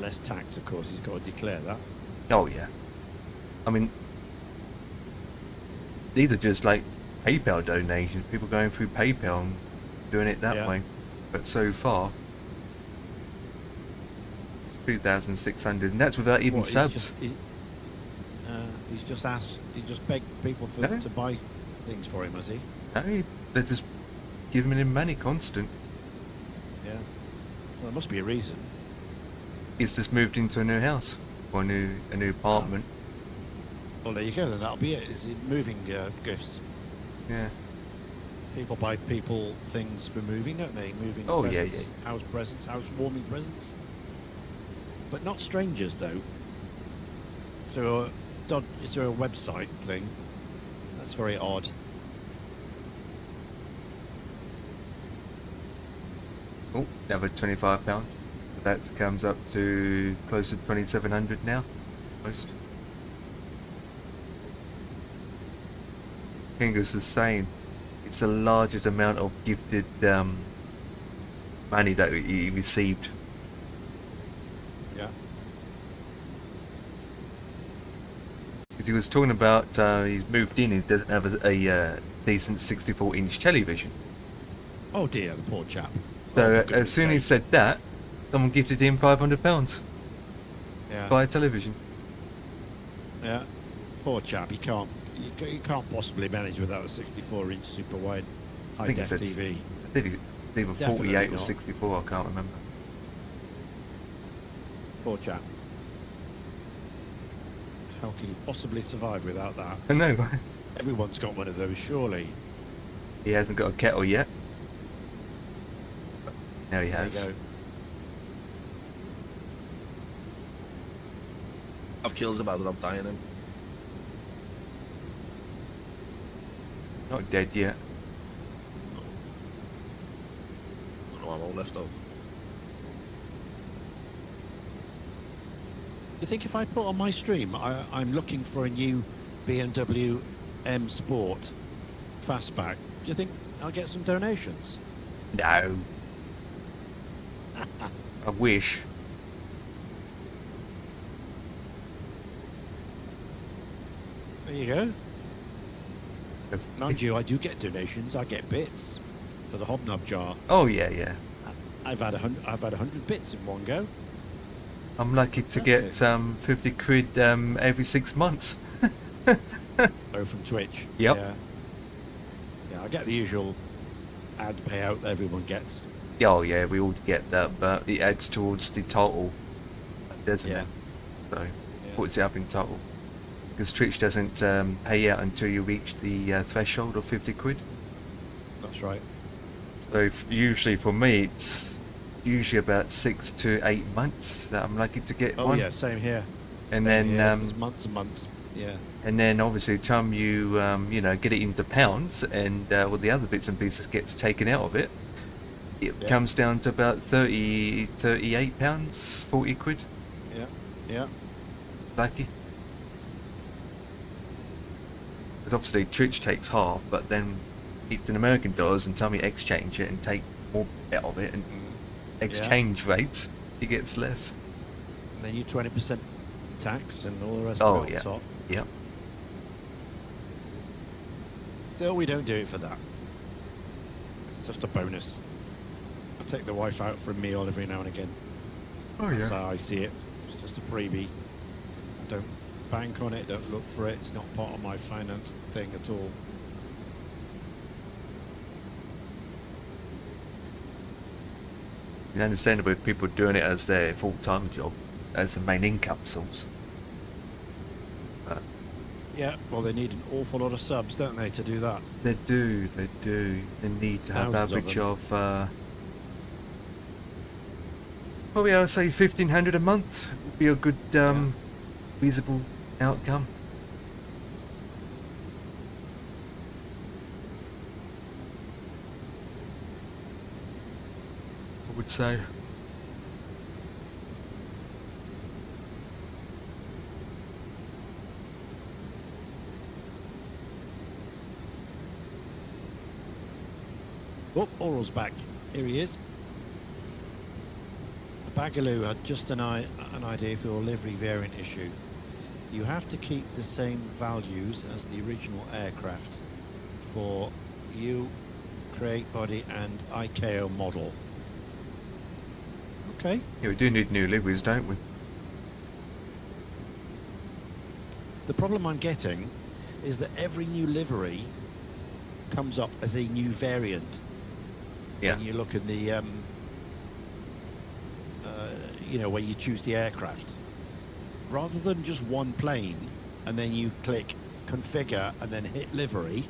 Less tax, of course. He's got to declare that. Oh, yeah. I mean, these are just like PayPal donations. People going through PayPal and doing it that Yeah. way. But so far, it's 2,600, and that's without even What, he's subs. just- he's just asked. He just begged people No. to buy things for him, has he? No, they're just giving him money constant. Yeah. Well, there must be a reason. He's just moved into a new house or a new apartment. Well, there you go. Then that'll be it. Is it moving gifts? Yeah. People buy people things for moving, don't they? Moving Oh, yeah, presents, house presents, house warming presents. But not strangers, though. Through a website thing. That's very odd. Oh, another £25. That comes up to close to 2,700 now. Most. Kinger's the same. It's the largest amount of gifted money that he received. Yeah. Because he was talking about he's moved in. He doesn't have a decent 64-inch television. Oh dear, the poor chap. So Oh, for as goodness soon as he sake. said that, someone gifted him £500 Yeah. to buy a television. Yeah. Poor chap. He can't possibly manage without a 64-inch super wide I high think def it's TV. I think it's either Definitely 48 or not. 64. I can't remember. Poor chap. How can he possibly survive without that? I know. Everyone's got one of those, surely. He hasn't got a kettle yet. But now he There you has. go. I've kills about without dying him. Not dead yet. Got no ammo left though. Do you think if I put on my stream, I'm looking for a new BMW M Sport fastback, do you think I'll get some donations? No. I wish. There you go. Mind you, I do get donations. I get bits for the hobnob jar. Oh yeah, yeah. I've had 100 bits in one go. I'm lucky to get Fantastic. 50 quid every 6 months. Oh, from Twitch. Yep. Yeah. Yeah, I get the usual ad payout that everyone gets. Oh yeah, we all get that, but it adds towards the total, doesn't Yeah. it? So Yeah. puts it up in total. Because Twitch doesn't pay out until you reach the threshold of 50 quid. That's right. So usually for me, it's usually about 6 to 8 months that I'm lucky to get Oh one. yeah, same here. And Same then here. There's months and months. Yeah. and then obviously the time you get it into pounds and all the other bits and pieces gets taken out of it, it Yeah. comes down to about 38 pounds, 40 quid. Yeah. Yeah. Lucky. Because obviously Twitch takes half, but then it's in American dollars, and time you exchange it and take more out of it and exchange rates, it gets less. And then you 20% tax and all the rest Oh, of it yeah. on top. Yep. Still, we don't do it for that. It's just a bonus. I take the wife out for a meal every now and again. Oh, That's how I see it. It's just a freebie. Don't bank on it, don't look for it. It's not part of my finance thing at all. You understand about people doing it as their full-time job, as the main income source. But Yeah, well, they need an awful lot of subs, don't they, to do that? they do. They need to have Thousands of average them. of, probably I would say 1,500 a month would be a good, feasible outcome. I would say. Oh, Oral's back. Here he is. The Bagaloo had just an idea for your livery variant issue. You have to keep the same values as the original aircraft for you, create body and ICAO model. Okay. Yeah, we do need new liveries, don't we? The problem I'm getting is that every new livery comes up as a new variant. Yeah. When you look in the, you know, where you choose the aircraft. Rather than just one plane and then you click configure and then hit livery,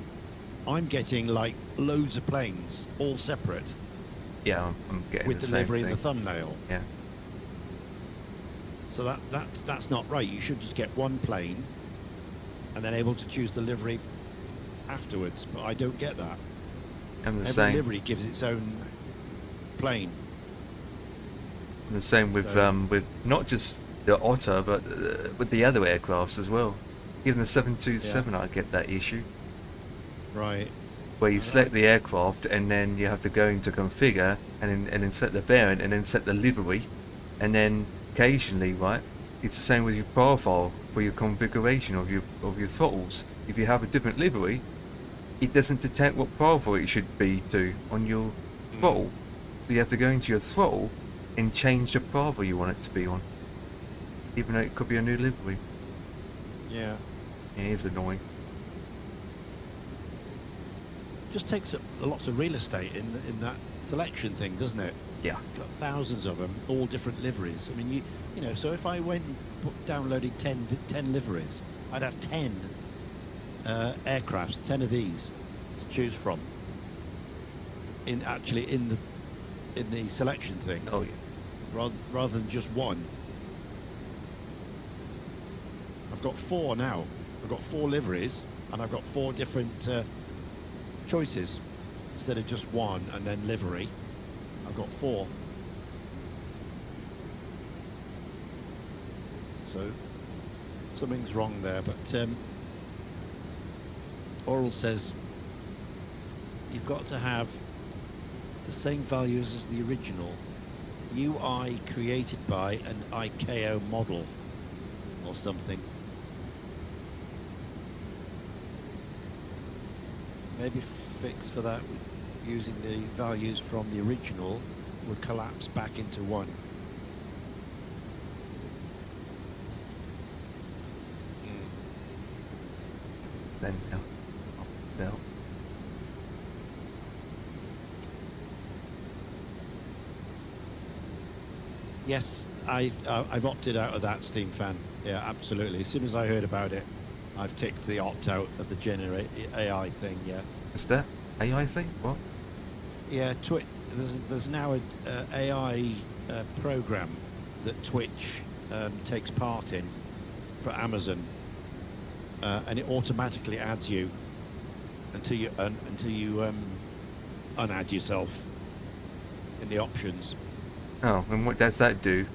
I'm getting like loads of planes, all separate, Yeah, I'm getting with the the same livery thing. in the thumbnail. Yeah. So that's not right. You should just get one plane and then able to choose the livery afterwards. But I don't get that. I'm the Every same. livery gives its own plane. And the same with So- with not just the Otter, but with the other aircrafts as well. Even the 727, I get that issue Right. where you select the aircraft and then you have to go into configure and then set the variant and then set the livery, and then occasionally, right, it's the same with your profile for your configuration of your throttles. If you have a different livery, it doesn't detect what profile it should be to on your throttle. So you have to go into your throttle and change the profile you want it to be on, even though it could be a new livery. Yeah. Yeah, it is annoying. Just takes up lots of real estate in that selection thing, doesn't it? Yeah. Got thousands of them, all different liveries. I mean, you know, so if I went and downloaded 10 liveries, I'd have 10 aircrafts, 10 of these to choose from. In the selection thing, Oh yeah. rather than just one. I've got 4 now. I've got 4 liveries, and I've got 4 different choices instead of just one and then livery. I've got 4. So something's wrong there, but Oral says you've got to have the same values as the original UI created by an ICAO model or something. Maybe fix for that using the values from the original would collapse back into one. Then no. No. Yes, I've opted out of that, Steam fan. Yeah, absolutely. As soon as I heard about it, I've ticked the opt out of the generate AI thing. Yeah. What's that? AI thing? What? Yeah, there's now an AI program that Twitch takes part in for Amazon, and it automatically adds you until you unadd yourself in the options. Oh, and what does that do?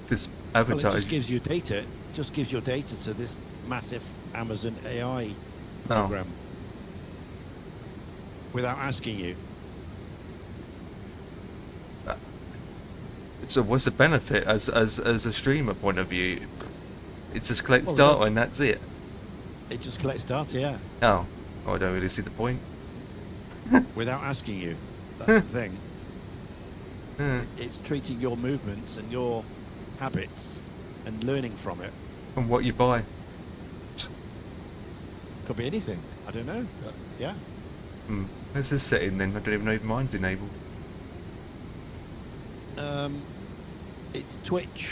Just Well, it advertise. just gives you data. Just gives your data to this massive Amazon AI program without asking you. So what's the benefit as a streamer point of view? It just collects Well, data no. and that's it. It just collects data, yeah, Oh, I don't really see the point. without asking you. That's the thing. Yeah. It's treating your movements and your habits and learning from it. And what you buy. Could be anything. I don't know. But yeah. Where's this setting then? I don't even know if mine's enabled. It's Twitch.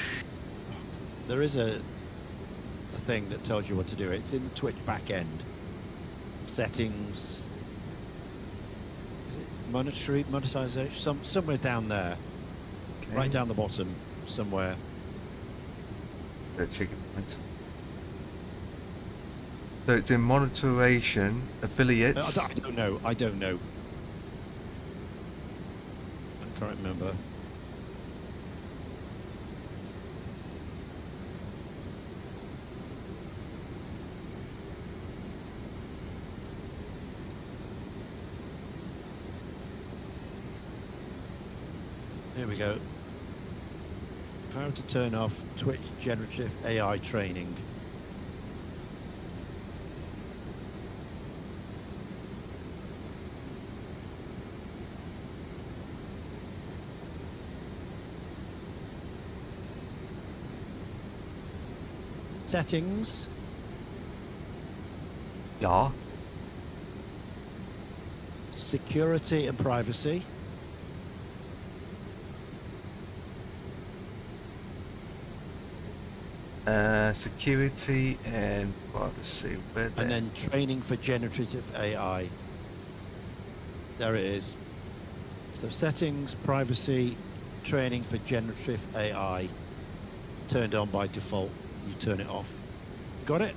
There is a thing that tells you what to do. It's in the Twitch back end. Settings. Is it monetization? Somewhere down there. Okay. Right down the bottom. Somewhere. Chicken points. So it's in monetization, affiliates. I don't know. I don't know. I can't remember. Here we go. How to turn off Twitch generative AI training. Settings. Yeah. Security and privacy. Security and privacy. Where And then training for generative AI. There it is. So settings, privacy, training for generative AI. Turned on by default. You turn it off. Got it?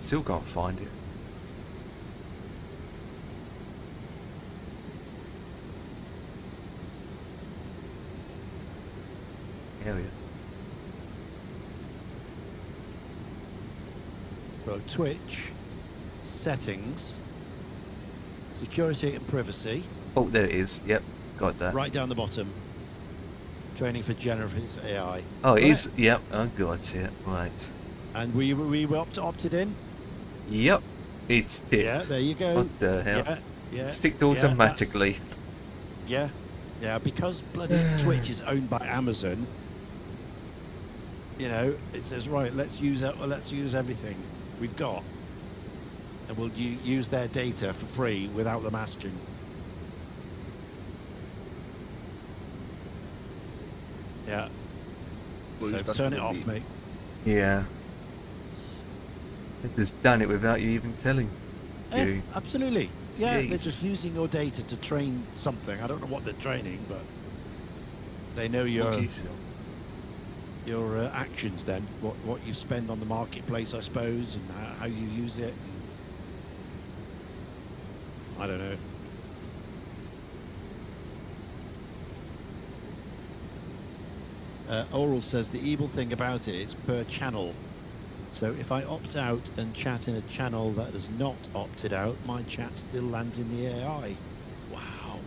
Still can't find it. Area. So Twitch, settings, security and privacy. Oh, there it is. Yep, got that. Right down the bottom. Training for generative AI. Oh, it Got is. Yep, I got it. Right. And we opted in? Yep, it's ticked. Yeah, there you go. What the hell? Yeah, yeah. It's ticked yeah, automatically. Yeah, yeah, because bloody Twitch is owned by Amazon. You know, it says right. Let's use everything we've got, and we'll use their data for free without them asking. Yeah. Well, So that's turn it gonna off, be- mate. Yeah. They've just done it without you even telling you. Absolutely. Yeah, they're Jesus. just using your data to train something. I don't know what they're training, but they know your Monkeys. actions then, what you spend on the marketplace, I suppose, and how you use it. And I don't know. Oral says the evil thing about it is per channel. So if I opt out and chat in a channel that has not opted out, my chat still lands in the AI. Wow.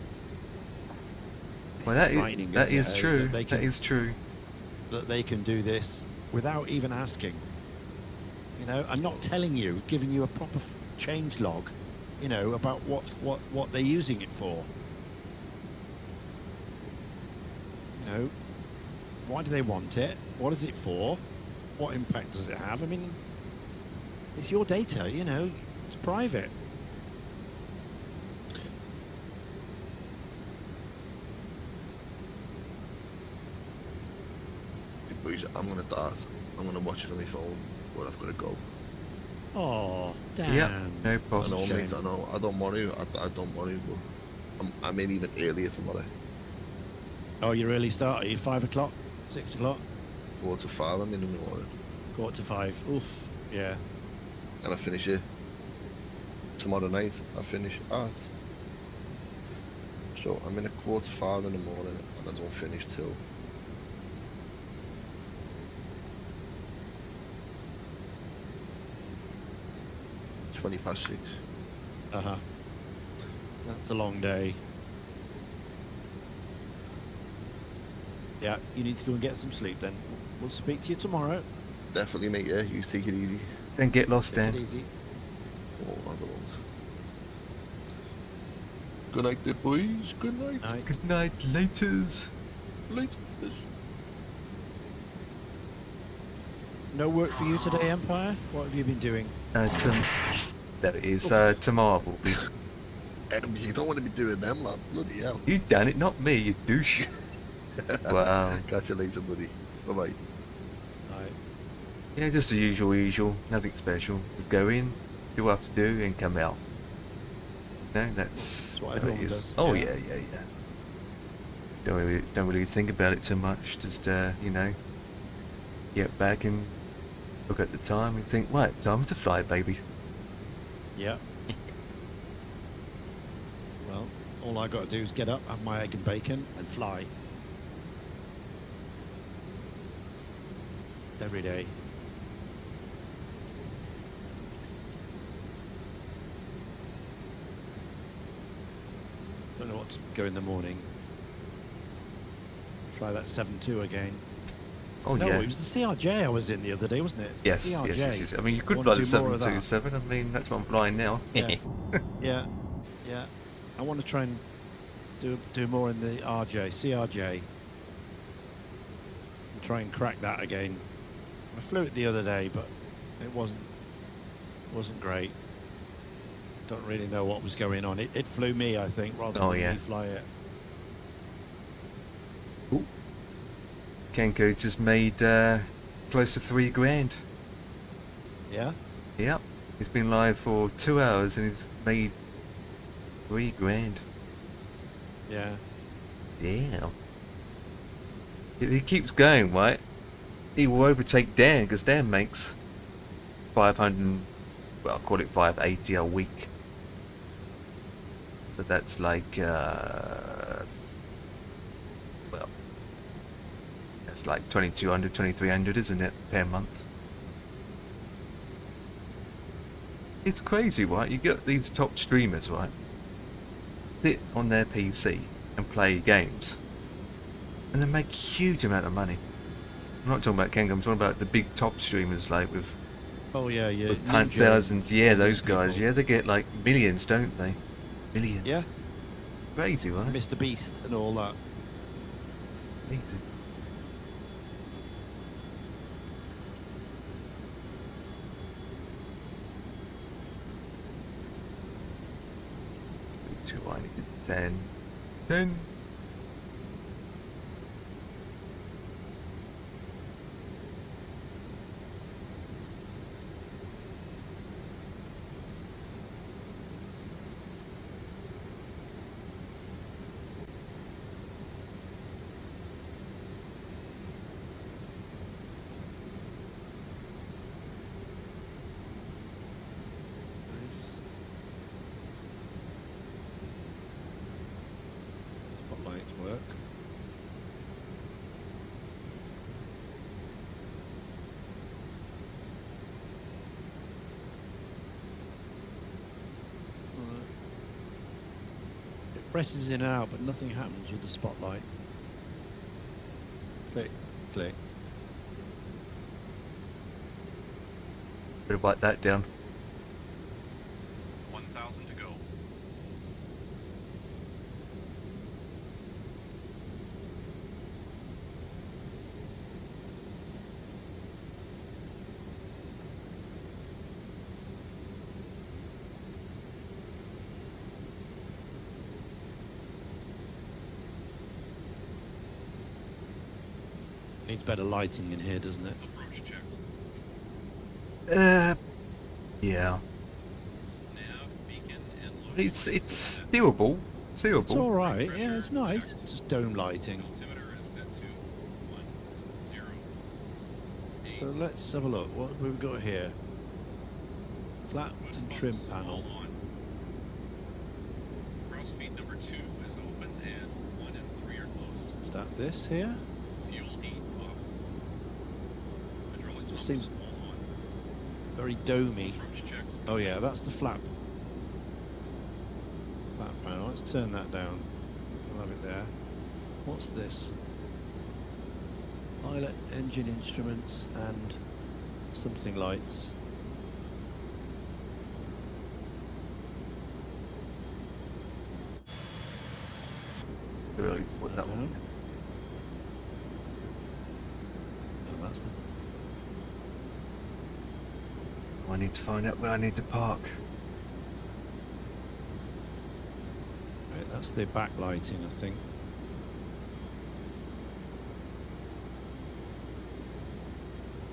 Well, It's that frightening, is isn't it, true. they That can- is true. that they can do this without even asking. You know, I'm not telling you, giving you a proper change log, you know, about what they're using it for. You know, why do they want it? What is it for? What impact does it have? I mean, it's your data, you know, it's private. Boys, I'm gonna dart. I'm gonna watch it on my phone, but I've got to go. Oh, damn. Yep, no I problem. know, mate. I know. I don't want to. I don't want to, but I'm in even earlier tomorrow. Oh, your early start? Are you 5 o'clock? 6 o'clock? 4 to 5. I'm in the morning, 4:45. Oof. Yeah. and I finish it tomorrow night. I finish at. So I'm in at 4 to 5 in the morning, and I don't finish till 20 past 6. Uh-huh. That's a long day. Yeah, you need to go and get some sleep then. We'll speak to you tomorrow. Definitely, mate. Yeah, you take it easy. Don't get lost, Take it Dan. easy. All other ones. Good night, there, boys. Good night. Night. Good night, laters. Late. No work for you today, Empire? What have you been doing? There it is. Tomorrow will be. You don't want to be doing them, lad. Bloody hell. You done it, not me, you douche. Wow. Catch you later, buddy. Bye bye. Night. Yeah, just the usual. Nothing special. Just go in, do what I have to do, and come out. No, that's what how it everyone is. does, Oh yeah. yeah. Don't really think about it too much. Just get back and look at the time and think, right, time to fly, baby. Yeah. Well, all I got to do is get up, have my egg and bacon, and fly. Every day. Don't know what to go in the morning. Try that 7.2 again. Oh No, yeah. it was the CRJ I was in the other day, wasn't it? It's the Yes, CRJ. yes. I mean, you could wanna fly the do more of that. 727. I mean, that's what I'm flying now. Yeah. Yeah, yeah. I want to try and do more in the CRJ. And try and crack that again. I flew it the other day, but it wasn't great. Don't really know what was going on. It flew me, I think, rather Oh, than yeah. me fly it. Kenko just made close to $3,000. Yeah? Yep. He's been live for 2 hours and he's made $3,000. Yeah. Damn. If he keeps going, right, he will overtake Dan, because Dan makes 500, well, I'll call it 580 a week. So that's like, well, that's like 2,200, 2,300, isn't it, per month? It's crazy, right? You get these top streamers, right, sit on their PC and play games, and they make huge amount of money. I'm not talking about Kenga, I'm talking about the big top streamers, like with Oh, yeah, yeah. with thousands. Yeah, those guys. people. Yeah, they get like millions, don't they? Millions. Yeah. Crazy, right? Mr. Beast and all that. Crazy. Two, I need to 10. 10. Spotlights work. It presses in and out, but nothing happens with the spotlight. Click, click. Better write that down. 1,000 to go. Needs better lighting in here, doesn't it? Approach checks. Yeah. Nav, beacon, and loading It's lights doable. It's all right. Pressure Yeah, it's nice. checked. It's just dome lighting. Altimeter is set to 108. So let's have a look. What have we got here? Flat Boost and trim pumps panel. all on. Cross feed number 2 is open and 1 and 3 are closed. Is that this here? Fuel heat off. Hydraulic Just pumps seems- all on. Very domey. Approach checks. Oh yeah, that's the flap. That panel. Let's turn that down. We'll have it there. What's this? Pilot engine instruments and something lights. Really put that one. Oh, that's the. I need to find out where I need to park. Right, that's the backlighting, I think.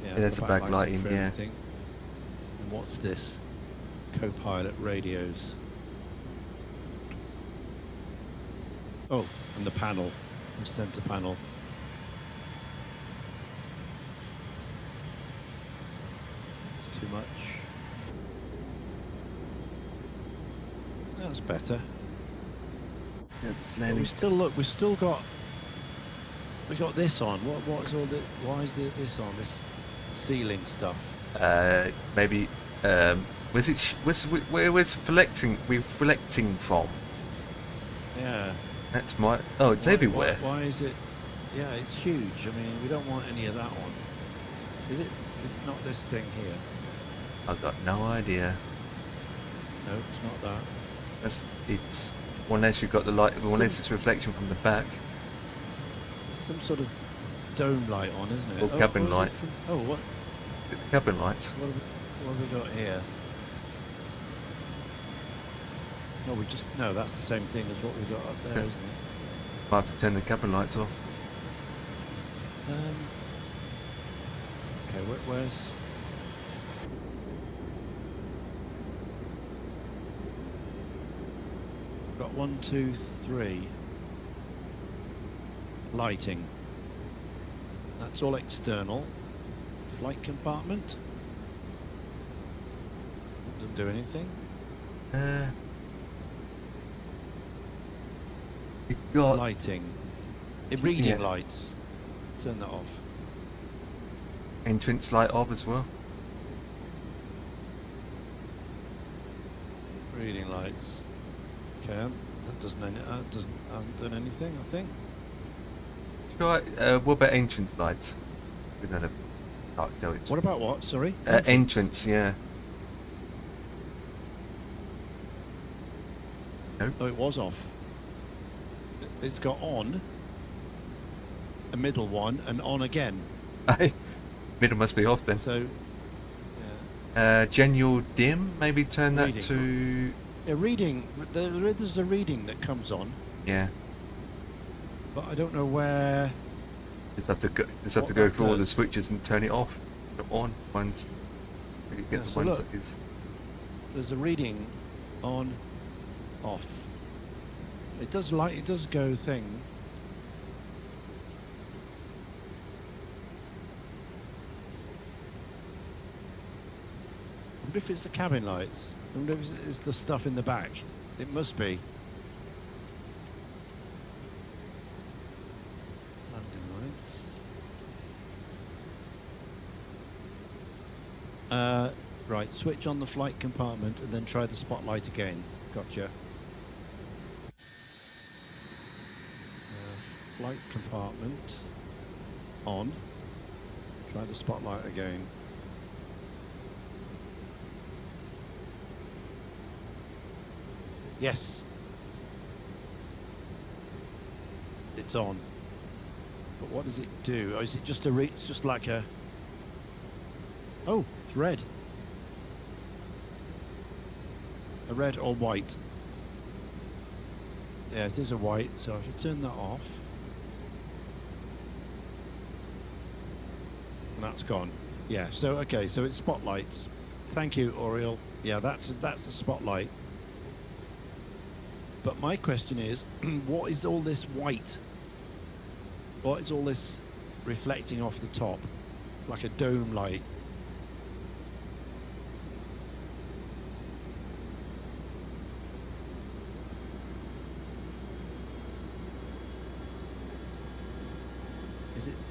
Yeah, there's the the backlighting, for yeah. everything. And what's this? Co-pilot radios. Oh, and the panel, the center panel. It's too much. That's better. Yeah, it's But landing. we still we got this on. What's all this? Why is this on? This ceiling stuff. Maybe. Was it? Where was we're reflecting from? Yeah. That's my. Oh, it's everywhere. Why is it? Yeah, it's huge. I mean, we don't want any of that one. Is it not this thing here? I've got no idea. No, it's not that. It's unless you've got the light. Unless it's reflection from the back. There's some sort of dome light on, isn't it? Or cabin what is it light. from- oh, what? The cabin lights. What have we got here? No, that's the same thing as what we got up there, Yeah. isn't it? Might have to turn the cabin lights off. Okay, where's... I've got 1, 2, 3. Lighting. That's all external. Flight compartment. Doesn't do anything. You got Lighting. Reading Yeah. lights. Turn that off. entrance light off as well. Reading lights. Okay, that hasn't done anything, I think. Try. What about entrance lights? We don't have dark lights. What about what? Sorry? Entrance, yeah. No. Oh, it was off. It's got on, a middle one, and on again. Middle must be off then. So, yeah. General dim. Maybe turn that Reading. to. Yeah, reading. There's a reading that comes on, Yeah. but I don't know where. Just have to go. Just have to What go that through all the does. switches and turn it off. Put it on once. You get Yeah, the so ones look. that is. There's a reading on, off. It does go thing. I wonder if it's the cabin lights. I wonder if it's the stuff in the back. It must be. Landing lights. Right, switch on the flight compartment and then try the spotlight again. Gotcha. Flight compartment on. Try the spotlight again. Yes. It's on. But what does it do? Or is it just it's just like a... Oh, it's red. A red or white. Yeah, it is a white, so if you turn that off... And that's gone. Yeah, so okay, so it's spotlights. Thank you, Oriel. Yeah, that's the spotlight. But my question is, what is all this white? What is all this reflecting off the top? It's like a dome light.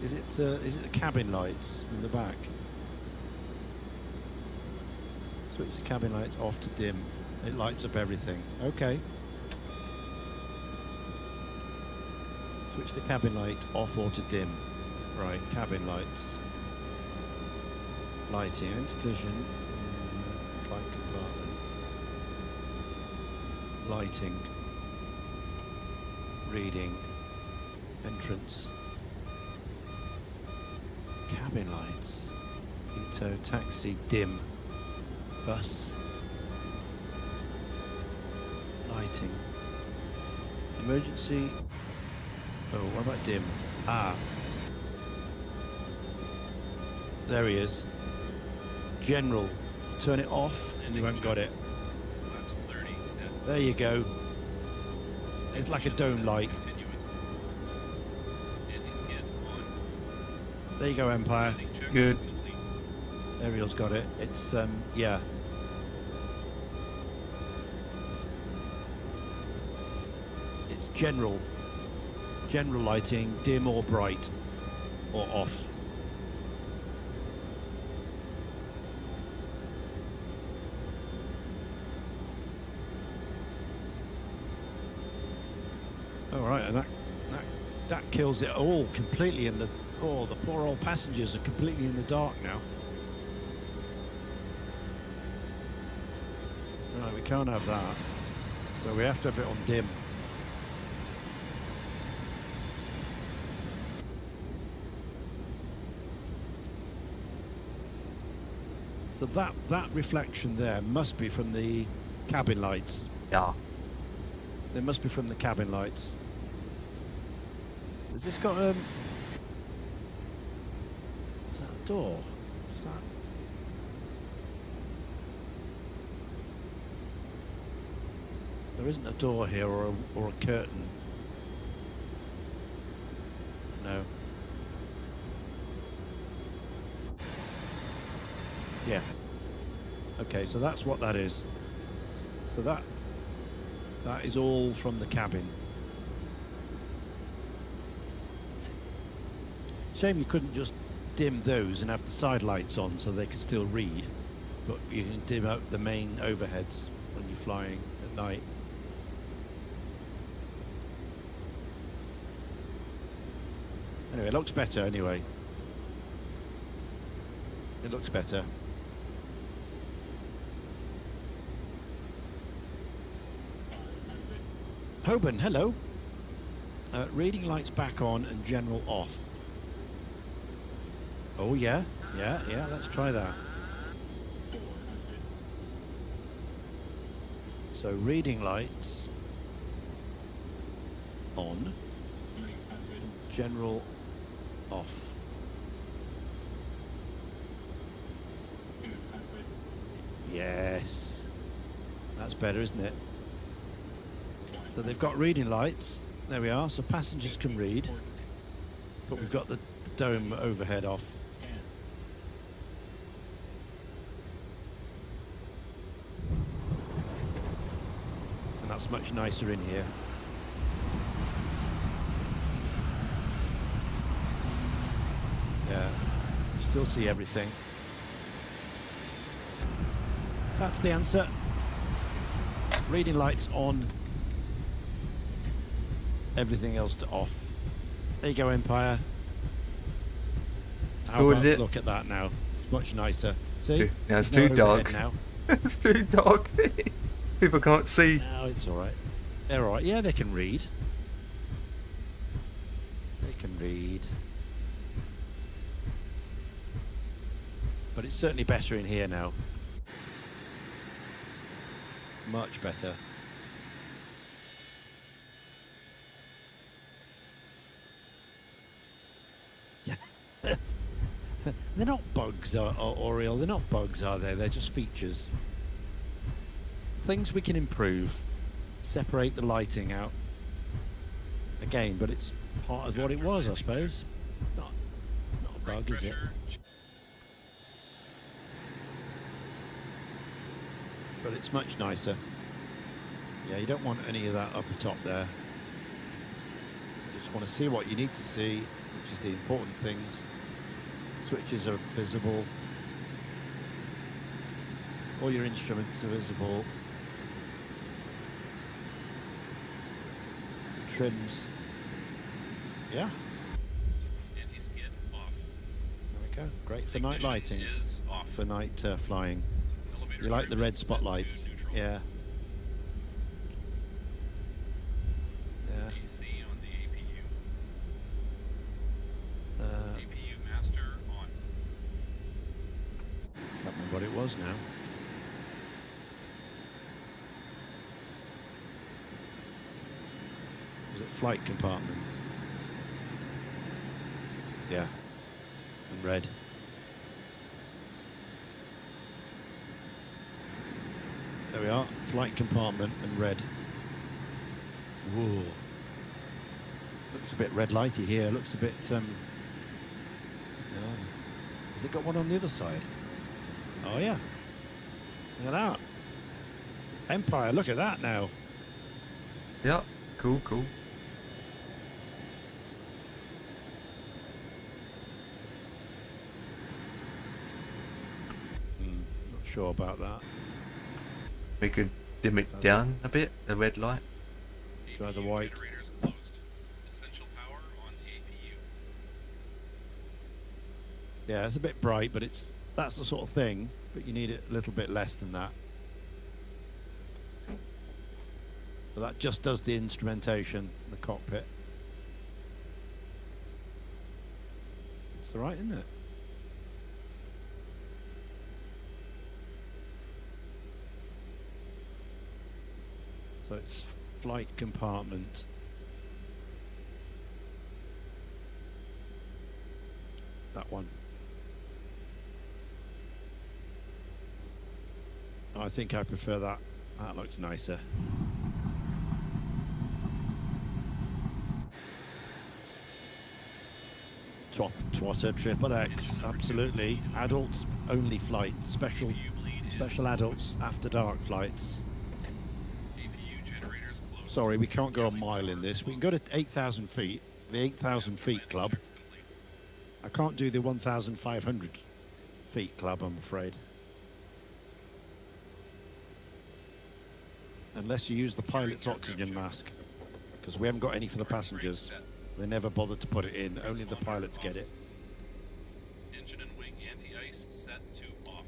Is it the cabin lights in the back? Switch the cabin lights off to dim. It lights up everything. Okay. Switch the cabin light off or to dim. Right, cabin lights. Lighting, exclusion. Flight compartment. Lighting. Reading. Entrance. Cabin lights. Veto, taxi, dim. Bus. Lighting. Emergency. Oh, what about dim? Ah. There he is. General. Turn it off and you haven't got it. Flaps 30 set. There you go. It's like a dome light. Continuous. Anti-skid on. There you go, Empire. Landing checks Good. complete. Ariel's got it. It's, yeah. It's general. General lighting, dim or bright. Or off. Alright, and that kills it all completely in the... Oh, the poor old passengers are completely in the dark now. Right, we can't have that. So we have to have it on dim. So that reflection there must be from the cabin lights. Yeah. They must be from the cabin lights. Has this got is that a door? Is that... There isn't a door here or a curtain. No. Yeah. Okay, so that's what that is. So that is all from the cabin. Shame you couldn't just dim those and have the side lights on so they could still read, but you can dim out the main overheads when you're flying at night. Anyway, it looks better anyway. It looks better. Hoban, hello. Reading lights back on and general off. Oh yeah, let's try that. So reading lights on, general off. Yes, that's better, isn't it? So they've got reading lights. There we are. So passengers can read, but we've got the dome overhead off. And that's much nicer in here. Yeah, still see everything. That's the answer. Reading lights on. Everything else to off. There you go, Empire. How Sorted about it. look at that now. It's much nicer. See? Yeah, it's There's too no overhead dark. now. It's too dark. People can't see. No, it's all right. They're all right. Yeah, they can read. They can read. But it's certainly better in here now. Much better. Yeah. They're not bugs, Oriel. They're not bugs, are they? They're just features. Things we can improve. Separate the lighting out. Again, but it's part of what it was, I suppose. Not a bug, is it? But it's much nicer. Yeah, you don't want any of that up the top there. You just want to see what you need to see, which is the important things. Switches are visible. All your instruments are visible. Trims. Yeah, Anti-skid off. there we go. Great for night Ignition lighting, is off. for night flying. Elevator You like the trim red is set to spotlights? neutral. Yeah. Yeah. AC on the APU. Uh, APU master on. can't remember what it was now. Was it flight compartment? Yeah. And red. There we are. Flight compartment and red. Whoa. Looks a bit red lighty here. Looks a bit yeah. Has it got one on the other side? Oh yeah. Look at that. Empire, look at that now. Yeah, cool, cool. Not sure about that. We could dim it down a bit, the red light. Try the APU white. generators closed. Essential power on the APU. Yeah, it's a bit bright, but that's the sort of thing, but you need it a little bit less than that. But that just does the instrumentation, the cockpit. It's alright, isn't it? So it's flight compartment. That one. I think I prefer that. That looks nicer. Twotter, triple X, absolutely. Adults only flights, special adults after dark flights. APU generators closed. Sorry, we can't go a mile in this. We can go to 8,000 feet, the 8,000 feet club. Checks complete. I can't do the 1,500 feet club, I'm afraid. Unless you use the pilot's oxygen mask, because we haven't got any for the passengers. They never bothered to put it in, only the pilots get it. Engine and wing anti-ice set to off.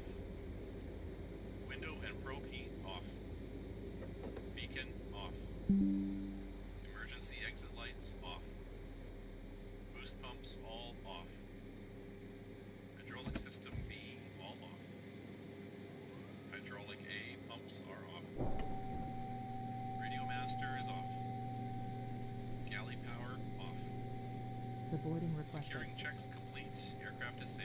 Window and probe heat off. Beacon off. Emergency exit lights off. Boost pumps all off. Hydraulic system B all off. Hydraulic A pumps are off. Radio master is off. Galley power off. The boarding requested. Securing checks complete. Aircraft is safe.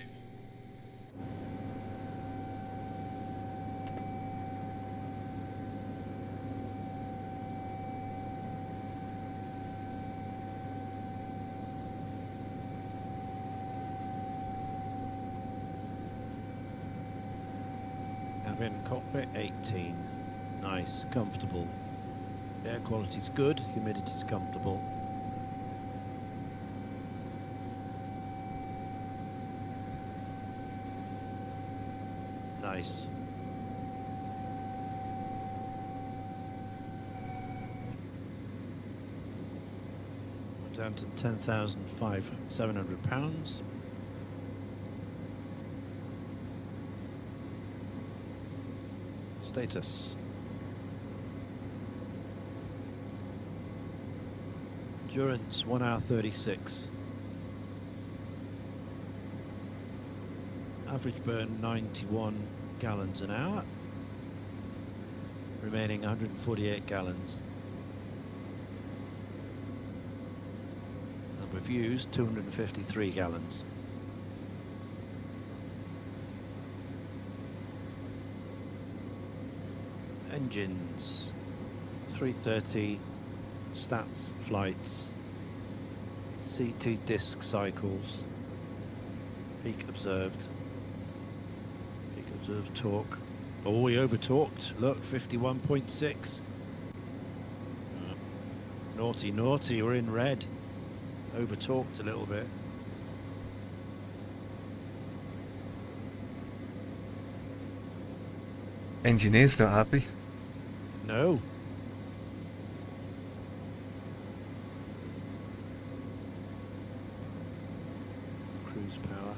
Cabin cockpit 18. Nice, comfortable. Air quality's good, humidity's comfortable. Nice. We're down to 10,700 pounds. Status. Endurance 1 hour 36. Average burn 91 gallons an hour. Remaining 148 gallons. Number of used 253 gallons. Engines 330 stats flights, CT disc cycles, peak observed torque. Oh, we over torqued. Look, 51.6. Naughty, naughty, we're in red. Over torqued a little bit. Engineer's not happy. No. Continuous power.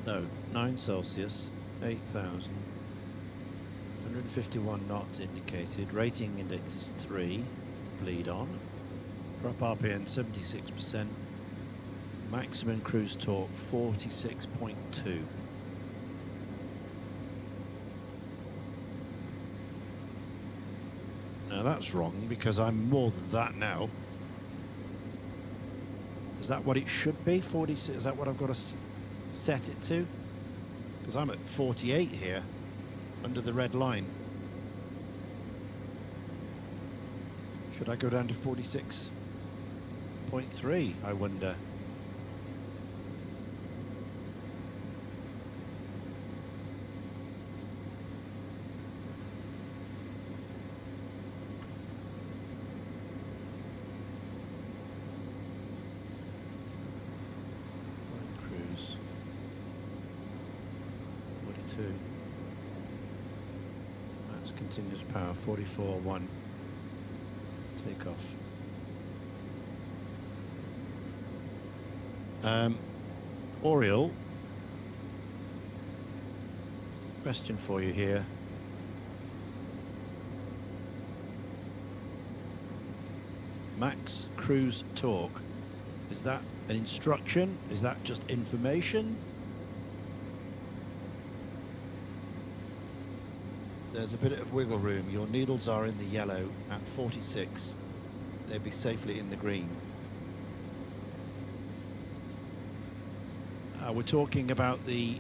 No, 9 Celsius, 8,000. 151 knots indicated. Rating index is 3. Bleed on. Prop RPM 76%. Maximum cruise torque 46.2. Now that's wrong because I'm more than that now. Is that what it should be? 46? Is that what I've got to set it to? Because I'm at 48 here, under the red line. Should I go down to 46.3, I wonder? Cruise 42. That's continuous power 44.1. Take off. Oriole, question for you here. Max cruise torque, is that an instruction? Is that just information? There's a bit of wiggle room. Your needles are in the yellow at 46. They'll be safely in the green. We're talking about the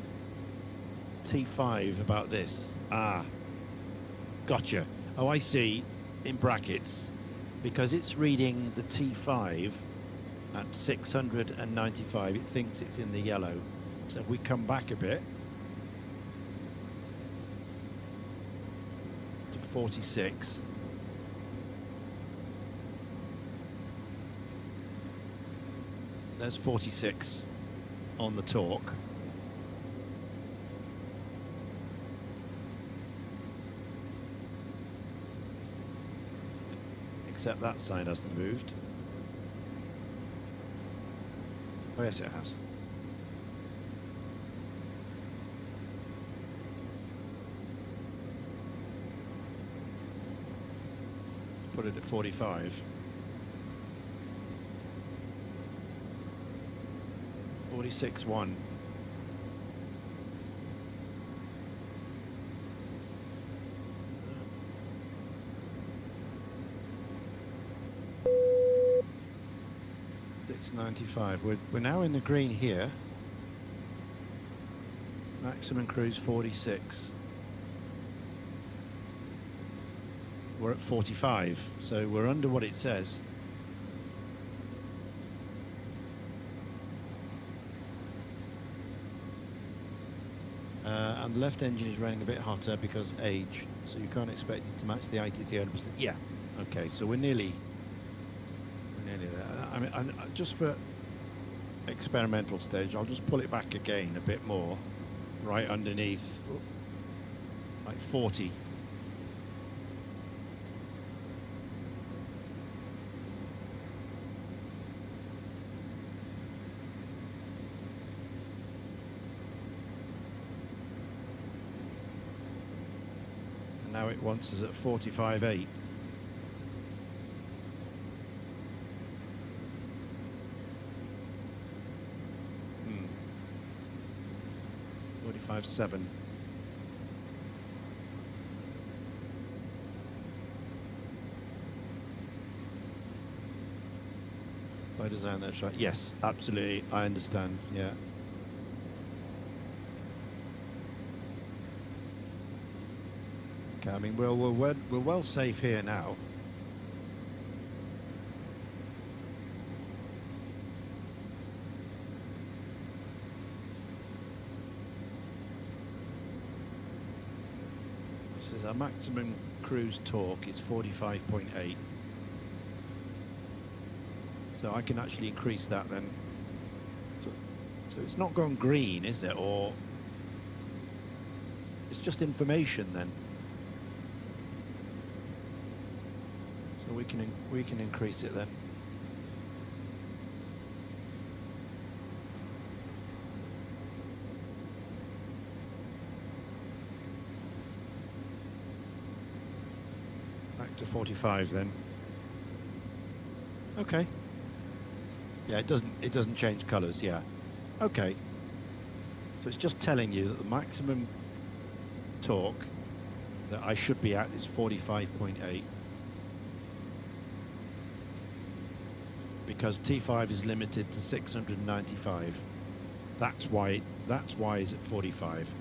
T5, about this. Ah, gotcha. Oh, I see, in brackets, because it's reading the T5 at 695, it thinks it's in the yellow. So if we come back a bit to 46. There's 46 on the torque. Except that side hasn't moved. Oh yes, it has. Let's put it at 45. 46.1. $6.95. We're now in the green here. Maximum cruise 46. We're at 45, so we're under what it says. And the left engine is running a bit hotter because age, so you can't expect it to match the ITT 100%. Yeah, okay, so we're nearly there. I mean, just for experimental stage, I'll just pull it back again a bit more, right underneath, like 40. Now it wants us at 45.8. Hmm. 45.7. By design, that's right. Yes, absolutely. I understand. Yeah. I mean, we're well safe here now. This is So maximum cruise torque is 45.8. So I can actually increase that then. So it's not gone green, is it? Or it's just information then. So we can increase it then. Back to 45 then. Okay. Yeah, it doesn't change colours, yeah. Okay. So it's just telling you that the maximum torque that I should be at is 45.8. Because T5 is limited to 695. That's why it's at 45.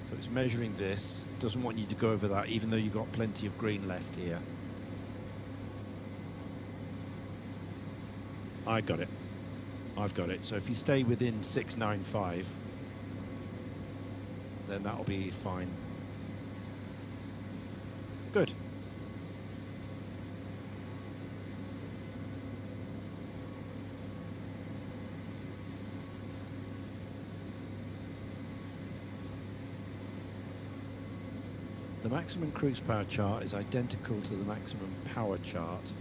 So it's measuring this. It doesn't want you to go over that, even though you've got plenty of green left here. I've got it. So if you stay within 695, then that'll be fine. Good. The maximum cruise power chart is identical to the maximum power chart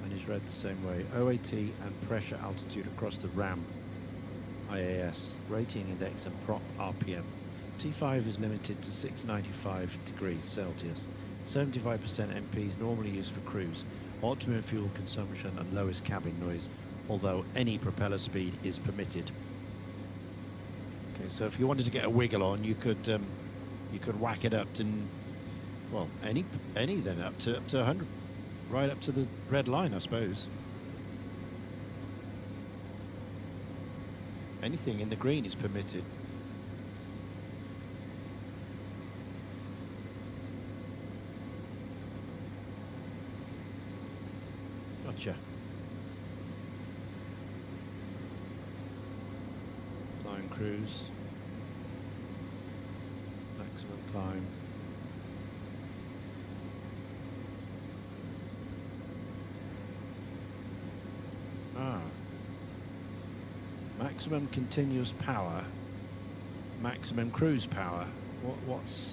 and is read the same way. OAT and pressure altitude across the RAM, IAS, rating index and prop RPM. T5 is limited to 695 degrees Celsius. 75% MP is normally used for cruise. Optimum fuel consumption and lowest cabin noise, although any propeller speed is permitted. Okay, so if you wanted to get a wiggle on, you could whack it up to, well, any then up to 100. Right up to the red line, I suppose. Anything in the green is permitted. Gotcha. Climb cruise. Maximum climb. Maximum continuous power, maximum cruise power. What's...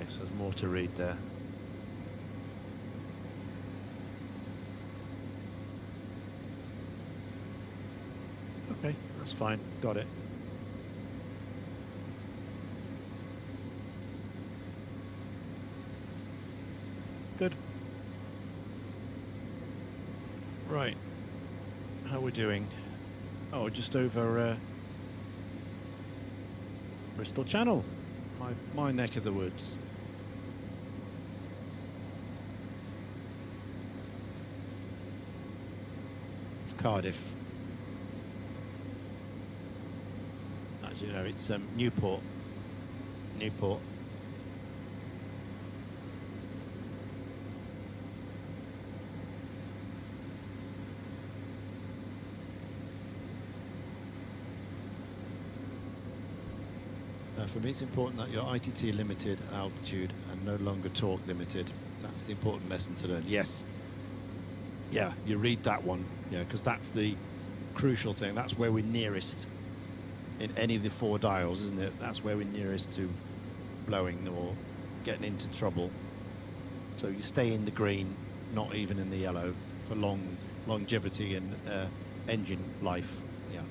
So there's more to read there. Okay, that's fine. Got it. Good. Right. How are we doing? Oh, just over Bristol Channel. My neck of the woods. Cardiff. As you know, it's Newport. For me, it's important that you're ITT limited altitude and no longer torque limited. That's the important lesson to learn. Yes. Yeah, you read that one. Yeah, because that's the crucial thing. That's where we're nearest in any of the 4 dials, isn't it? That's where we're nearest to blowing or getting into trouble. So you stay in the green, not even in the yellow, for longevity and engine life. Yeah.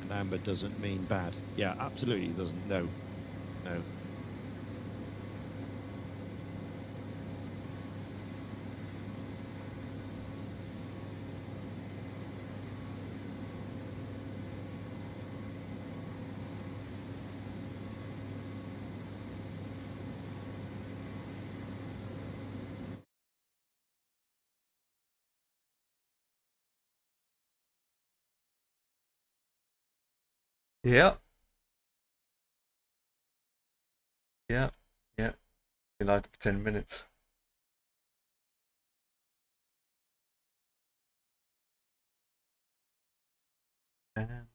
And amber doesn't mean bad. Yeah, absolutely doesn't. No. Yeah. Yeah. Yeah. You like it for 10 minutes. Damn.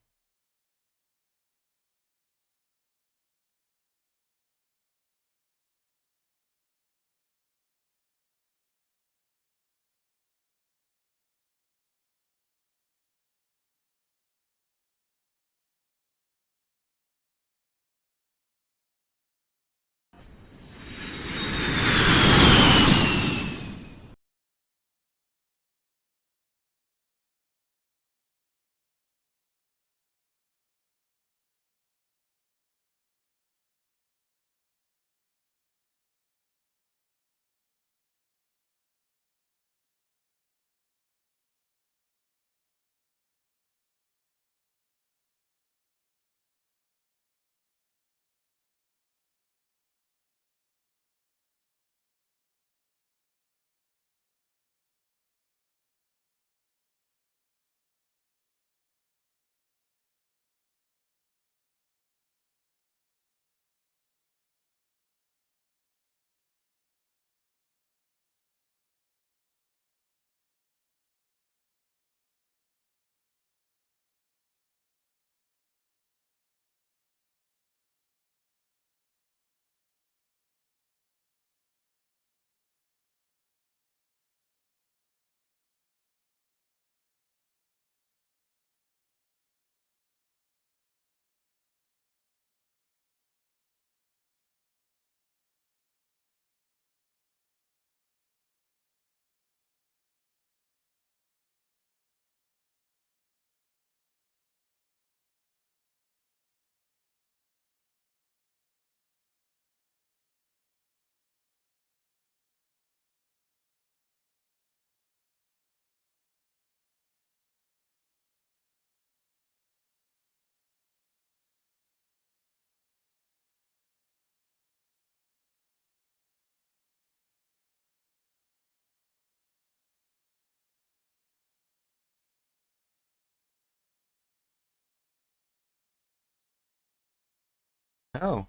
Oh.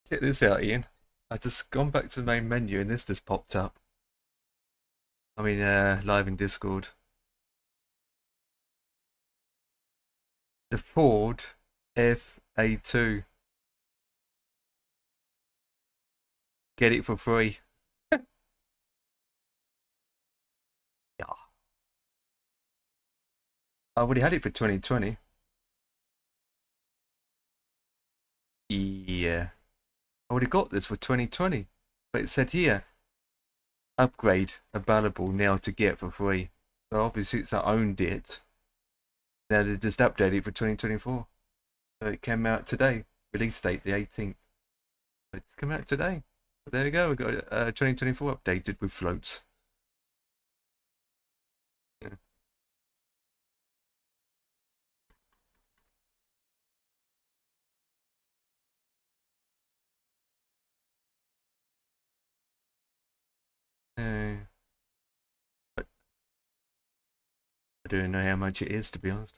Check this out, Ian. I just gone back to the main menu and this just popped up. I mean, live in Discord. The Ford FA2. Get it for free. Yeah. I already had it for 2020. Yeah. I already got this for 2020. But it said here, upgrade available now to get for free. So obviously it's I owned it. Now they just updated it for 2024. So it came out today. Release date the 18th. So it's come out today. So there we go. We got 2024 updated with floats. Yeah. But I don't know how much it is, to be honest.